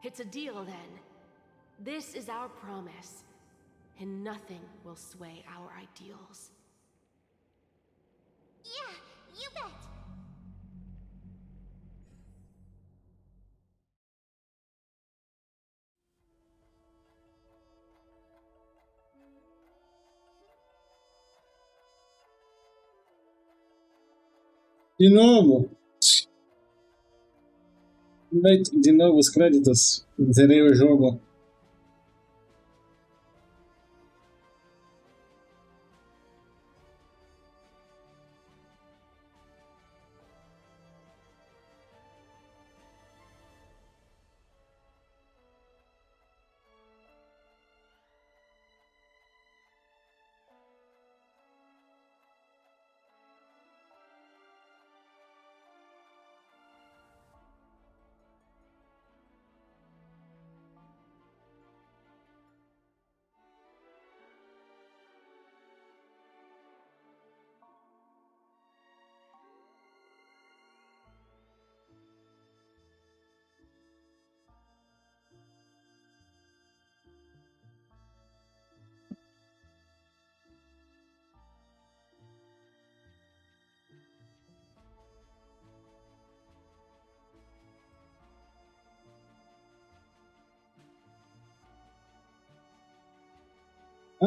It's a deal then. This is our promise, and nothing will sway our ideals. Yeah, you bet. De novo! De novo os créditos. Zerei o jogo.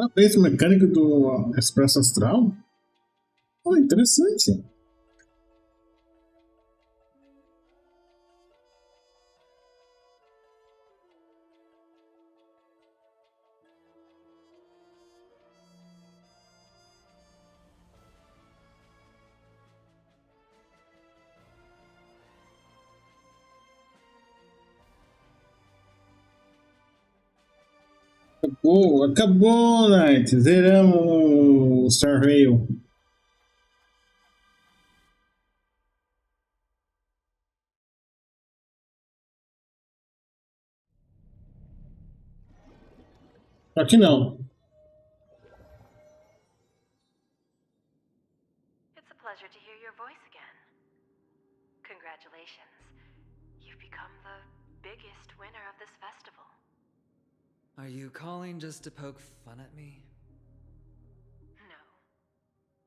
Ah, preço mecânico do Expresso Astral? Oh, interessante. Acabou, Night. Zeramos o Star Rail. Aqui não. It's a pleasure to hear your voice again. Congratulations. You've become the biggest winner of this festival. Are you calling just to poke fun at me? No.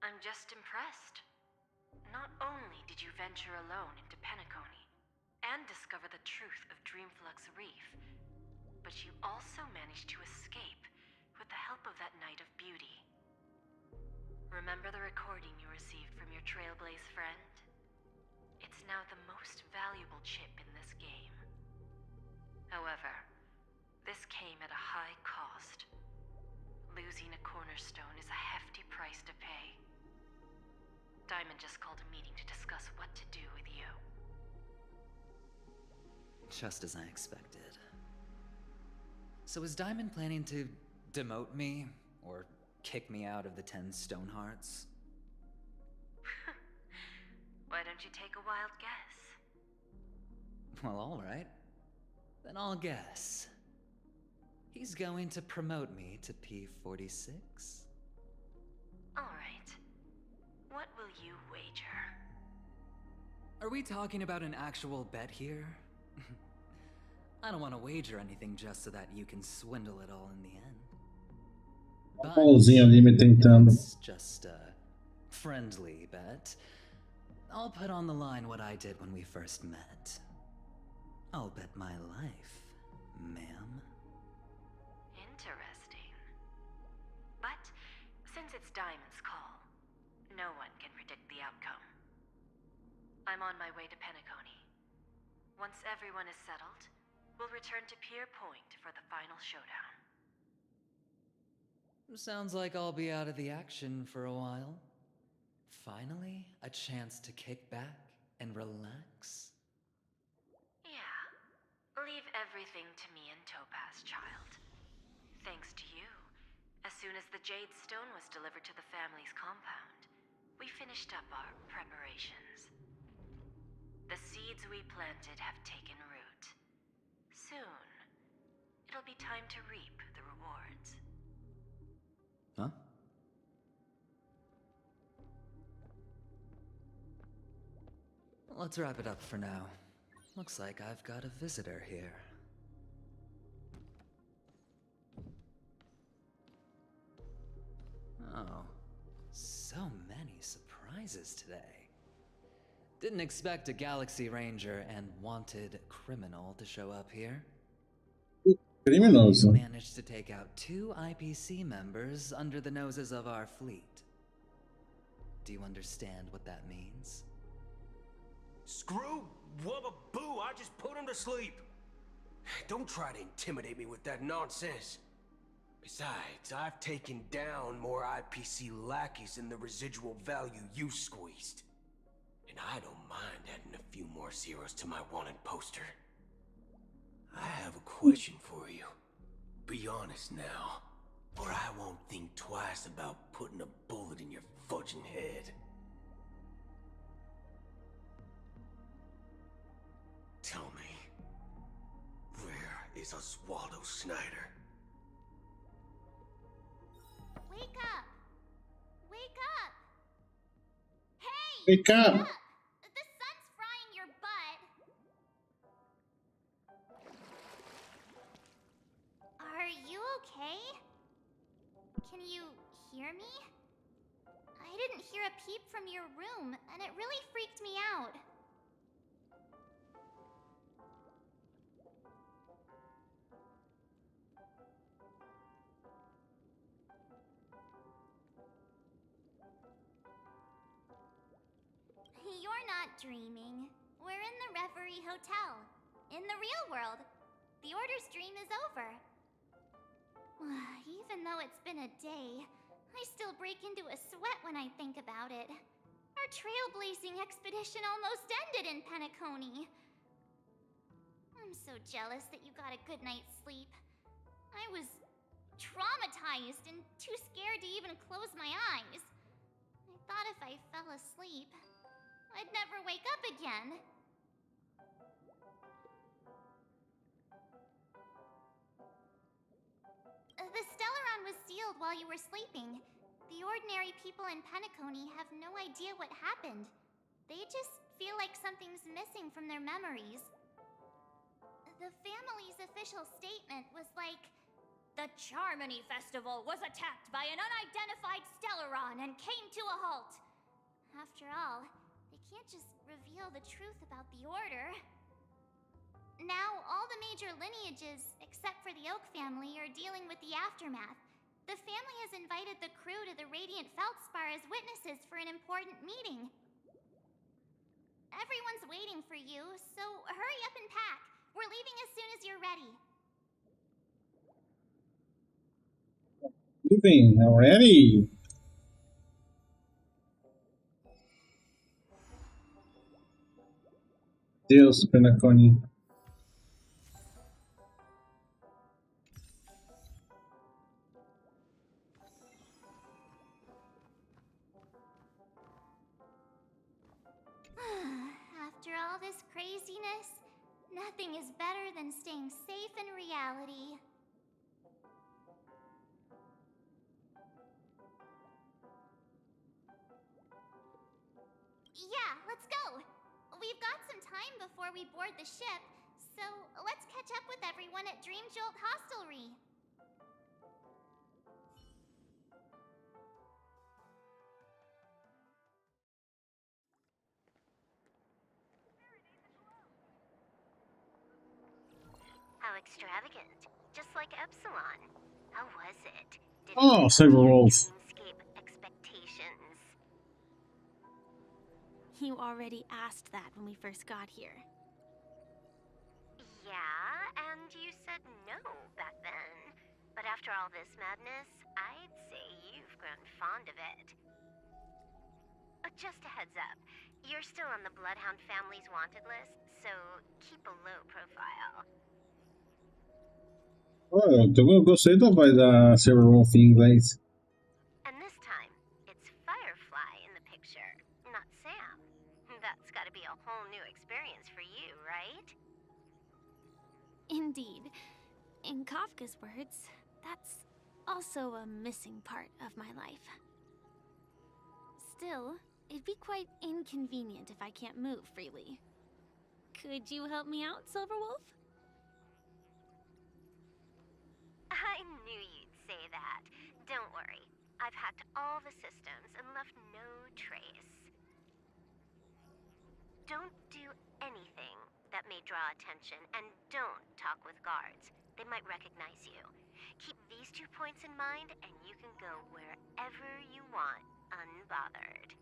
I'm just impressed. Not only did you venture alone into Penacony and discover the truth of Dreamflux Reef, but you also managed to escape with the help of that Knight of Beauty. Remember the recording you received from your Trailblaze friend? It's now the most valuable chip in this game. However, this came at a high cost. Losing a cornerstone is a hefty price to pay. Diamond just called a meeting to discuss what to do with you. Just as I expected. So is Diamond planning to demote me? Or kick me out of the 10 Stonehearts? Why don't you take a wild guess? Well, alright. Then I'll guess. He's going to promote me to P46? Alright. What will you wager? Are we talking about an actual bet here? I don't want to wager anything just so that you can swindle it all in the end. But Paulozinho ali me tentando. it's just a friendly bet. I'll put on the line what I did when we first met. I'll bet my life, ma'am. Interesting. But since it's Diamond's call, no one can predict the outcome. I'm on my way to Penacony. Once everyone is settled, we'll return to Pier Point for the final showdown. Sounds like I'll be out of the action for a while. Finally, a chance to kick back and relax. Yeah. Leave everything to me and Topaz, child. Thanks to you, as soon as the Jade Stone was delivered to the family's compound, we finished up our preparations. The seeds we planted have taken root. Soon, it'll be time to reap the rewards. Huh? Let's wrap it up for now. Looks like I've got a visitor here. Oh, so many surprises today. Didn't expect a Galaxy Ranger and wanted criminal to show up here. Criminoso. You managed to take out 2 IPC members under the noses of our fleet. Do you understand what that means? Screw wubba boo, I just put him to sleep. Don't try to intimidate me with that nonsense. Besides, I've taken down more IPC lackeys than the residual value you squeezed. And I don't mind adding a few more zeros to my wanted poster. I have a question for you. Be honest now, or I won't think twice about putting a bullet in your fudging head. Tell me, where is Oswaldo Snyder? Wake up! Wake up! Hey! Wake up! The sun's frying your butt. Are you okay? Can you hear me? I didn't hear a peep from your room, and it really freaked me out. You're not dreaming. We're in the Reverie Hotel. In the real world. The Order's dream is over. Even though it's been a day, I still break into a sweat when I think about it. Our trailblazing expedition almost ended in Penacony. I'm so jealous that you got a good night's sleep. I was traumatized and too scared to even close my eyes. I thought if I fell asleep, I'd never wake up again. The Stellaron was sealed while you were sleeping. The ordinary people in Penacony have no idea what happened. They just feel like something's missing from their memories. The family's official statement was like, The Charmony Festival was attacked by an unidentified Stellaron and came to a halt. After all, they can't just reveal the truth about the Order. Now, all the major lineages, except for the Oak family, are dealing with the aftermath. The family has invited the crew to the Radiant Feldspar as witnesses for an important meeting. Everyone's waiting for you, so hurry up and pack. We're leaving as soon as you're ready. Leaving already? Deus, Penacony. After all this craziness, nothing is better than staying safe in reality. Yeah, let's go! We've got some time before we board the ship, so let's catch up with everyone at Dream Jolt Hostelry. How extravagant. Just like Epsilon. How was it? Did it Oh, live up to Cyber your Wolf. dreamscape expectations? You already asked that when we first got here. Yeah, and you said no back then. But after all this madness, I'd say you've grown fond of it. Just a heads up, you're still on the Bloodhound family's wanted list, so keep a low profile. Oh, eu gostei da voz da Cyber Wolf em inglês. And this time, it's Firefly in the picture, not Sam. That's gotta be a whole new experience for you, right? Indeed. In Kafka's words, that's also a missing part of my life. Still, it'd be quite inconvenient if I can't move freely. Could you help me out, Silverwolf? I knew you'd say that. Don't worry. I've hacked all the systems and left no trace. Don't do anything that may draw attention, and don't talk with guards. They might recognize you. Keep these 2 points in mind, and you can go wherever you want, unbothered.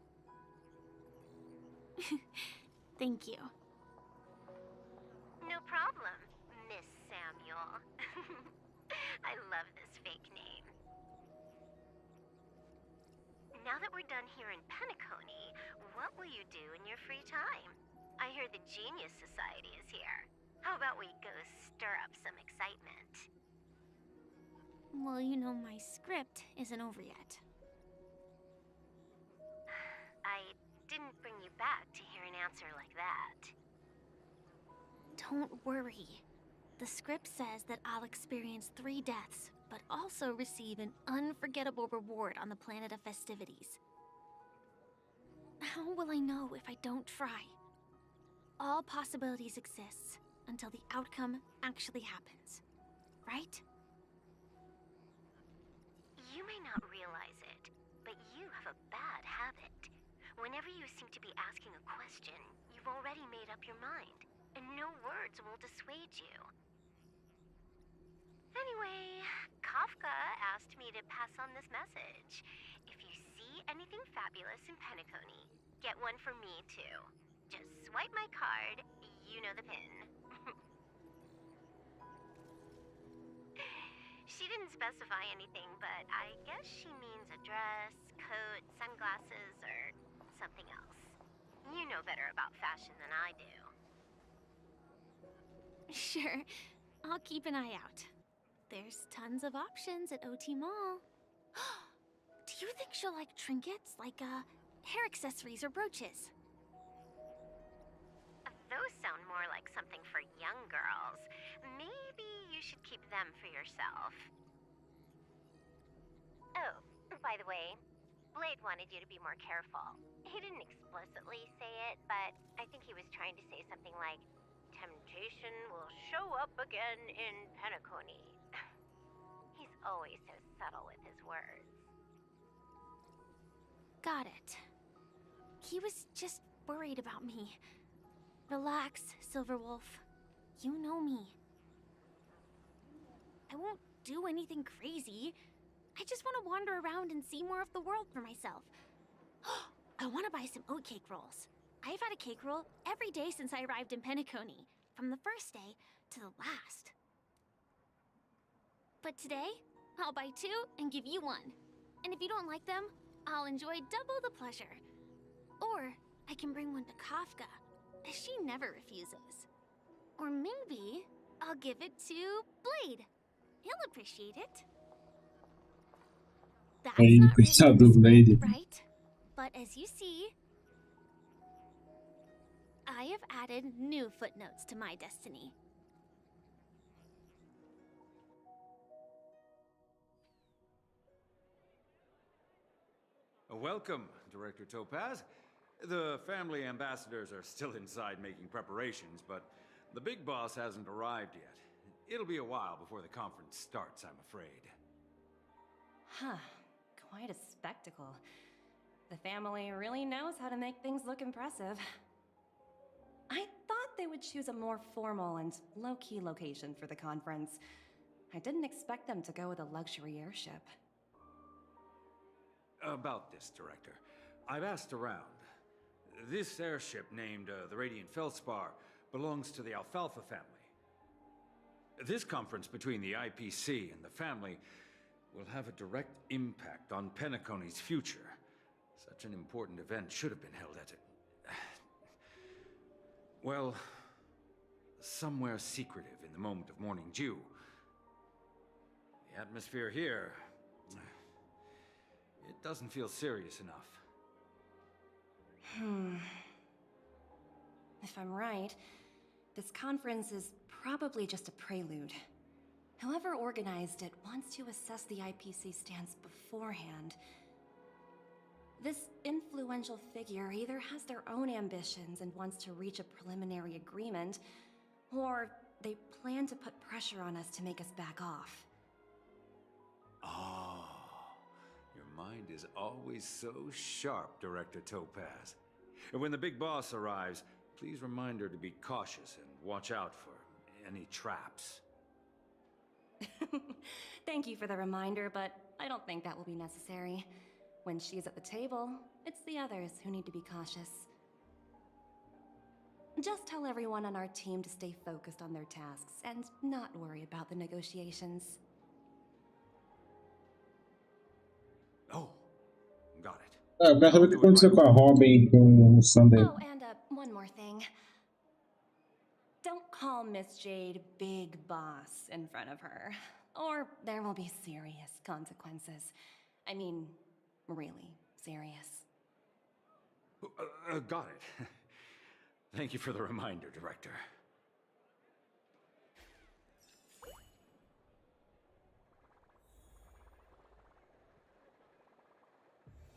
Thank you. No problem, Miss Samuel. I love this fake name. Now that we're done here in Penacony, what will you do in your free time? I hear the Genius Society is here. How about we go stir up some excitement? Well, you know my script isn't over yet. I didn't bring you back to hear an answer like that. Don't worry. The script says that I'll experience 3 deaths, but also receive an unforgettable reward on the planet of festivities. How will I know if I don't try? All possibilities exist until the outcome actually happens, right? You may not realize it, but you have a bad habit. Whenever you seem to be asking a question, you've already made up your mind, and no words will dissuade you. Anyway, Kafka asked me to pass on this message. If you see anything fabulous in Penacony, get one for me too. Just swipe my card, you know the pin. She didn't specify anything, but I guess she means a dress, coat, sunglasses, or something else. You know better about fashion than I do. Sure, I'll keep an eye out. There's tons of options at OT Mall. Do you think she'll like trinkets, like hair accessories or brooches? Those sound more like something for young girls. Maybe you should keep them for yourself. Oh, by the way, Blade wanted you to be more careful. He didn't explicitly say it, but I think he was trying to say something like, temptation will show up again in Penacony. He's always so subtle with his words. Got it. He was just worried about me. Relax, Silverwolf. You know me. I won't do anything crazy. I just want to wander around and see more of the world for myself. I want to buy some oatcake rolls. I've had a cake roll every day since I arrived in Penacony, from the first day to the last. But today, I'll buy 2 and give you 1. And if you don't like them, I'll enjoy double the pleasure. Or I can bring one to Kafka, as she never refuses. Or maybe I'll give it to Blade. He'll appreciate it. That's Aí, not written in coitado the do Blade. script, right? But as you see, I have added new footnotes to my destiny. Welcome, Director Topaz. The family ambassadors are still inside making preparations, but the big boss hasn't arrived yet. It'll be a while before the conference starts, I'm afraid. Huh. Quite a spectacle. The family really knows how to make things look impressive. I thought they would choose a more formal and low-key location for the conference. I didn't expect them to go with a luxury airship. About this, Director. I've asked around. This airship, named the Radiant Feldspar, belongs to the Alfalfa family. This conference between the IPC and the family will have a direct impact on Penacony's future. Such an important event should have been held at it. Well, somewhere secretive in the moment of morning dew. The atmosphere here, it doesn't feel serious enough. If I'm right, this conference is probably just a prelude. Whoever organized it wants to assess the IPC stance beforehand. This influential figure either has their own ambitions and wants to reach a preliminary agreement, or they plan to put pressure on us to make us back off. Oh, your mind is always so sharp, Director Topaz. And when the big boss arrives, please remind her to be cautious and watch out for any traps. Thank you for the reminder, but I don't think that will be necessary. When she's at the table, it's the others who need to be cautious. Just tell everyone on our team to stay focused on their tasks and not worry about the negotiations. Oh, got it. Eu quero saber o que aconteceu com a Robin e com o Sunday. Oh, and one more thing. Don't call Miss Jade Big Boss in front of her, or there will be serious consequences. I mean, really serious. Got it. Thank you for the reminder, Director.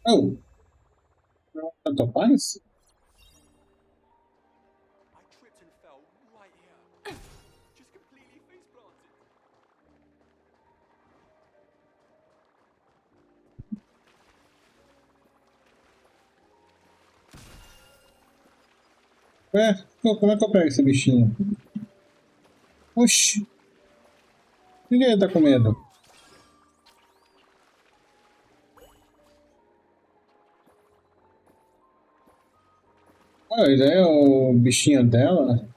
Oh! Tanto faz? Ué, como é que eu pego esse bichinho? Oxi! Ninguém tá com medo. Ah, ele é o bichinho dela?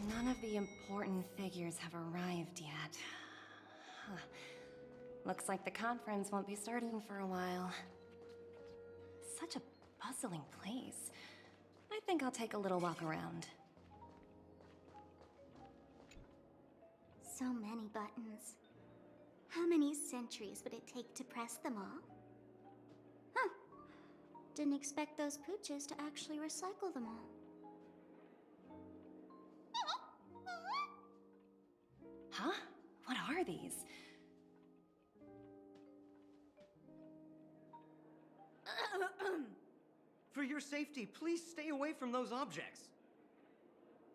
None of the important figures have arrived yet. Huh. Looks like the conference won't be starting for a while. Such a bustling place. I think I'll take a little walk around. So many buttons. How many centuries would it take to press them all? Huh. Didn't expect those pooches to actually recycle them all. Huh? What are these? For your safety, please stay away from those objects.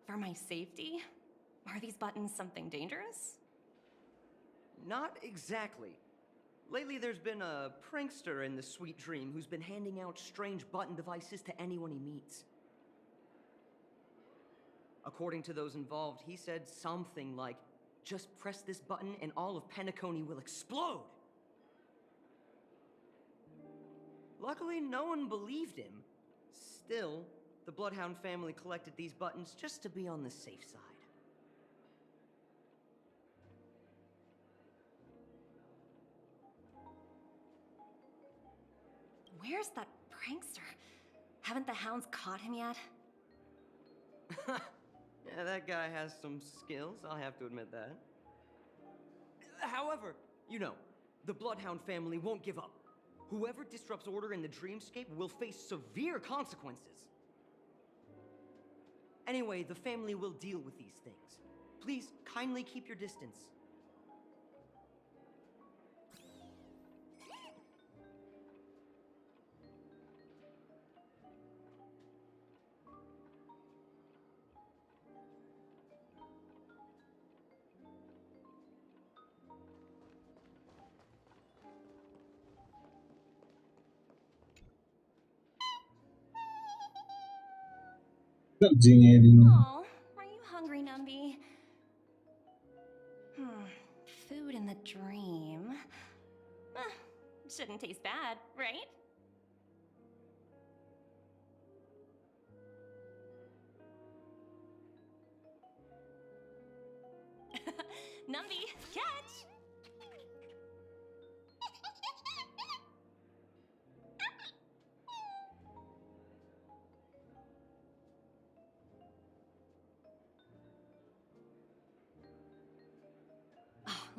For my safety? Are these buttons something dangerous? Not exactly. Lately, there's been a prankster in the Sweet Dream who's been handing out strange button devices to anyone he meets. According to those involved, he said something like, "Just press this button and all of Penacony will explode." Luckily, no one believed him. Still, the Bloodhound family collected these buttons just to be on the safe side. Where's that prankster? Haven't the hounds caught him yet? Yeah, that guy has some skills, I'll have to admit that. However, you know, the Bloodhound family won't give up. Whoever disrupts order in the dreamscape will face severe consequences. Anyway, the family will deal with these things. Please kindly keep your distance. Dinheirinho. Oh, are you hungry, Numby? Food in the dream. Shouldn't taste bad, right? Numby, catch!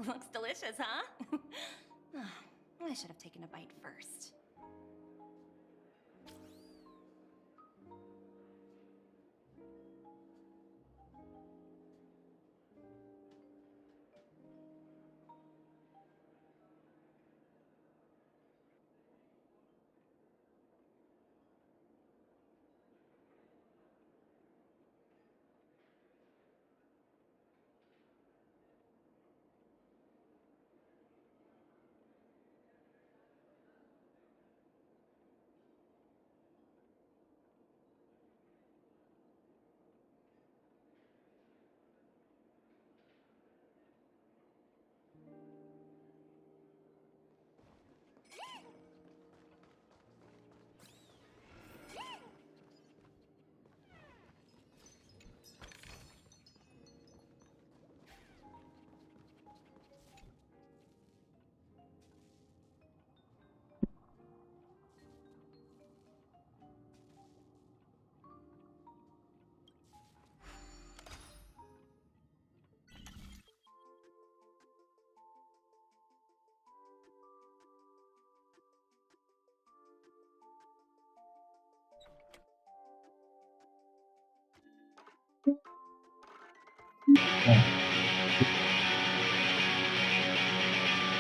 Looks delicious, huh? I should have taken a bite first.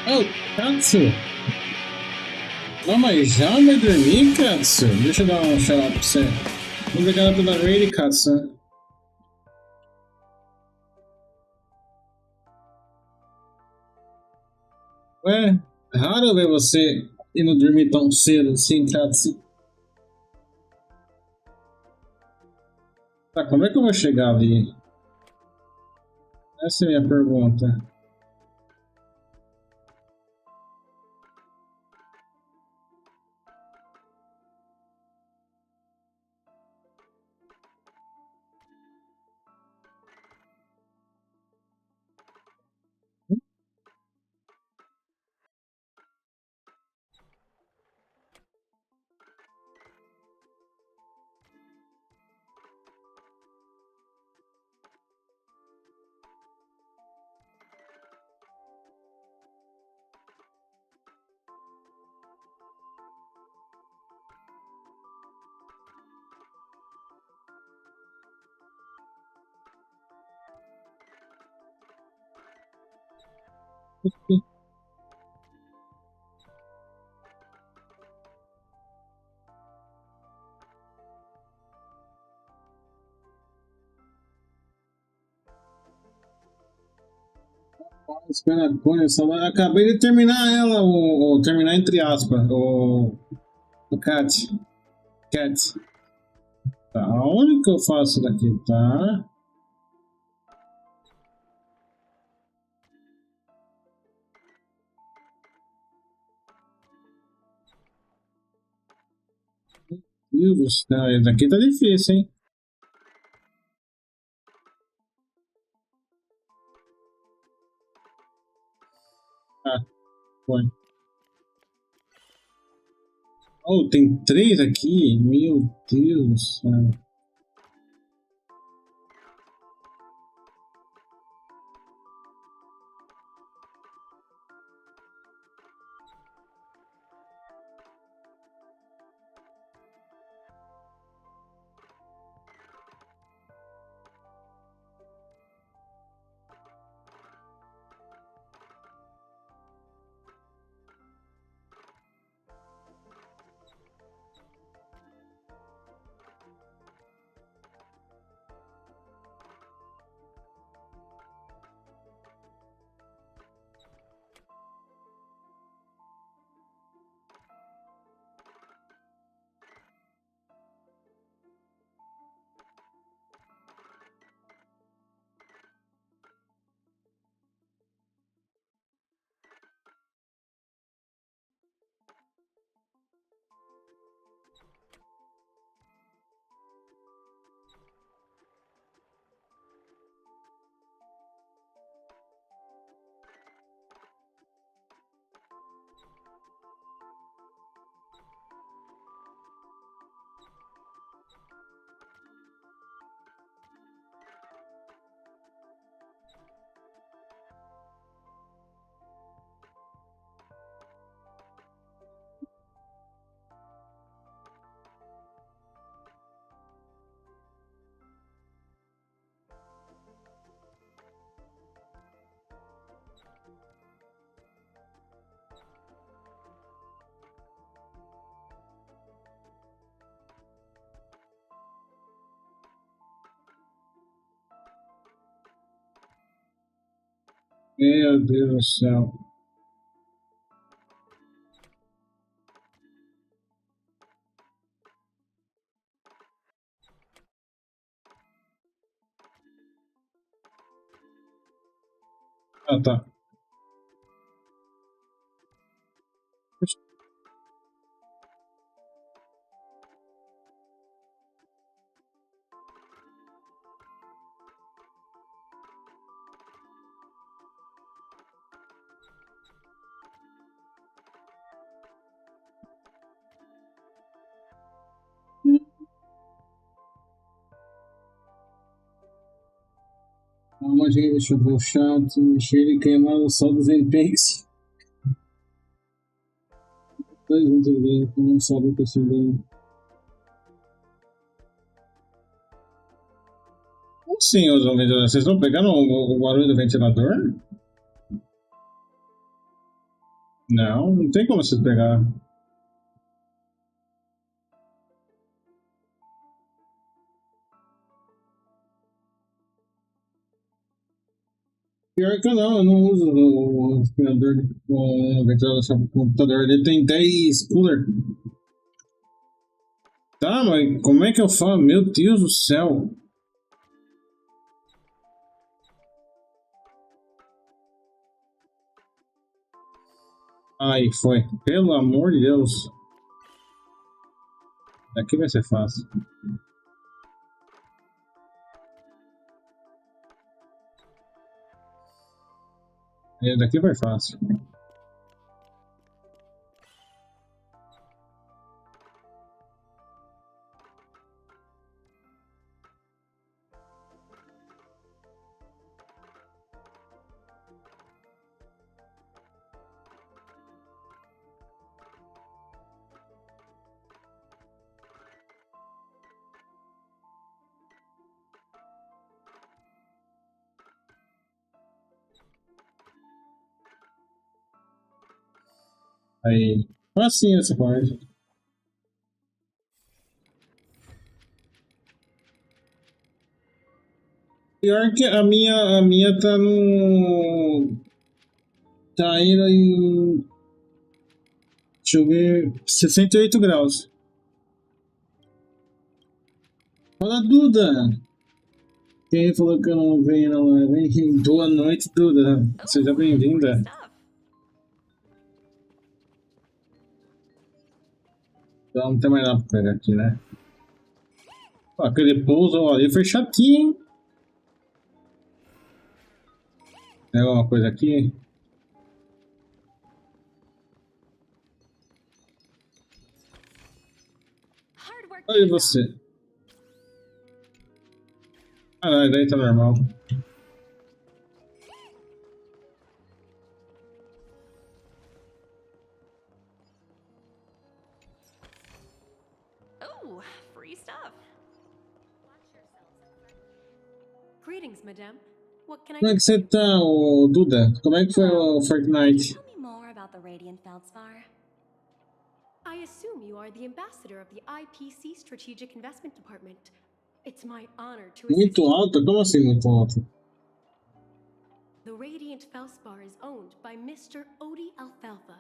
Oh, Katsu! Não, mas já vai dormir, Katsu? Deixa eu dar um shout pra você. Obrigado pela raid, Katsu. Ué, raro ver você indo dormir tão cedo assim, Katsu. Tá, como é que eu vou chegar ali? Essa é a minha pergunta. Espera, acabei de terminar ela, ou terminar entre aspas, o Cat. Cat. Tá, onde que eu faço daqui, tá? Meu Deus do céu, esse daqui tá difícil, hein? Ah, foi. Oh, tem 3 aqui? Meu Deus do céu. Meu Deus do céu. Ah, tá. Calma, gente, deixa eu ver o chat. Mexer e queimar o sol dos empenhos. 2 muito bem, não sabe o que eu sou bem. Como sim, os ventiladores? Vocês estão pegando o barulho do ventilador? Não, não tem como vocês pegar. Pior que eu não uso o aspirador, o ventilador só pro computador. Ele tem 10 cooler. Tá, mas como é que eu falo? Meu Deus do céu. Aí, foi. Pelo amor de Deus. Daqui vai ser fácil. Daqui vai fácil. Aí. Assim essa parte. Pior que a minha tá no. Tá indo em. Deixa eu ver. 68 graus. Fala, Duda! Quem falou que eu não venho na live? Boa noite, Duda. Seja bem-vinda. Então não tem mais nada pra pegar aqui, né? Ó, aquele pouso ali foi chatinho, hein? Tem alguma coisa aqui? Olha você. Ah, não, daí tá normal. Oh, free stuff. Greetings, madame. What can I Como é que você tá, ô, Duda? Como é que foi o Fortnite? Tell me more about the Radiant Feldspar. I assume you are the ambassador of the IPC Strategic Investment Department. It's my honor to assist Muito you. alto? Como assim muito alto? The Radiant Feldspar is owned by Mr. Odie Alfalfa.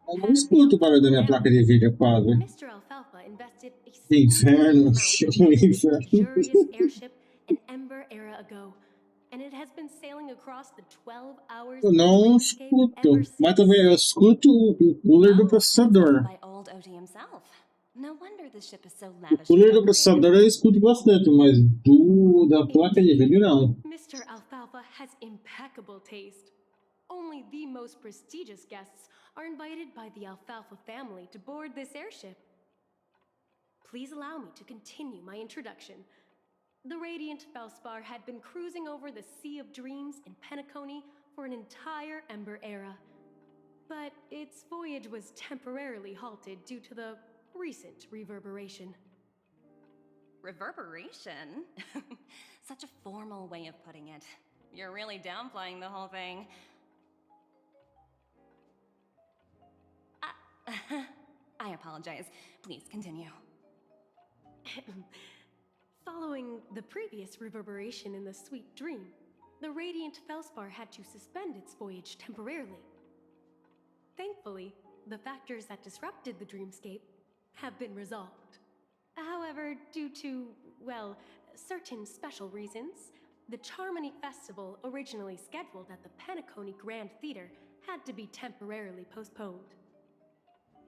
Eu não escuto o barulho da minha placa de vídeo, quase. Mr. Alfalfa invested a Inferno, luxurious inferno. airship an Ember era ago, and it has been sailing across the 12 hours Eu não escuto, mas também eu escuto o cooler do processador. By old Odie himself. No wonder the ship is so O lavish. cooler do processador eu escuto bastante, mas da placa de vídeo não. Mr. Alfalfa has impeccable taste. Only the most prestigious guests are invited by the Alfalfa family to board this airship. Please allow me to continue my introduction. The Radiant Feldspar had been cruising over the Sea of Dreams in Penacony for an entire Ember era. But its voyage was temporarily halted due to the recent reverberation. Reverberation? Such a formal way of putting it. You're really downplaying the whole thing. I apologize. Please continue. Following the previous reverberation in the Sweet Dream, the Radiant Feldspar had to suspend its voyage temporarily. Thankfully, the factors that disrupted the dreamscape have been resolved. However, due to, well, certain special reasons, the Charmony Festival, originally scheduled at the Penacony Grand Theater, had to be temporarily postponed.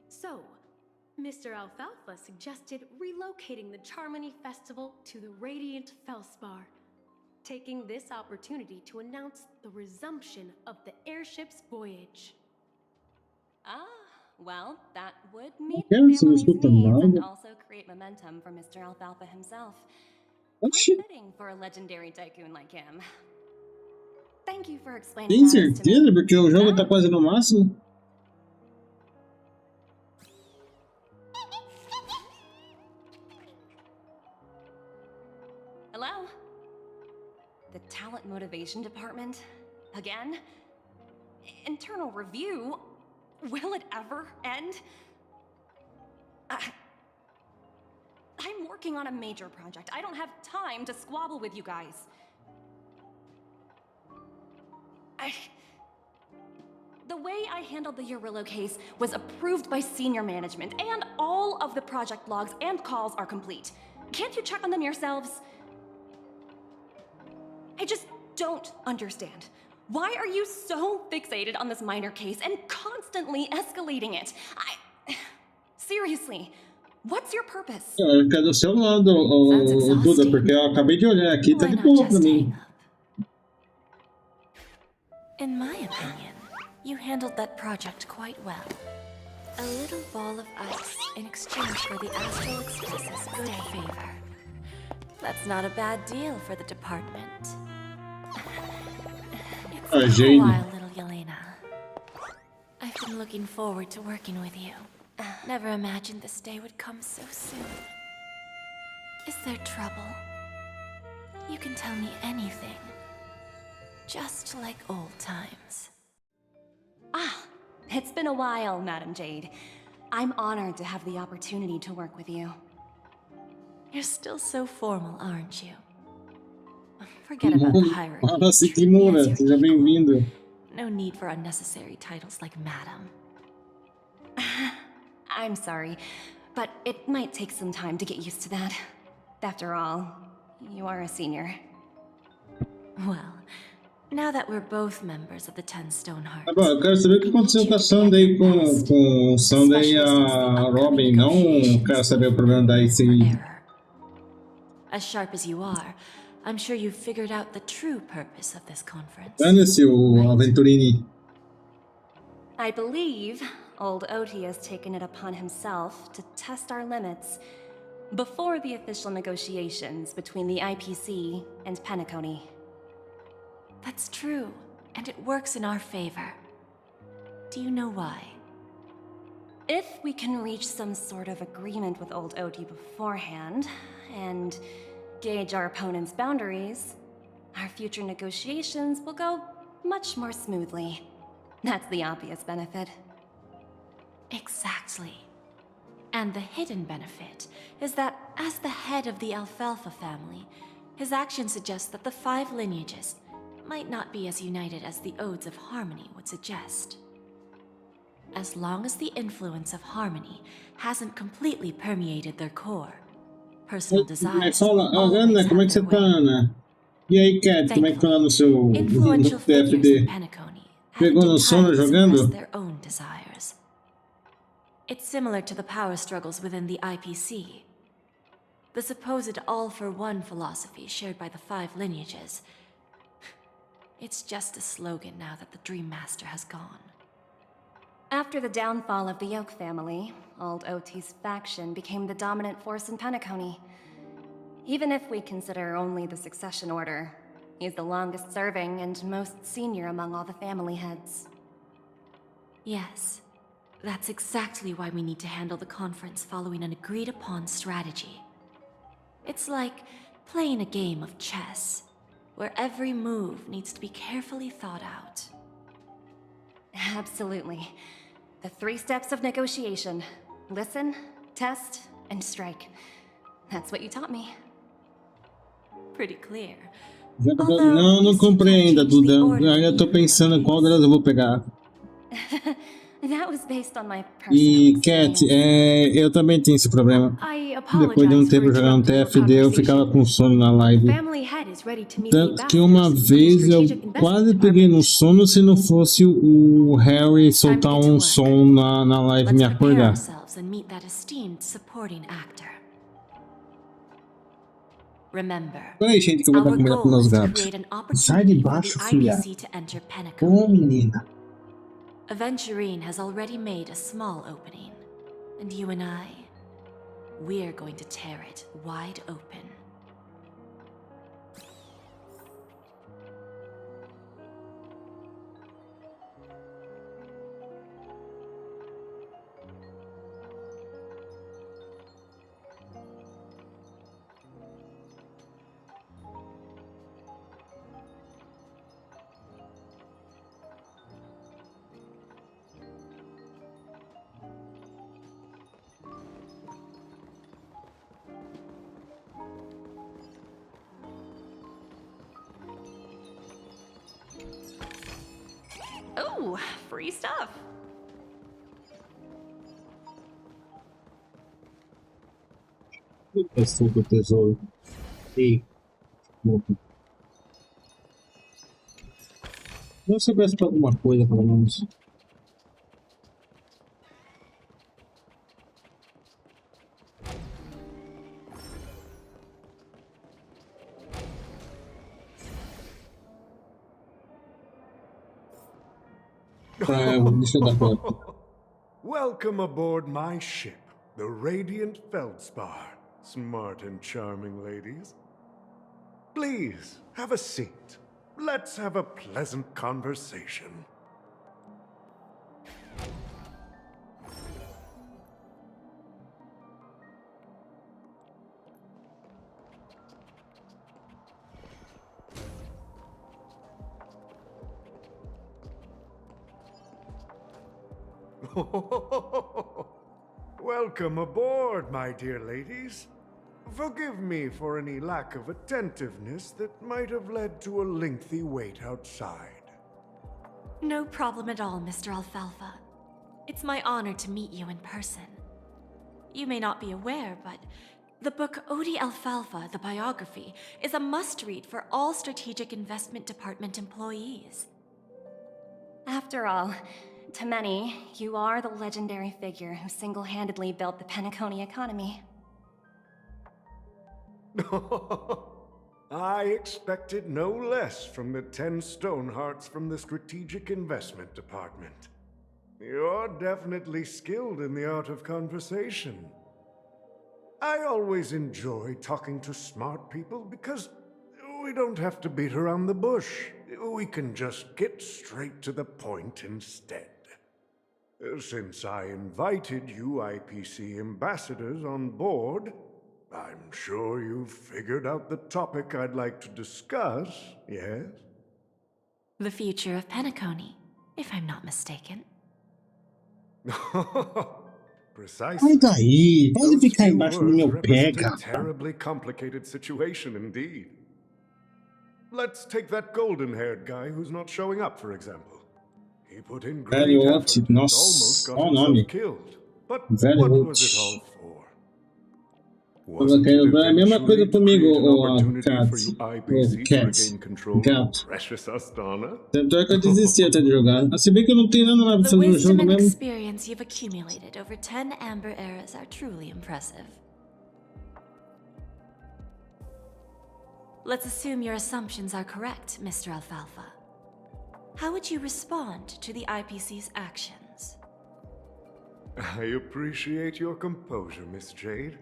So, Mr. Alfalfa suggested relocating the Charmony Festival to the Radiant Feldspar, taking this opportunity to announce the resumption of the airship's voyage. Ah, well, that would meet Eu the não family's escuto needs and nada. also create momentum for Mr. Alfalfa himself. Oxi. Quite fitting for a legendary tycoon like him. Thank you for explaining Tem matters to me. certeza? Porque o jogo tá quase no máximo. Hello? The Talent Motivation Department? Again? Internal review? Will it ever end? I'm working on a major project. I don't have time to squabble with you guys. The way I handled the Urillo case was approved by senior management, and all of the project logs and calls are complete. Can't you check on them yourselves? I just don't understand. Why are you so fixated on this minor case and constantly escalating it? Seriously, what's your purpose? Eu quero do seu lado, o Duda, porque eu acabei de olhar aqui, tá de boa pra mim. In my opinion, you handled that project quite well. A little ball of ice in exchange for the Astral Express's good favor. That's not a bad deal for the department. It's been a while, little Yelena. I've been looking forward to working with you. Never imagined this day would come so soon. Is there trouble? You can tell me anything. Just like old times. Ah, It's been a while, Madam Jade. I'm honored to have the opportunity to work with you. You're still so formal, aren't you? Forget about the hierarchy. Nossa, Treat me Kimura, as your seja bem-vindo. No need for unnecessary titles like Madam. I'm sorry, but it might take some time to get used to that. After all, you are a senior. Well, now that we're both members of the 10 Stone Hearts, Tá bom, eu quero saber o que aconteceu com a Sunday, com Sunday e a Robin. Não quero saber o problema da ICI. as sharp as you are, I'm sure you've figured out the true purpose of this conference. Dane-se o Aventurini. I believe old Oti has taken it upon himself to test our limits before the official negotiations between the IPC and Penacony. That's true, and it works in our favor. Do you know why? If we can reach some sort of agreement with old Oti beforehand, and gauge our opponent's boundaries, our future negotiations will go much more smoothly. That's the obvious benefit. Exactly. And the hidden benefit is that as the head of the Alfalfa family, his actions suggest that the 5 lineages might not be as united as the Odes of Harmony would suggest. As long as the influence of Harmony hasn't completely permeated their core, personal desires Fala, Ana, como é que você tá, Ana? E aí, Cat, como é que tá lá no seu influential figures in TFD? Penacony Pegou no sono jogando? their own desires. It's similar to the power struggles within the IPC. The supposed all-for-one philosophy shared by the 5 lineages. It's just a slogan now that the Dream Master has gone. After the downfall of the Yoke family, old Oti's faction became the dominant force in Penacony. Even if we consider only the succession order, he's the longest serving and most senior among all the family heads. Yes, that's exactly why we need to handle the conference following an agreed-upon strategy. It's like playing a game of chess, where every move needs to be carefully thought out. Absolutely. The 3 steps of negotiation. Listen, test, and strike. That's what you taught me. Pretty clear. Não comprei ainda, Duda. Ainda tô pensando qual delas eu vou pegar. That was based on my E, Cat, eu também tenho esse problema. Depois de um tempo jogando TFD, eu ficava com sono na live. Tanto que uma vez eu quase peguei no sono se não fosse o Harry soltar um som na live e me acordar. Peraí, gente, que eu vou dar comida pros meus gatos. Sai de baixo, filha. Ô, menina. Aventurine has already made a small opening, and you and we're going to tear it wide open. Oh, free stuff. Passou do tesouro. Ei, louco. Não soubesse pra alguma coisa, pelo menos. Deixa eu dar pra... Welcome aboard my ship, the Radiant Feldspar. Smart and charming ladies. Please, have a seat. Let's have a pleasant conversation. Welcome aboard, my dear ladies. Forgive me for any lack of attentiveness that might have led to a lengthy wait outside. No problem at all, Mr. Alfalfa. It's my honor to meet you in person. You may not be aware, but the book Odi Alfalfa, the biography, is a must-read for all Strategic Investment Department employees. After all, to many, you are the legendary figure who single-handedly built the Penacony economy. I expected no less from the 10 Stonehearts from the Strategic Investment Department. You're definitely skilled in the art of conversation. I always enjoy talking to smart people because we don't have to beat around the bush. We can just get straight to the point instead. Since I invited you IPC ambassadors on board, I'm sure you've figured out the topic I'd like to discuss, yes? The future of Penacony, if I'm not mistaken. Precisely. Sai daí, pode Those ficar few embaixo do words meu pé, represent a cara. terribly complicated situation indeed. Let's take that golden-haired guy who's not showing up, for example. He put in great Velho effort Ot, and nossa, almost got olha o himself nome. killed. But Velho what Ot. was it all for? Tava Wasn't it querendo a mesma coisa eventually to comigo, create an ô opportunity Cat. for you Ô IPC to Cat. regain control of Cat. the precious Astana? Tanto é que eu desisti até de jogar. Ah, se bem que eu não tenho nada mais pra The fazer no wisdom jogo and mesmo. experience you've accumulated over 10 Amber Eras are truly impressive. Let's assume your assumptions are correct, Mr. Alfalfa. How would you respond to the IPC's actions? I appreciate your composure, Miss Jade.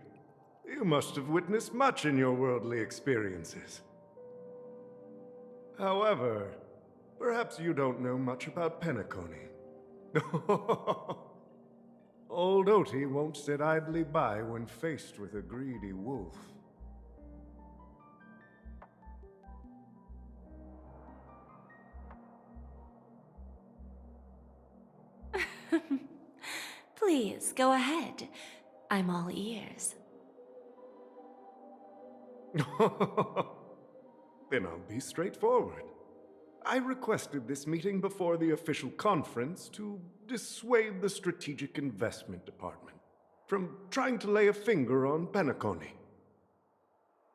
You must have witnessed much in your worldly experiences. However, perhaps you don't know much about Penacony. Old Oti won't sit idly by when faced with a greedy wolf. Please, go ahead. I'm all ears. Then I'll be straightforward. I requested this meeting before the official conference to dissuade the Strategic Investment Department from trying to lay a finger on Penacony.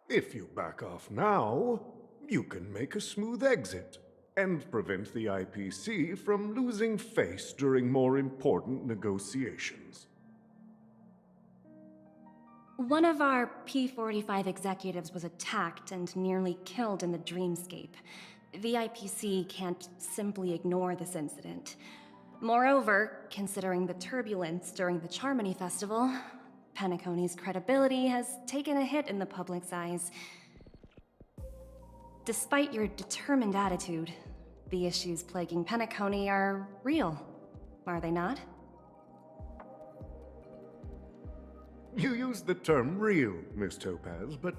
If you back off now, you can make a smooth exit and prevent the IPC from losing face during more important negotiations. One of our P-45 executives was attacked and nearly killed in the dreamscape. The IPC can't simply ignore this incident. Moreover, considering the turbulence during the Charmony Festival, Penacony's credibility has taken a hit in the public's eyes. Despite your determined attitude, the issues plaguing Penacony are real, are they not? You used the term real, Miss Topaz, but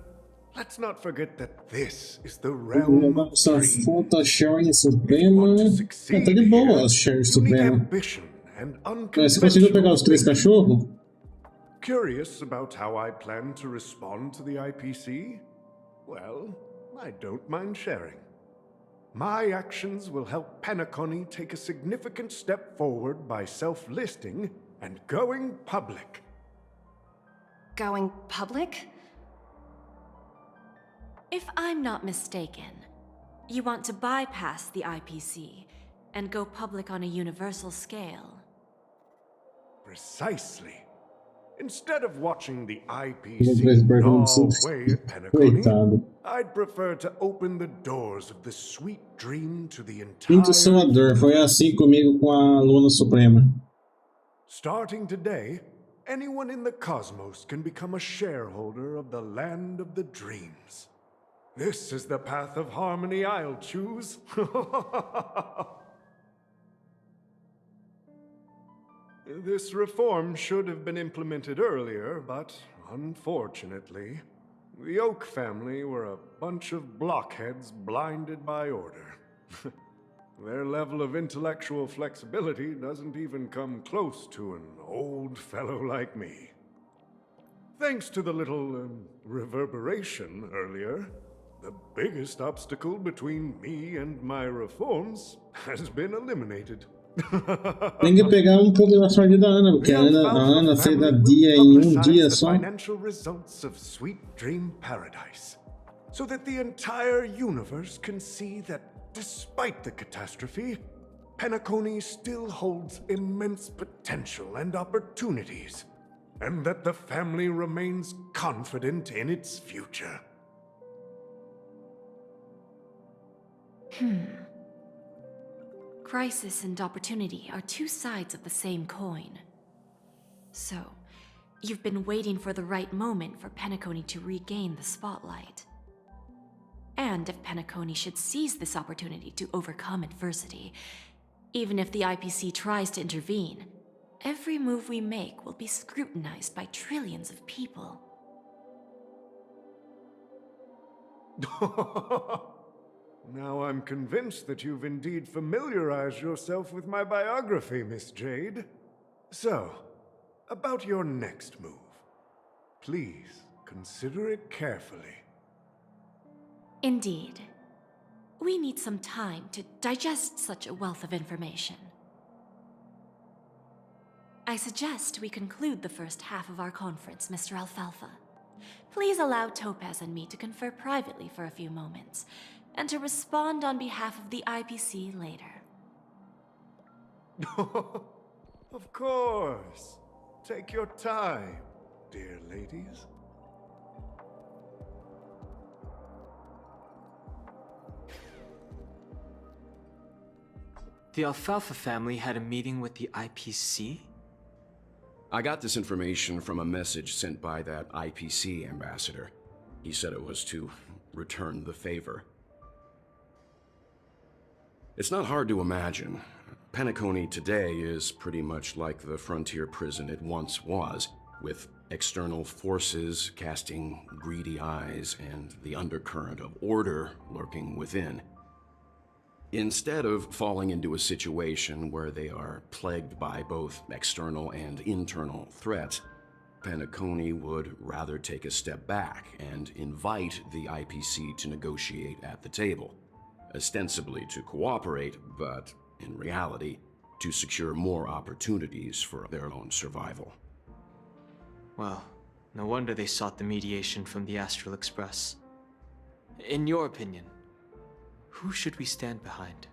let's not forget that this is the realm of Essa dreams. falta Sherry Suprema. Ah, tá de boa a Sherry Suprema. Ambition and Você conseguiu pegar os 3 unconventional cachorros? Curious about how I plan to respond to the IPC? Well, I don't mind sharing. My actions will help Penacony take a significant step forward by self-listing and going public. Going public? If I'm not mistaken, you want to bypass the IPC and go public on a universal scale. Precisely. Instead of watching the Vou IPC perguntar gnaw se- away at Penacony, Coitado. I'd prefer to open the doors of the sweet dream to the entire... Quinto Senador. Foi assim comigo com a Luna Suprema. Starting today, anyone in the cosmos can become a shareholder of the land of the dreams. This is the path of harmony I'll choose. This reform should have been implemented earlier, but unfortunately, the Oak family were a bunch of blockheads blinded by order. Their level of intellectual flexibility doesn't even come close to an old fellow like me. Thanks to the little reverberation earlier, the biggest obstacle between me and my reforms has been eliminated. Tem que pegar pouco da sorte da Ana, porque a Ana fez a dia em dia só. Financial results of Sweet Dream Paradise, so that the entire universe can see that despite the catastrophe, Penacony still holds immense potential and opportunities, and that the family remains confident in its future. Crisis and opportunity are two sides of the same coin. So, you've been waiting for the right moment for Penacony to regain the spotlight. And if Penacony should seize this opportunity to overcome adversity, even if the IPC tries to intervene, every move we make will be scrutinized by trillions of people. Now I'm convinced that you've indeed familiarized yourself with my biography, Miss Jade. So, about your next move. Please, consider it carefully. Indeed. We need some time to digest such a wealth of information. I suggest we conclude the first half of our conference, Mr. Alfalfa. Please allow Topaz and me to confer privately for a few moments, and to respond on behalf of the IPC later. Of course. Take your time, dear ladies. The Alfalfa family had a meeting with the IPC? I got this information from a message sent by that IPC ambassador. He said it was to return the favor. It's not hard to imagine. Penacony today is pretty much like the frontier prison it once was, with external forces casting greedy eyes and the undercurrent of order lurking within. Instead of falling into a situation where they are plagued by both external and internal threats, Penacony would rather take a step back and invite the IPC to negotiate at the table, ostensibly to cooperate, but in reality, to secure more opportunities for their own survival. Well, no wonder they sought the mediation from the Astral Express. In your opinion, who should we stand behind?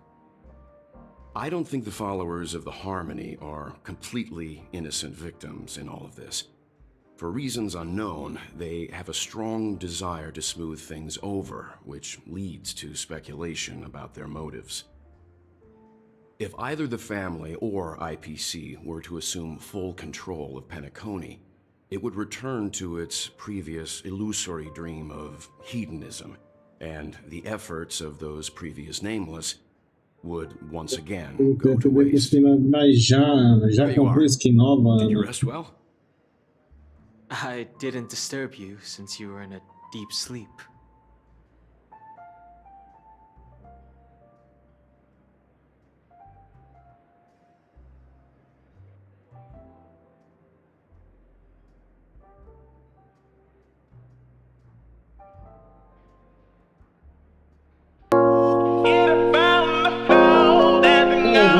I don't think the followers of the Harmony are completely innocent victims in all of this. For reasons unknown, they have a strong desire to smooth things over, which leads to speculation about their motives. If either the family or IPC were to assume full control of Penacony, it would return to its previous illusory dream of hedonism, and the efforts of those previous nameless would once again go to waste. Mas já comprou skin nova. Did you rest well? I didn't disturb you since you were in a deep sleep.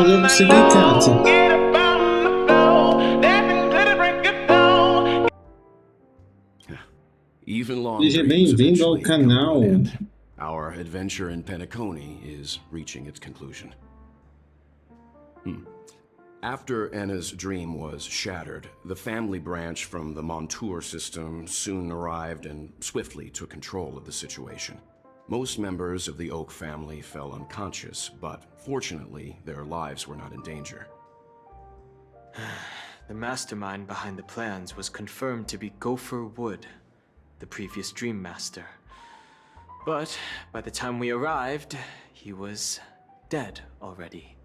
Eu consegui, Kat. Even long Seja bem-vindo ao canal. Our adventure in Penacony is reaching its conclusion. After Anna's dream was shattered, the family branch from the Montour system soon arrived and swiftly took control of the situation. Most members of the Oak family fell unconscious, but fortunately, their lives were not in danger. The mastermind behind the plans was confirmed to be Gopher Wood, the previous Dream Master. But by the time we arrived, he was dead already.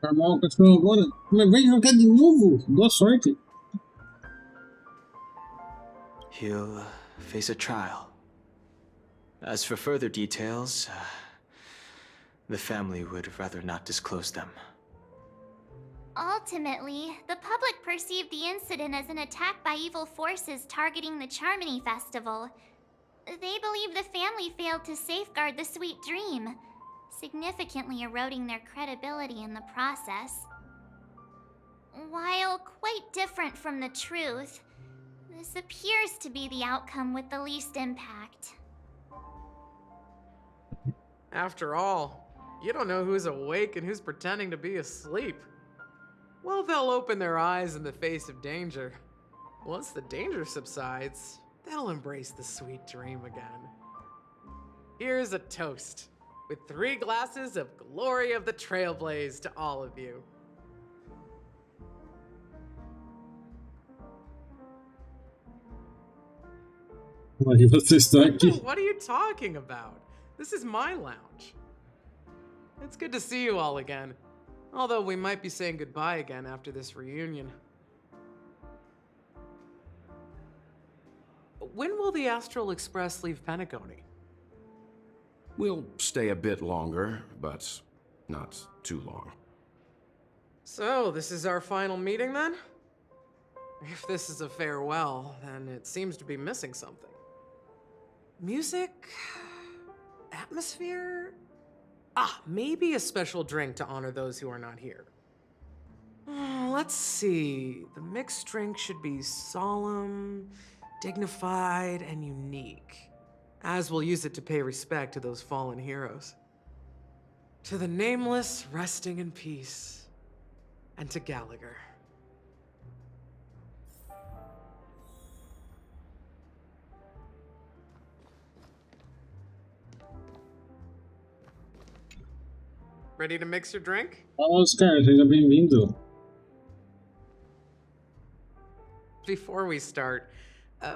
Normal, continua agora. Mas vem jogar de novo. Boa sorte. He'll face a trial. As for further details, the family would rather not disclose them. Ultimately, the public perceived the incident as an attack by evil forces targeting the Charmony Festival. They believe the family failed to safeguard the sweet dream, significantly eroding their credibility in the process. While quite different from the truth, this appears to be the outcome with the least impact. After all, you don't know who's awake and who's pretending to be asleep. Well, they'll open their eyes in the face of danger. Once the danger subsides, they'll embrace the sweet dream again. Here's a toast, with 3 glasses of Glory of the Trailblaze to all of you. Why você está aqui? What are you talking about? This is my lounge. It's good to see you all again. Although we might be saying goodbye again after this reunion. When will the Astral Express leave Penacony? We'll stay a bit longer, but not too long. So, this is our final meeting then? If this is a farewell, then it seems to be missing something. Music? Atmosphere? Maybe a special drink to honor those who are not here. Let's see. The mixed drink should be solemn, dignified, and unique, as we'll use it to pay respect to those fallen heroes. To the nameless resting in peace, and to Gallagher. Ready to mix your drink? Oscar, seja bem-vindo. Before we start,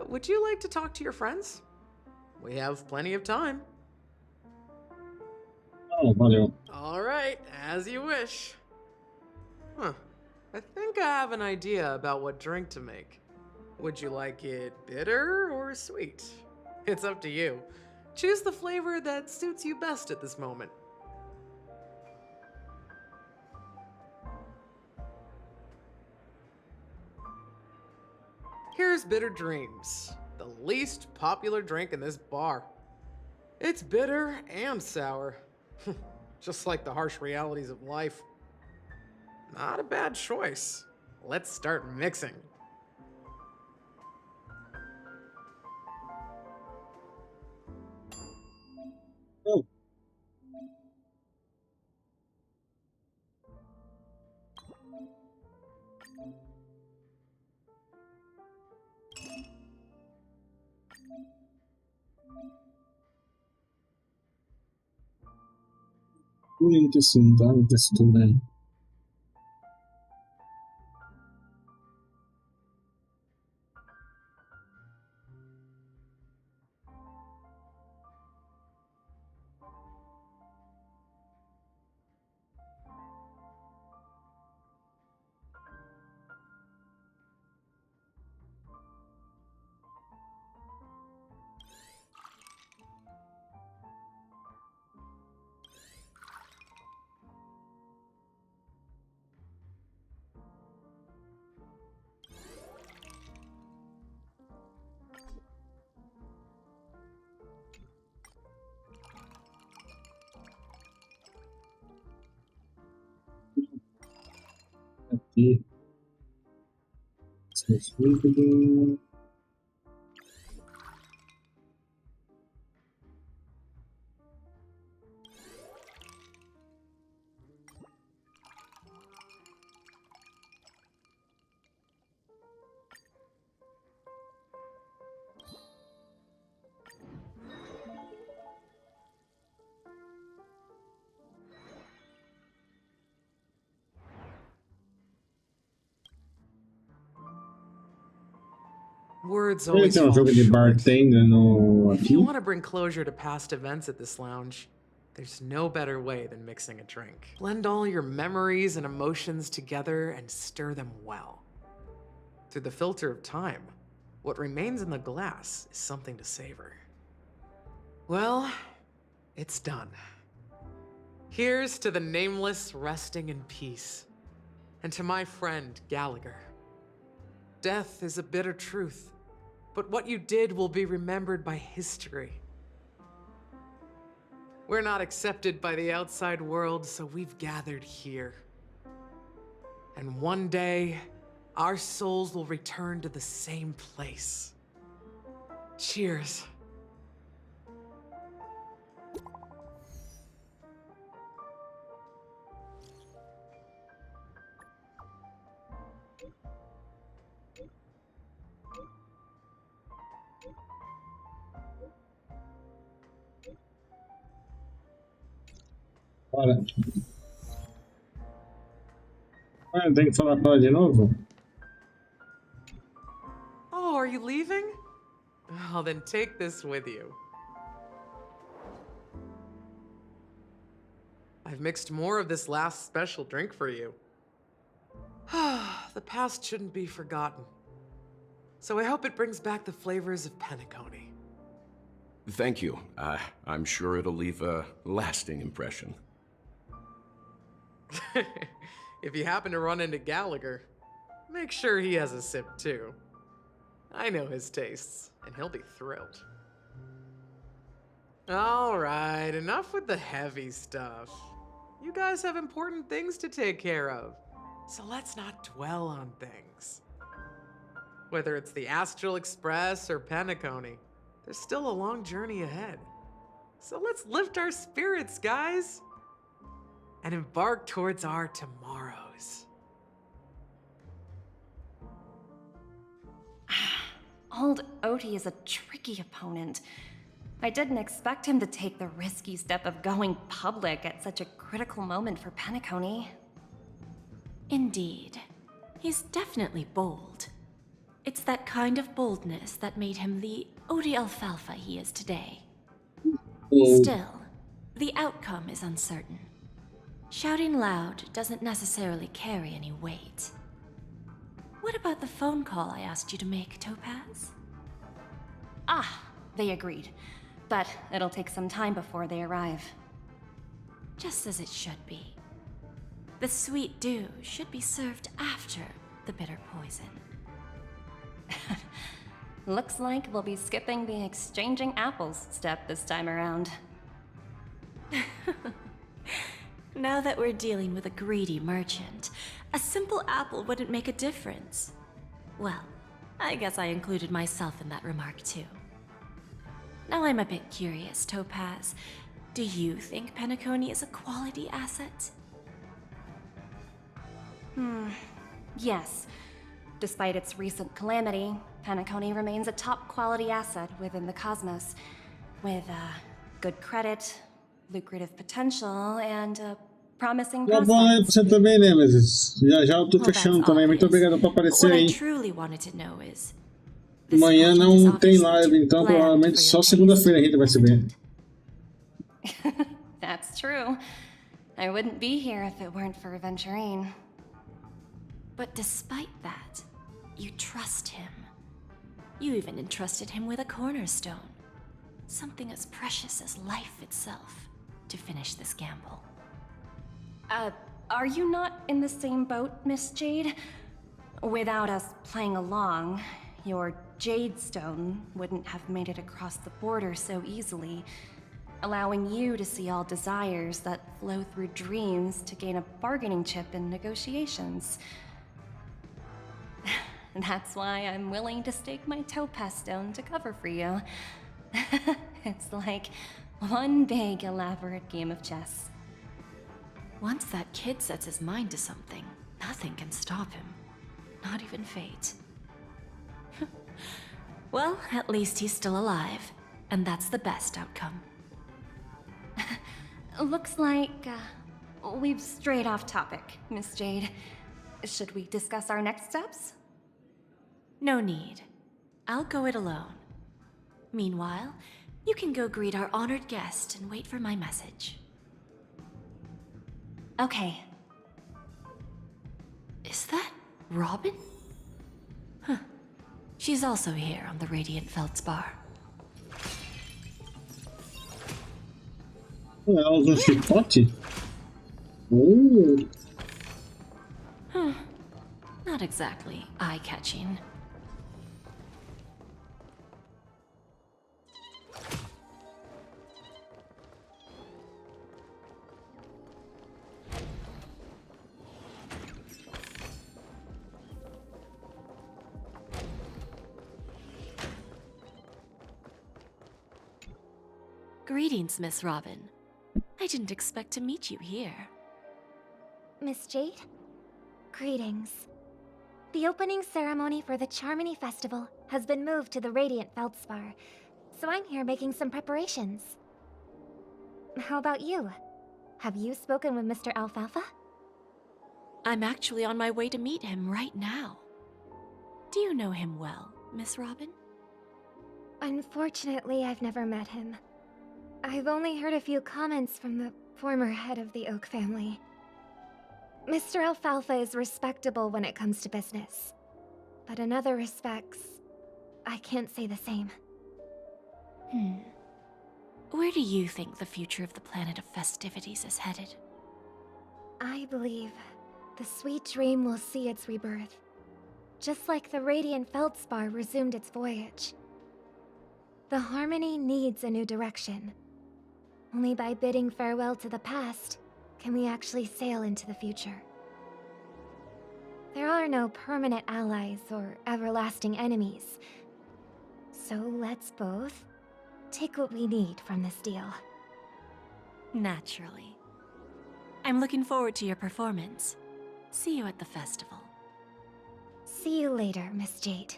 would you like to talk to your friends? We have plenty of time. Oh, valeu. All right, as you wish. I think I have an idea about what drink to make. Would you like it bitter or sweet? It's up to you. Choose the flavor that suits you best at this moment. Here's Bitter Dreams, the least popular drink in this bar. It's bitter and sour, just like the harsh realities of life. Not a bad choice. Let's start mixing. Oh. Uninteressanten textura. Aqui. Líquido. Words Ele always tem um fall jogo de short. bartender no If you aqui. want to bring closure to past events at this lounge, there's no better way than mixing a drink. Blend all your memories and emotions together and stir them well. Through the filter of time. what remains in the glass is something to savor. Well, it's done. Here's to the nameless resting in peace, and to my friend Gallagher. Death is a bitter truth, but what you did will be remembered by history. We're not accepted by the outside world, so we've gathered here. And one day, our souls will return to the same place. Cheers. Bora. Ah, tem que falar com ela de novo? Oh, are you leaving? Oh, then take this with you. I've mixed more of this last special drink for you. The past shouldn't be forgotten. So I hope it brings back the flavors of Penacony. Thank you. I'm sure it'll leave a lasting impression. If you happen to run into Gallagher, make sure he has a sip too. I know his tastes, and he'll be thrilled. All right, enough with the heavy stuff. You guys have important things to take care of, so let's not dwell on things. Whether it's the Astral Express or Penacony, there's still a long journey ahead. So let's lift our spirits, guys, and embark towards our tomorrows. Old Odie is a tricky opponent. I didn't expect him to take the risky step of going public at such a critical moment for Penacony. Indeed. He's definitely bold. It's that kind of boldness that made him the Odie Alfalfa he is today. Still, the outcome is uncertain. Shouting loud doesn't necessarily carry any weight. What about the phone call I asked you to make, Topaz? Ah, they agreed. But it'll take some time before they arrive. Just as it should be. The sweet dew should be served after the bitter poison. Looks like we'll be skipping the exchanging apples step this time around. Now that we're dealing with a greedy merchant, a simple apple wouldn't make a difference. Well, I guess I included myself in that remark too. Now I'm a bit curious, Topaz. Do you think Penacony is a quality asset? Yes. Despite its recent calamity, Penacony remains a top quality asset within the cosmos, with good credit, lucrative potential, and promising Tá bom aí pra você também, Nemesis. Já já eu tô fechando também. Muito obrigado por aparecer What I aí. truly wanted to know is, Amanhã não tem live, então provavelmente só segunda-feira a gente vai se ver. That's true. I wouldn't be here if it weren't for Aventurine. But despite that, you trust him. You even entrusted him with a cornerstone. Something as precious as life itself, to finish this gamble. Are you not in the same boat, Miss Jade? Without us playing along, your Jade Stone wouldn't have made it across the border so easily, allowing you to see all desires that flow through dreams to gain a bargaining chip in negotiations. That's why I'm willing to stake my Topaz Stone to cover for you. It's like one big, elaborate game of chess. Once that kid sets his mind to something, nothing can stop him. Not even fate. Well, at least he's still alive, and that's the best outcome. Looks like we've strayed off topic, Miss Jade. Should we discuss our next steps? No need. I'll go it alone. Meanwhile, you can go greet our honored guest and wait for my message. Okay. Is that Robin? Huh. She's also here on the Radiant Feldspar. Ela usa um chicote? Not exactly eye-catching. Greetings, Miss Robin. I didn't expect to meet you here. Miss Jade? Greetings. The opening ceremony for the Charmony Festival has been moved to the Radiant Feldspar, so I'm here making some preparations. How about you? Have you spoken with Mr. Alfalfa? I'm actually on my way to meet him right now. Do you know him well, Miss Robin? Unfortunately, I've never met him. I've only heard a few comments from the former head of the Oak family. Mr. Alfalfa is respectable when it comes to business. But in other respects, I can't say the same. Where do you think the future of the planet of festivities is headed? I believe the sweet dream will see its rebirth, just like the Radiant Feldspar resumed its voyage. The Harmony needs a new direction. Only by bidding farewell to the past can we actually sail into the future. There are no permanent allies or everlasting enemies. So let's both take what we need from this deal. Naturally. I'm looking forward to your performance. See you at the festival. See you later, Miss Jade.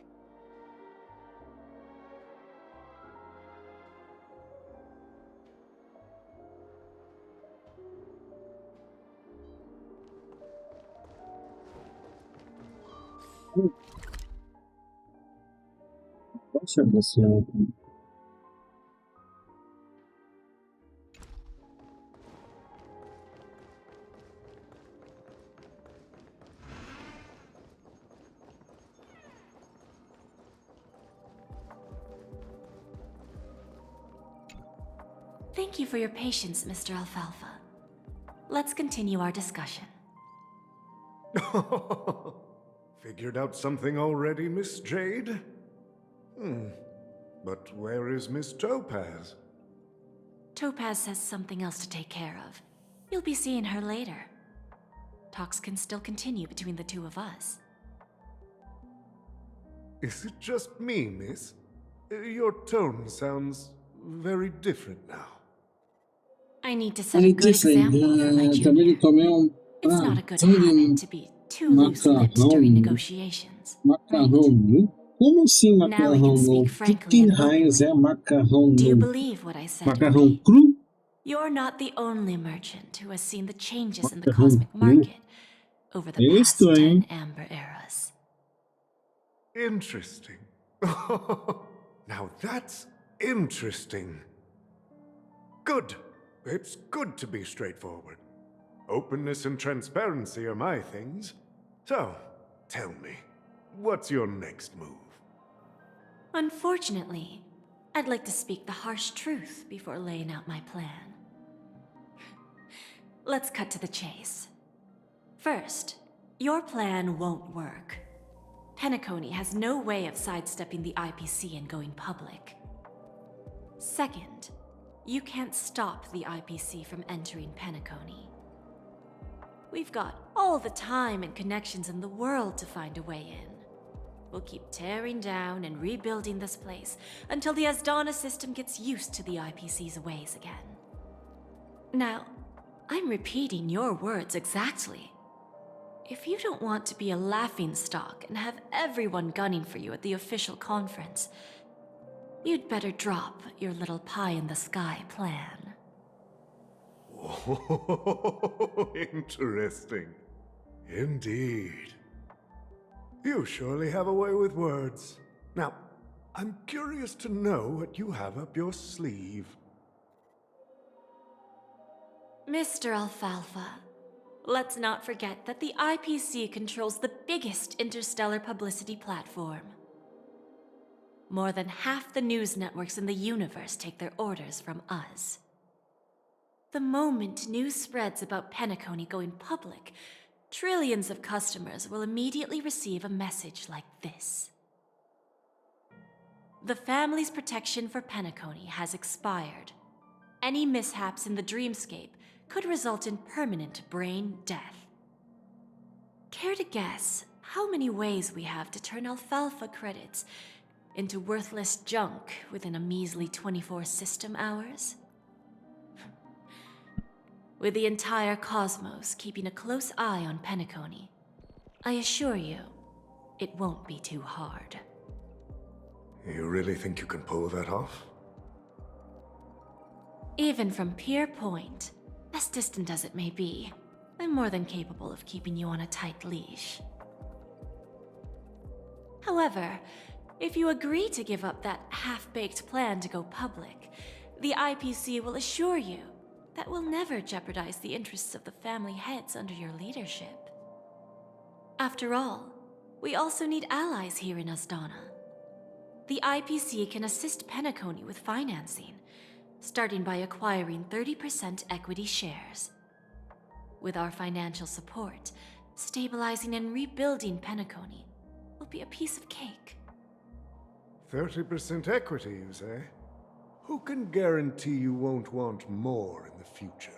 Poxa, Luciano. Thank you for your patience, Mr. Alfalfa. Let's continue our discussion. Figured out something already, Miss Jade? But where is Miss Topaz? Topaz has something else to take care of. You'll be seeing her later. Talks can still continue between the two of us. Is it just me, miss? Your tone sounds very different now. I need to set a good example for my junior. It's not a good habit to be too loose-lipped during negotiations. Macarrão? Como assim Now we can macarrão? speak Que frankly and raios é macarrão? Do you believe what I said? Macarrão cru? You're not the only merchant who has seen the changes in the cosmic market over the past 10 Amber eras. Interesting. Now that's interesting. Good. It's good to be straightforward. Openness and transparency are my things. So, tell me, what's your next move? Unfortunately, I'd like to speak the harsh truth before laying out my plan. Let's cut to the chase. First, your plan won't work. Penacony has no way of sidestepping the IPC and going public. Second, you can't stop the IPC from entering Penacony. We've got all the time and connections in the world to find a way in. We'll keep tearing down and rebuilding this place until the Asdana system gets used to the IPC's ways again. Now, I'm repeating your words exactly. If you don't want to be a laughingstock and have everyone gunning for you at the official conference, you'd better drop your little pie-in-the-sky plan. Oh, interesting. Indeed. You surely have a way with words. Now, I'm curious to know what you have up your sleeve. Mr. Alfalfa, let's not forget that the IPC controls the biggest interstellar publicity platform. more than half the news networks in the universe take their orders from us. The moment news spreads about Penacony going public, trillions of customers will immediately receive a message like this. The family's protection for Penacony has expired. Any mishaps in the dreamscape could result in permanent brain death. Care to guess how many ways we have to turn alfalfa credits into worthless junk within a measly 24 system hours? With the entire cosmos keeping a close eye on Penacony, I assure you, it won't be too hard. You really think you can pull that off? Even from Pier Point, as distant as it may be, I'm more than capable of keeping you on a tight leash. However, if you agree to give up that half-baked plan to go public, the IPC will assure you that we'll never jeopardize the interests of the family heads under your leadership. After all, we also need allies here in Asdana. The IPC can assist Penacony with financing, starting by acquiring 30% equity shares. With our financial support, stabilizing and rebuilding Penacony will be a piece of cake. 30% equity, you say? Who can guarantee you won't want more in the future?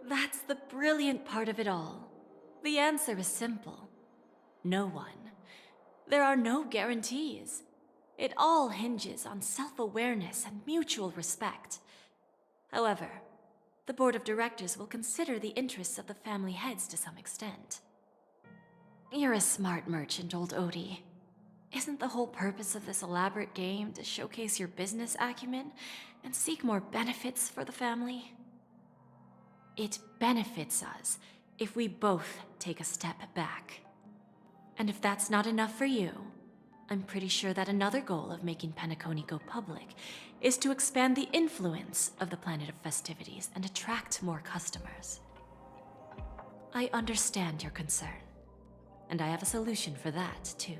That's the brilliant part of it all. The answer is simple. No one. There are no guarantees. It all hinges on self-awareness and mutual respect. However, the board of directors will consider the interests of the family heads to some extent. You're a smart merchant, old Odie. Isn't the whole purpose of this elaborate game to showcase your business acumen and seek more benefits for the family? It benefits us if we both take a step back. And if that's not enough for you, I'm pretty sure that another goal of making Penacony go public is to expand the influence of the Planet of Festivities and attract more customers. I understand your concern, and I have a solution for that, too.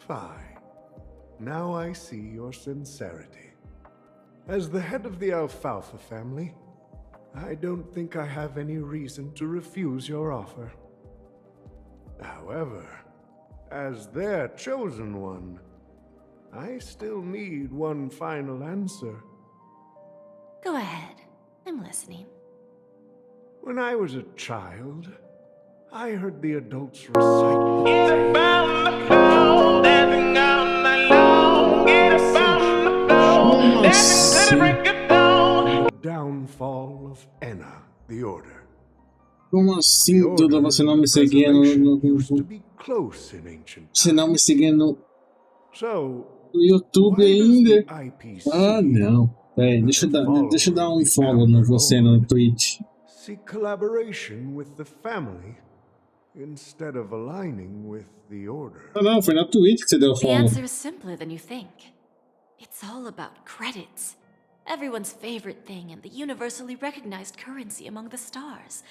Fine. Now I see your sincerity. As the head of the Alfalfa family, I don't think I have any reason to refuse your offer. However, as their chosen one, I still need one final answer. Go ahead. I'm listening. When I was a child, I heard the adults recite the downfall of Enna, the Order. Como assim, Duda? Você não me seguia no Você não me seguia no YouTube ainda? Ah, não. Peraí, deixa eu dar um follow no você no Twitch. Seek collaboration with the family instead of aligning with the Order. Ah, não, foi na Twitch que você deu follow. The answer is simpler than you think. It's all about credits. Everyone's favorite thing and the universally recognized currency among the stars.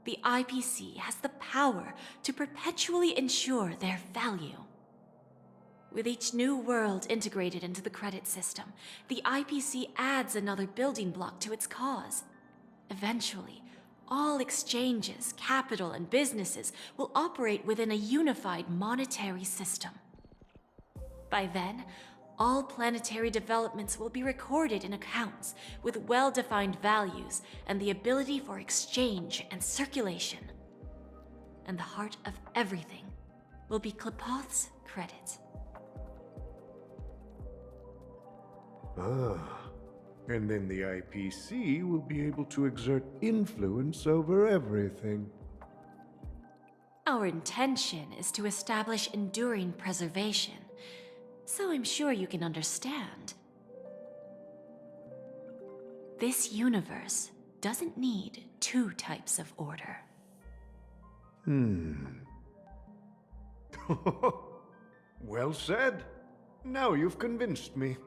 The IPC has the power to perpetually ensure their value. With each new world integrated into the credit system, the IPC adds another building block to its cause. Eventually, all exchanges, capital, and businesses will operate within a unified monetary system. By then, all planetary developments will be recorded in accounts with well-defined values and the ability for exchange and circulation. And the heart of everything will be Klepoth's credit. Ah, and then the IPC will be able to exert influence over everything. Our intention is to establish enduring preservation, so I'm sure you can understand. This universe doesn't need two types of order. Well said. Now you've convinced me.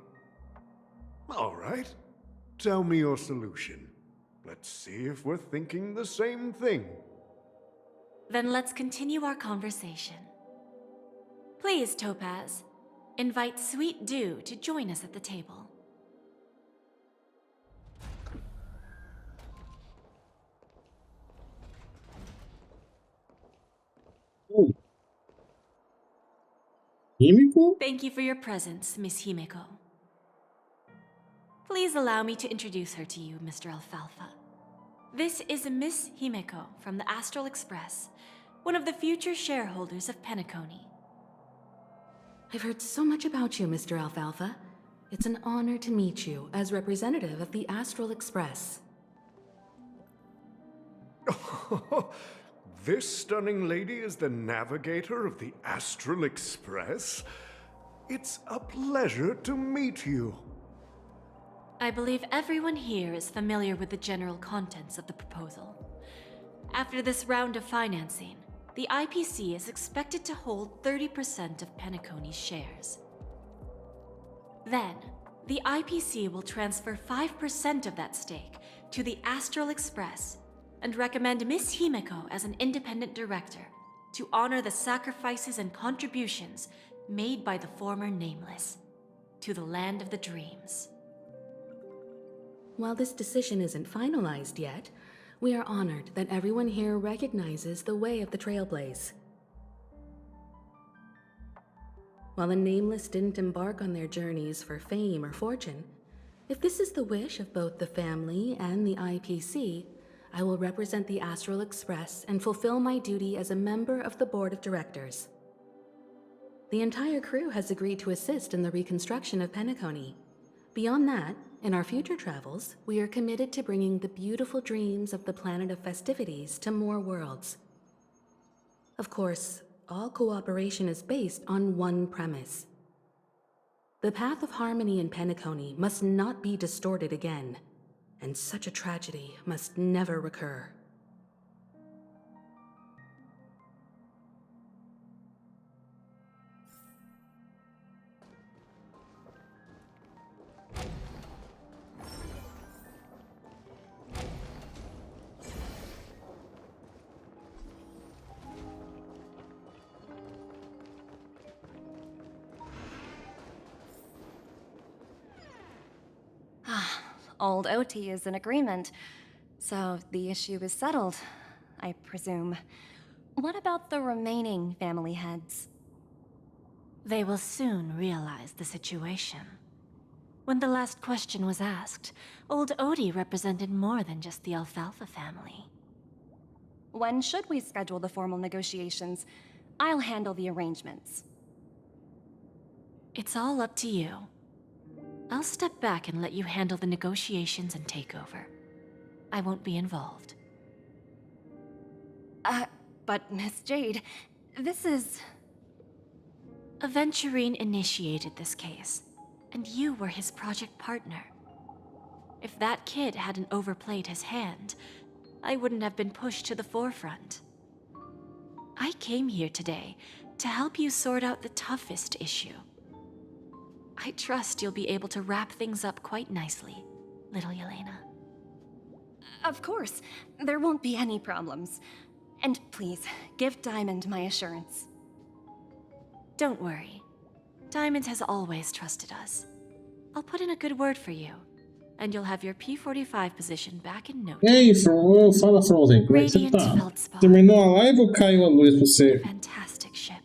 All right. Tell me your solution. Let's see if we're thinking the same thing. Then let's continue our conversation. Please, Topaz, invite Sweet Dew to join us at the table. Oh. Himiko? Thank you for your presence, Miss Himeko. Please allow me to introduce her to you, Mr. Alfalfa. This is Miss Himeko from the Astral Express, one of the future shareholders of Penacony. I've heard so much about you, Mr. Alfalfa. It's an honor to meet you as representative of the Astral Express. This stunning lady is the navigator of the Astral Express? It's a pleasure to meet you. I believe everyone here is familiar with the general contents of the proposal. After this round of financing, the IPC is expected to hold 30% of Penacony's shares. Then, the IPC will transfer 5% of that stake to the Astral Express and recommend Miss Himeko as an independent director to honor the sacrifices and contributions made by the former Nameless to the land of the dreams. While this decision isn't finalized yet, we are honored that everyone here recognizes the way of the Trailblaze. While the Nameless didn't embark on their journeys for fame or fortune, if this is the wish of both the family and the IPC, I will represent the Astral Express and fulfill my duty as a member of the board of directors. The entire crew has agreed to assist in the reconstruction of Penacony. Beyond that, in our future travels, we are committed to bringing the beautiful dreams of the planet of festivities to more worlds. Of course, all cooperation is based on one premise. The path of harmony in Penacony must not be distorted again, and such a tragedy must never recur. Old OT is in agreement, so the issue is settled, I presume. What about the remaining family heads? They will soon realize the situation. When the last question was asked, old Odie represented more than just the Alfalfa family. When should we schedule the formal negotiations? I'll handle the arrangements. It's all up to you. I'll step back and let you handle the negotiations and takeover. I won't be involved. But Miss Jade, this is... Aventurine initiated this case, and you were his project partner. If that kid hadn't overplayed his hand, I wouldn't have been pushed to the forefront. I came here today to help you sort out the toughest issue. I trust you'll be able to wrap things up quite nicely, little Yelena. Of course, there won't be any problems. And please, give Diamond my assurance. Don't worry. Diamond has always trusted us. I'll put in a good word for you, and you'll have your P45 position back in no time. E aí, fala Frozen, como é que você tá? Terminou a live ou caiu a luz pra você? Fantastic ship.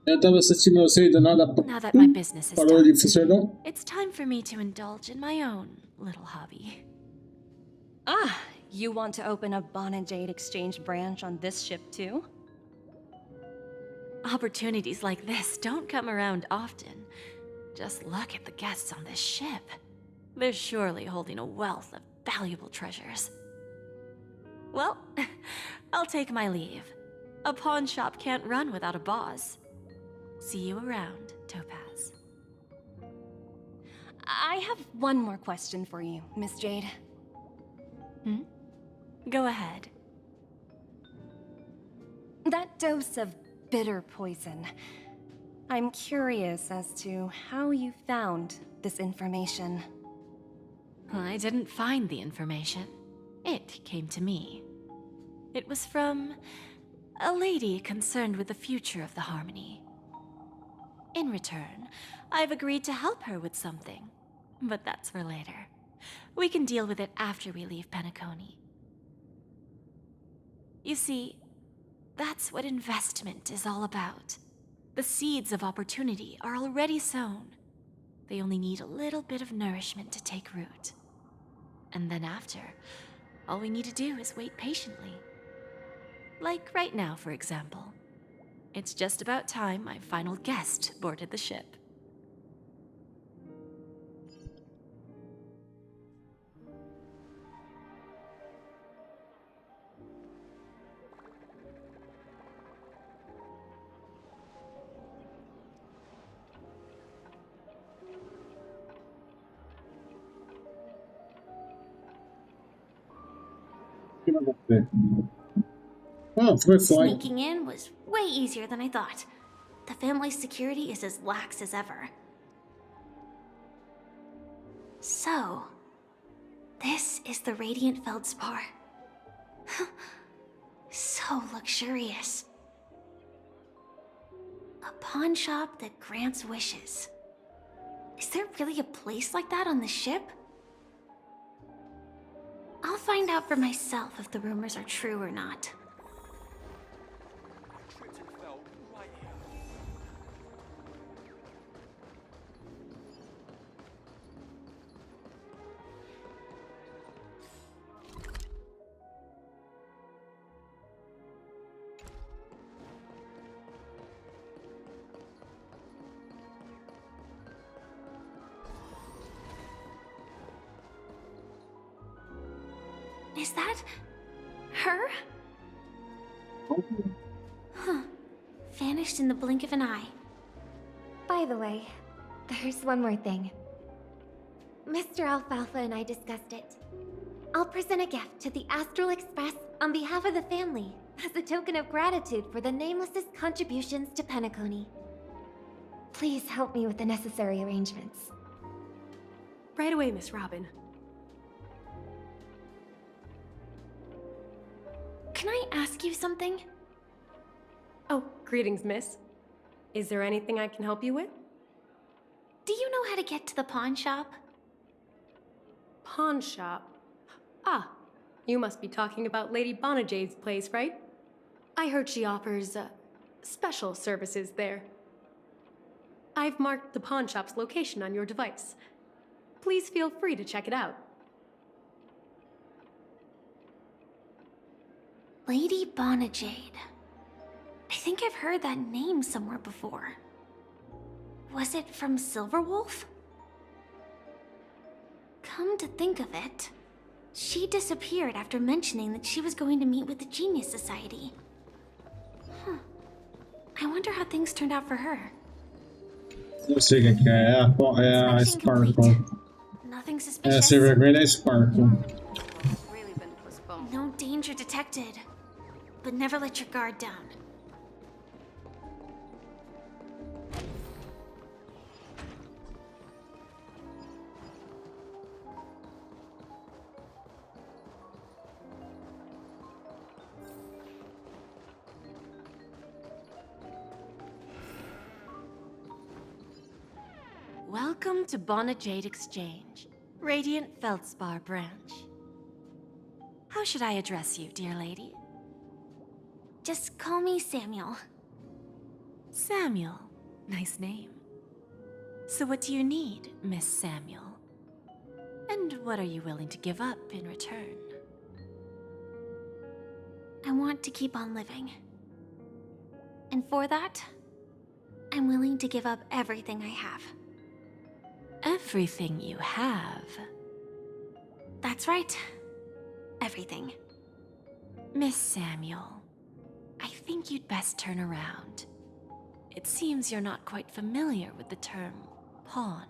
Eu tava assistindo você e do nada Now that my business is parou done, de funcionar. it's time for me to indulge in my own little hobby. You want to open a Bon and Jade exchange branch on this ship too? Opportunities like this don't come around often. Just look at the guests on this ship. They're surely holding a wealth of valuable treasures. Well, I'll take my leave. A pawn shop can't run without a boss. See you around, Topaz. I have one more question for you, Miss Jade. Go ahead. That dose of bitter poison. I'm curious as to how you found this information. I didn't find the information. It came to me. It was from a lady concerned with the future of the Harmony. In return, I've agreed to help her with something, but that's for later. We can deal with it after we leave Penacony. You see, that's what investment is all about. The seeds of opportunity are already sown. They only need a little bit of nourishment to take root. And then after, all we need to do is wait patiently. Like right now, for example. It's just about time my final guest boarded the ship. Oh, foi flight. Sneaking in was way easier than I thought. The family's security is as lax as ever. So, this is the Radiant Feldspar. So luxurious. A pawn shop that grants wishes. Is there really a place like that on the ship? I'll find out for myself if the rumors are true or not. Is that her? Huh. Vanished in the blink of an eye. By the way, there's one more thing. Mr. Alfalfa and I discussed it. I'll present a gift to the Astral Express on behalf of the family as a token of gratitude for the Nameless's contributions to Penacony. Please help me with the necessary arrangements. Right away, Miss Robin. Can I ask you something? Oh, greetings, miss. Is there anything I can help you with? Do you know how to get to the pawn shop? Pawn shop? Ah, you must be talking about Lady Bonajade's place, right? I heard she offers, special services there. I've marked the pawn shop's location on your device. Please feel free to check it out. Lady Bonajade. I think I've heard that name somewhere before. Was it from Silverwolf? Come to think of it, she disappeared after mentioning that she was going to meet with the Genius Society. Huh. I wonder how things turned out for her. Eu sei o que é a Sparkle. Nothing É a suspicious. Silver Grade é Sparkle. No danger detected. But never let your guard down. Welcome to Bonajade Exchange, Radiant Feldspar branch. How should I address you, dear lady? Just call me Samuel. Samuel. Nice name. So what do you need, Miss Samuel? And what are you willing to give up in return? I want to keep on living. And for that, I'm willing to give up everything I have. Everything you have? That's right. Everything. Miss Samuel, I think you'd best turn around. It seems you're not quite familiar with the term pawn.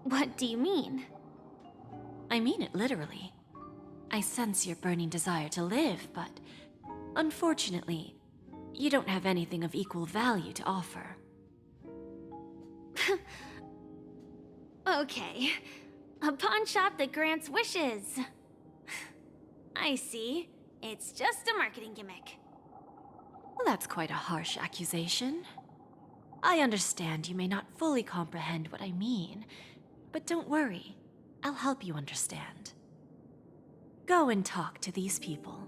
What do you mean? I mean it literally. I sense your burning desire to live, but unfortunately, you don't have anything of equal value to offer. Okay. A pawn shop that grants wishes. I see. It's just a marketing gimmick. Well, that's quite a harsh accusation. I understand you may not fully comprehend what I mean, but don't worry. I'll help you understand. Go and talk to these people.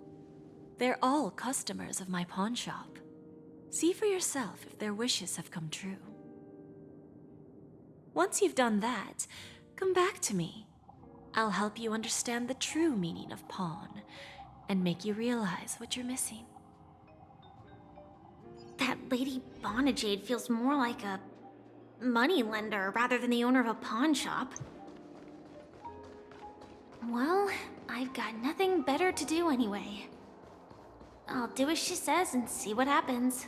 They're all customers of my pawn shop. See for yourself if their wishes have come true. Once you've done that, come back to me. I'll help you understand the true meaning of pawn and make you realize what you're missing. That Lady Bonajade feels more like a money lender rather than the owner of a pawn shop. Well, I've got nothing better to do anyway. I'll do as she says and see what happens.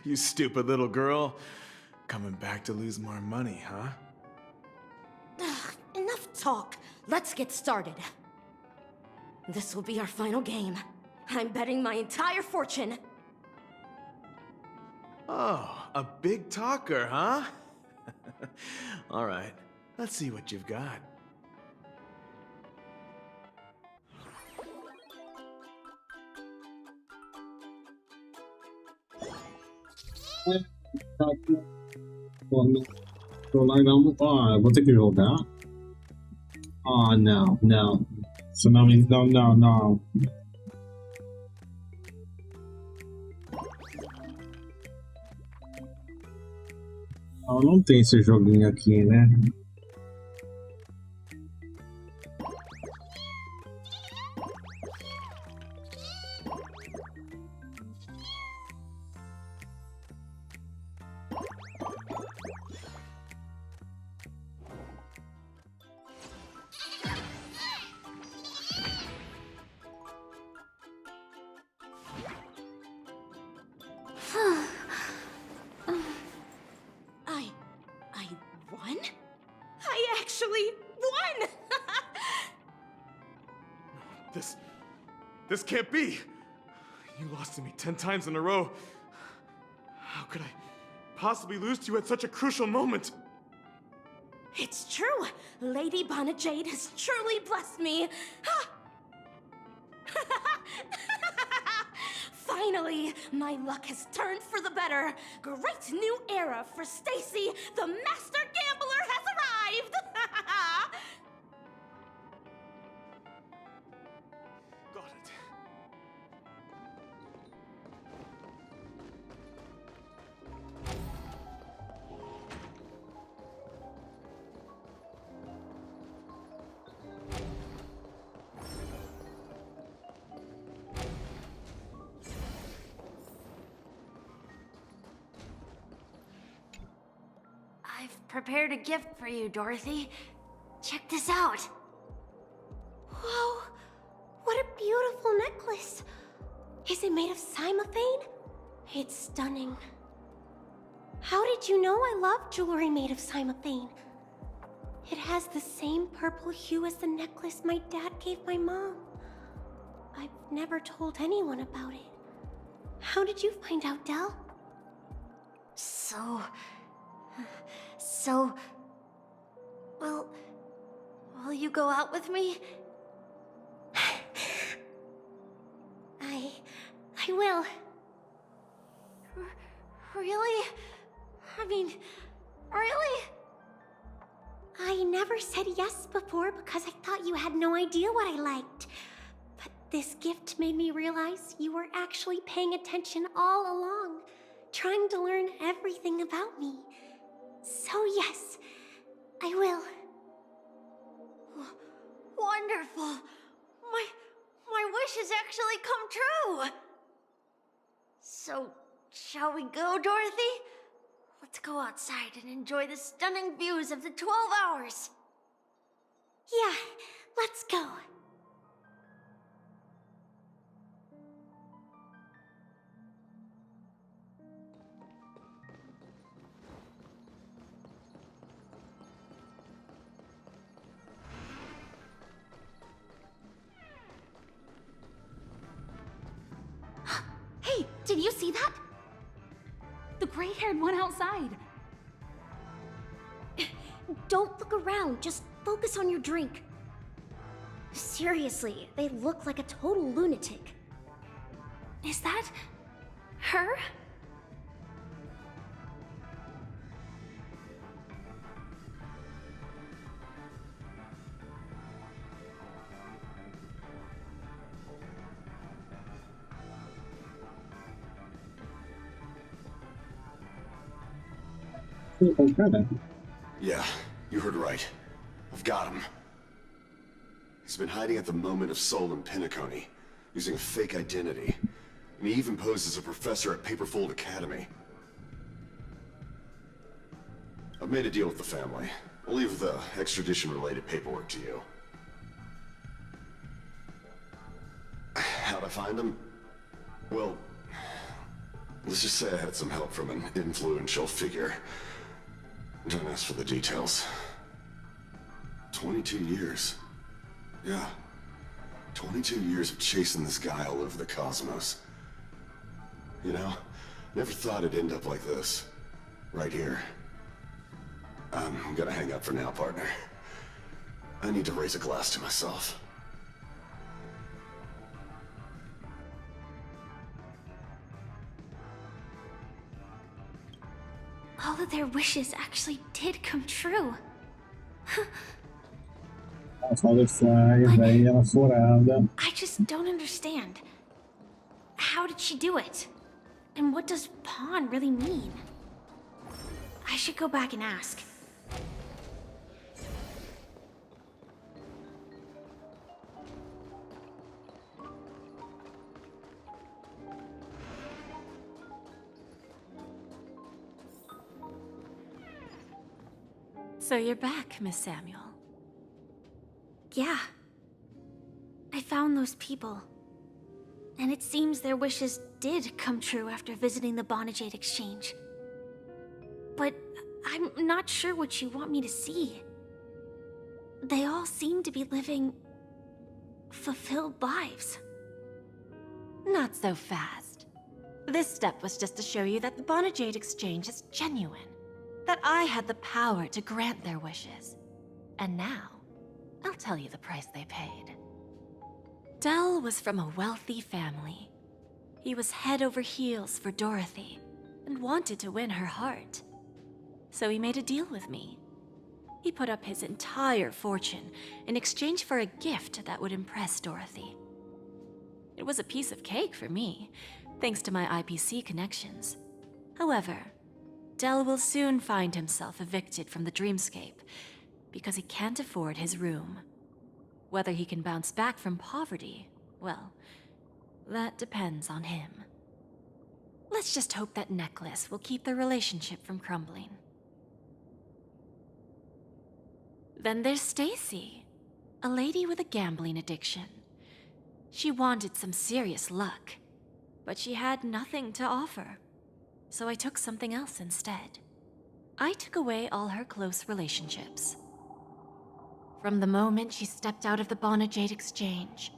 You stupid little girl. Coming back to lose more money, huh? Ugh, enough talk. Let's get started. This will be our final game. I'm betting my entire fortune. Oh, a big talker, huh? All right, let's see what you've got. Eu vou ter que jogar. Ah, não, não. Senão, não. Não tem esse joguinho aqui, né? I won? I actually won! This can't be! You lost to me 10 times in a row. How could I possibly lose to you at such a crucial moment? It's true! Lady Bonajade has truly blessed me! Finally, my luck has turned for the better. Great new era for Stacy. The master gambler has arrived. Got it. I've prepared a gift for you, Dorothy. Check this out. Whoa! What a beautiful necklace! Is it made of cymophane? It's stunning. How did you know I love jewelry made of cymophane? It has the same purple hue as the necklace my dad gave my mom. I've never told anyone about it. How did you find out, Del? Will you go out with me? I will. Really? I mean, really? I never said yes before because I thought you had no idea what I liked. But this gift made me realize you were actually paying attention all along, trying to learn everything about me. So yes, I will. Wonderful! My wish has actually come true! So, shall we go, Dorothy? Let's go outside and enjoy the stunning views of the 12 hours! Yeah, let's go. Hey, did you see that? The gray-haired one outside. Don't look around, just focus on your drink. Seriously, they look like a total lunatic. Is that her? Yeah, you heard right. I've got him. He's been hiding at the moment of soul in Penacony, using a fake identity. And he even posed as a professor at Paperfold Academy. I've made a deal with the family. I'll leave the extradition-related paperwork to you. How'd I find him? Well, let's just say I had some help from an influential figure. Don't ask for the details. 22 years. Yeah. 22 years of chasing this guy all over the cosmos. You know, never thought it'd end up like this. Right here. I'm gonna hang up for now, partner. I need to raise a glass to myself. All of their wishes actually did come true. Ela fala fly, daí ela furada. I just don't understand. How did she do it? And what does pawn really mean? I should go back and ask. So you're back, Miss Samuel. Yeah. I found those people. And it seems their wishes did come true after visiting the Bonajade Exchange. But I'm not sure what you want me to see. They all seem to be living fulfilled lives. Not so fast. This step was just to show you that the Bonajade Exchange is genuine. That I had the power to grant their wishes. And now, I'll tell you the price they paid. Dell was from a wealthy family. He was head over heels for Dorothy and wanted to win her heart. So he made a deal with me. He put up his entire fortune in exchange for a gift that would impress Dorothy. It was a piece of cake for me, thanks to my IPC connections. However, Dell will soon find himself evicted from the dreamscape because he can't afford his room. Whether he can bounce back from poverty, well, that depends on him. Let's just hope that necklace will keep their relationship from crumbling. Then there's Stacy, a lady with a gambling addiction. She wanted some serious luck, but she had nothing to offer. So I took something else instead. I took away all her close relationships. From the moment she stepped out of the Bonajade Exchange,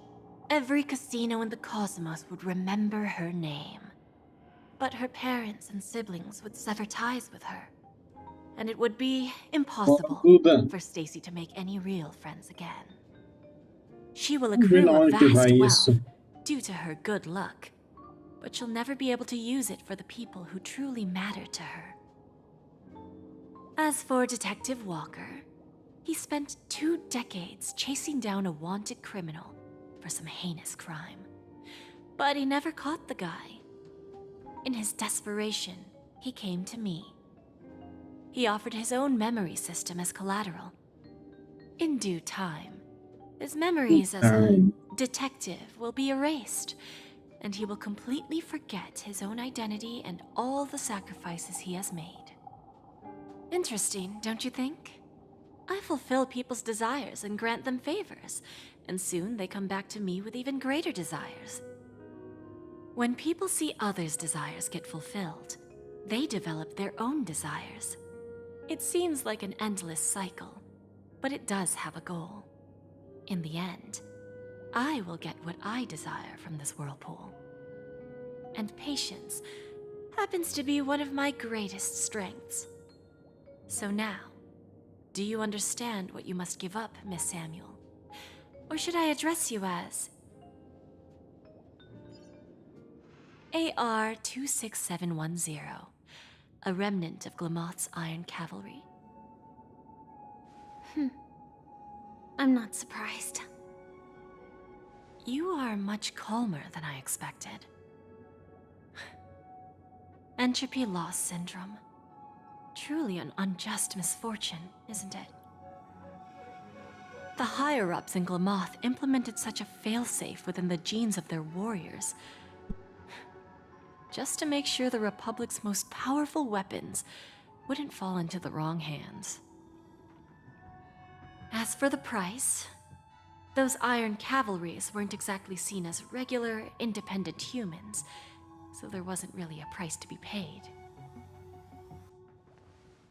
every casino in the cosmos would remember her name. But her parents and siblings would sever ties with her, and it would be impossible for Stacy to make any real friends again. She will accrue a vast wealth due to her good luck, but she'll never be able to use it for the people who truly matter to her. As for Detective Walker, he spent 2 decades chasing down a wanted criminal for some heinous crime. But he never caught the guy. In his desperation, he came to me. He offered his own memory system as collateral. In due time, his memories as a detective will be erased, and he will completely forget his own identity and all the sacrifices he has made. Interesting, don't you think? I fulfill people's desires and grant them favors, and soon they come back to me with even greater desires. When people see others' desires get fulfilled, they develop their own desires. It seems like an endless cycle, but it does have a goal. In the end, I will get what I desire from this whirlpool. And patience happens to be one of my greatest strengths. So now, Do you understand what you must give up, Miss Samuel? Or should I address you as AR-26710, a remnant of Glamoth's Iron Cavalry? I'm not surprised. You are much calmer than I expected. Entropy loss syndrome. Truly an unjust misfortune, isn't it? The higher-ups in Glamoth implemented such a failsafe within the genes of their warriors, just to make sure the Republic's most powerful weapons wouldn't fall into the wrong hands. As for the price, those Iron Cavalries weren't exactly seen as regular, independent humans, so there wasn't really a price to be paid.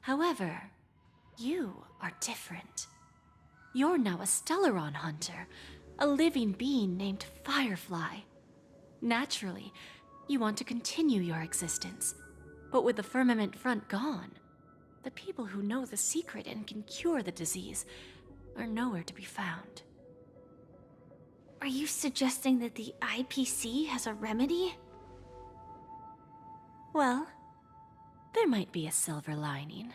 However, you are different. You're now a Stellaron hunter, a living being named Firefly. Naturally, you want to continue your existence, but with the firmament front gone, the people who know the secret and can cure the disease are nowhere to be found. Are you suggesting that the IPC has a remedy? Well, there might be a silver lining.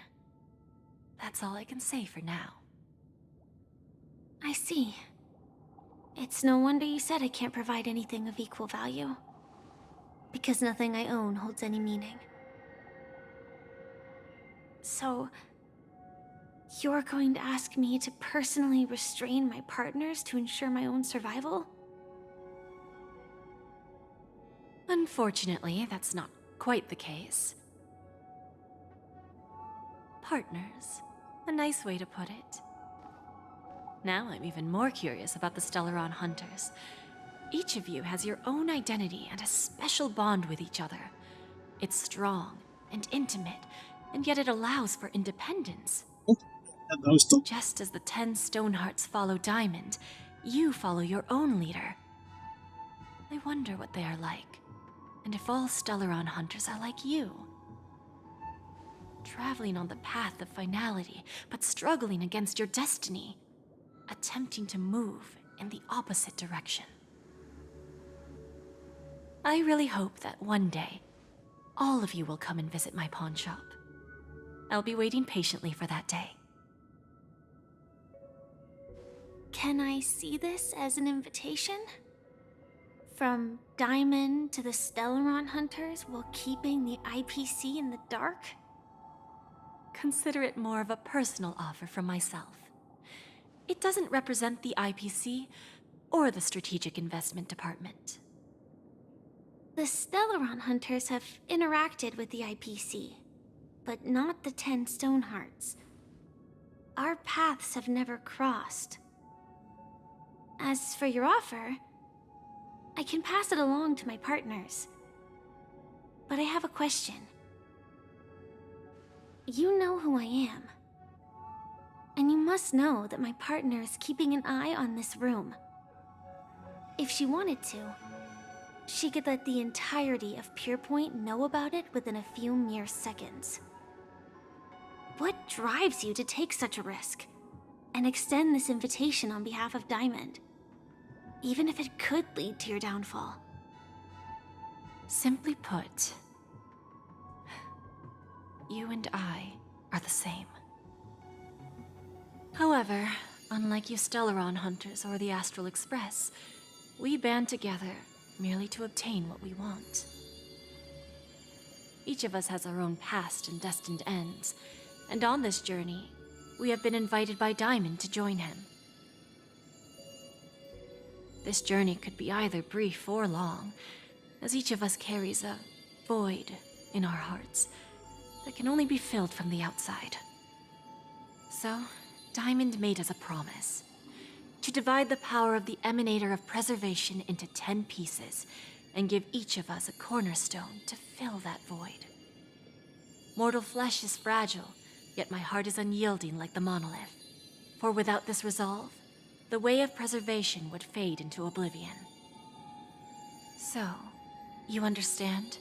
That's all I can say for now. I see. It's no wonder you said I can't provide anything of equal value. Because nothing I own holds any meaning. So, you're going to ask me to personally restrain my partners to ensure my own survival? Unfortunately, that's not quite the case. Partners. A nice way to put it. Now I'm even more curious about the Stellaron hunters. Each of you has your own identity and a special bond with each other. It's strong and intimate, and yet it allows for independence. Just as the 10 Stonehearts follow Diamond, you follow your own leader. I wonder what they are like, and if all Stellaron hunters are like you. Traveling on the path of finality, but struggling against your destiny. Attempting to move in the opposite direction. I really hope that one day, all of you will come and visit my pawn shop. I'll be waiting patiently for that day. Can I see this as an invitation? From Diamond to the Stellaron hunters while keeping the IPC in the dark? Consider it more of a personal offer from myself. It doesn't represent the IPC or the Strategic Investment Department. The Stellarron hunters have interacted with the IPC, but not the 10 Stonehearts. Our paths have never crossed. As for your offer, I can pass it along to my partners. But I have a question. You know who I am. And you must know that my partner is keeping an eye on this room. If she wanted to, she could let the entirety of Purepoint know about it within a few mere seconds. What drives you to take such a risk and extend this invitation on behalf of Diamond, even if it could lead to your downfall? Simply put, you and I are the same. However, unlike you Stellaron hunters or the Astral Express, we band together merely to obtain what we want. Each of us has our own past and destined ends, and on this journey, we have been invited by Diamond to join him. This journey could be either brief or long, as each of us carries a void in our hearts that can only be filled from the outside. So, Diamond made us a promise to divide the power of the Emanator of Preservation into 10 pieces and give each of us a cornerstone to fill that void. Mortal flesh is fragile, yet my heart is unyielding like the monolith. For without this resolve, the way of preservation would fade into oblivion. So, you understand?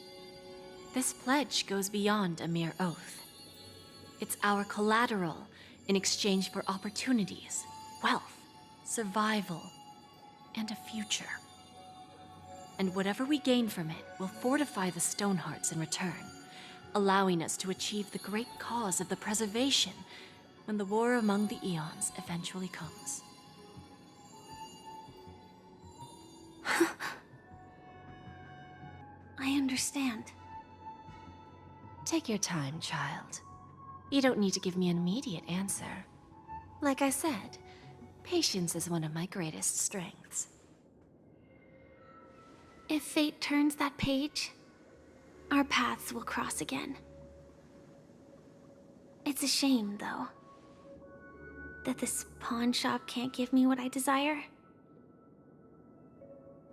This pledge goes beyond a mere oath. It's our collateral in exchange for opportunities, wealth, survival, and a future. And whatever we gain from it will fortify the Stonehearts in return, allowing us to achieve the great cause of the preservation when the war among the eons eventually comes. I understand. Take your time, child. You don't need to give me an immediate answer. Like I said, patience is one of my greatest strengths. If fate turns that page, our paths will cross again. It's a shame, though, that this pawn shop can't give me what I desire.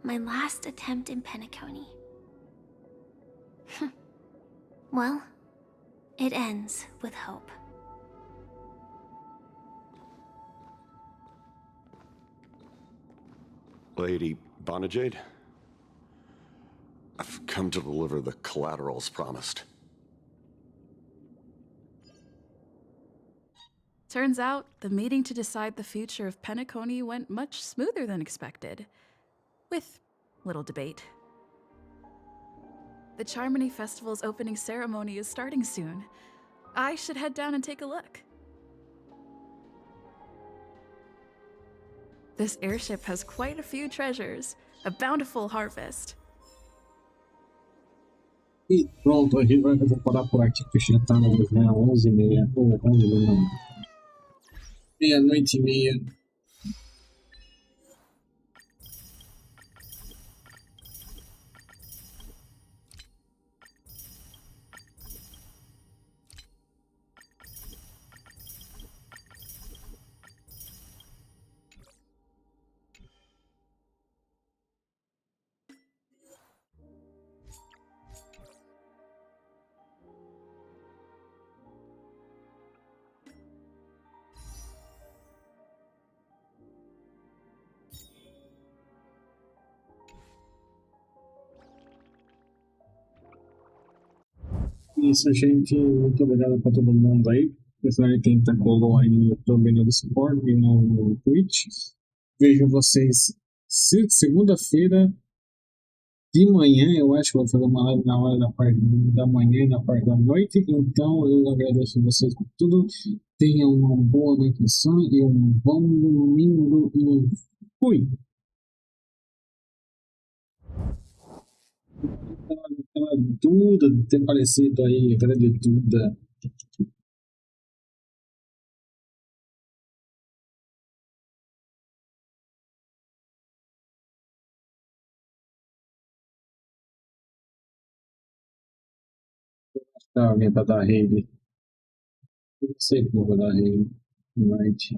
My last attempt in Penacony. Well, it ends with hope. Lady Bonajade? I've come to deliver the collaterals promised. Turns out, the meeting to decide the future of Penacony went much smoother than expected. With little debate. The Charmony Festival's opening ceremony is starting soon. I should head down and take a look. This airship has quite a few treasures, a bountiful harvest. E pronto, a gente vai parar por aqui, porque já tá na 11h30, ou 11 não, meia-noite e meia. Isso, gente. Muito obrigado para todo mundo aí. Pessoal, quem tá colou aí no YouTube, no Discord e no Twitch. Vejo vocês segunda-feira de manhã. Eu acho que vou fazer uma live na hora da parte da manhã e na parte da noite. Então, eu agradeço vocês por tudo. Tenham uma boa noite de sono e um bom domingo. E fui! Aquela Duda de ter aparecido aí, a grande Duda. Tá, alguém tá da rede. Não sei como vou dar rede. Night.